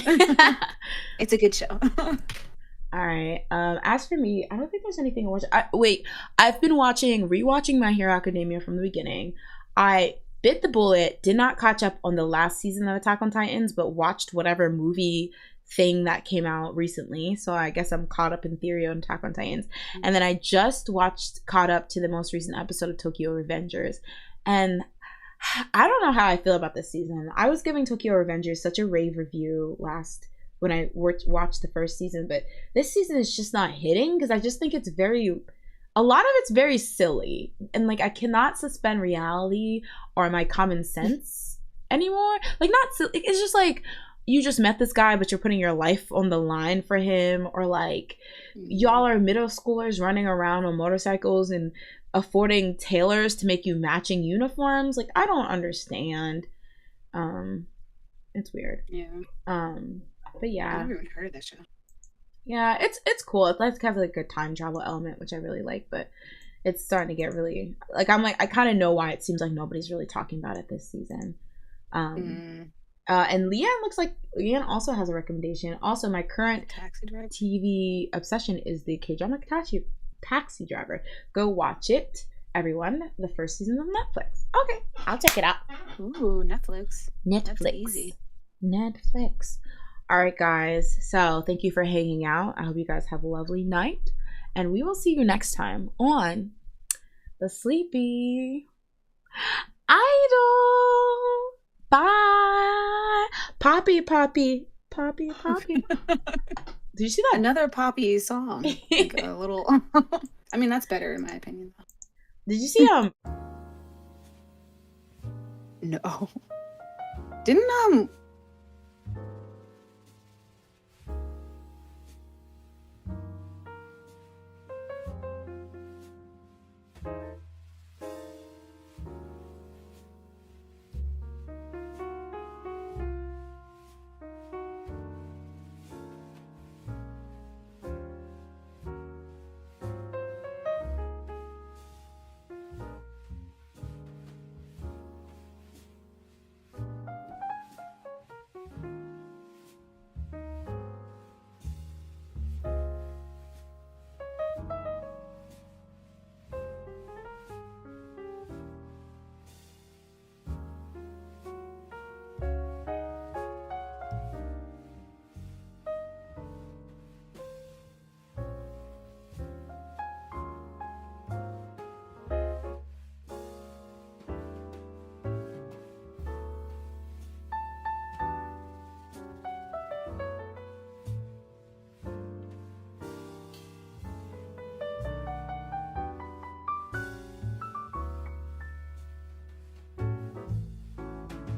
It's a good show. All right. As for me, I don't think there's anything to watch. I've been rewatching My Hero Academia from the beginning. I bit the bullet, did not catch up on the last season of Attack on Titans, but watched whatever movie thing that came out recently. So I guess I'm caught up in theory on Attack on Titans. And then I just caught up to the most recent episode of Tokyo Revengers. And I don't know how I feel about this season. I was giving Tokyo Revengers such a rave review when I watched the first season, but this season is just not hitting because I just think a lot of it's very silly, and like I cannot suspend reality or my common sense anymore. Like, not silly, it's just like you just met this guy but you're putting your life on the line for him, or like y'all are middle schoolers running around on motorcycles and affording tailors to make you matching uniforms. Like, I don't understand. It's weird. But yeah, I've never even heard of that show. Yeah, it's cool. It has kind of like a time travel element, which I really like, but it's starting to get really like I kind of know why it seems like nobody's really talking about it this season. And Leanne looks like Leanne also has a recommendation. Also, my current Taxi Driver. TV obsession is the K-drama Taxi Driver. Go watch it, everyone. The first season of Netflix. Okay, I'll check it out. Ooh, Netflix. That's Netflix. easy. Netflix. All right, guys. So thank you for hanging out. I hope you guys have a lovely night. And we will see you next time on The Sleepy Idol. Bye. Poppy. Did you see that? Another Poppy song. Like a little. I mean, that's better in my opinion. Did you see No. Didn't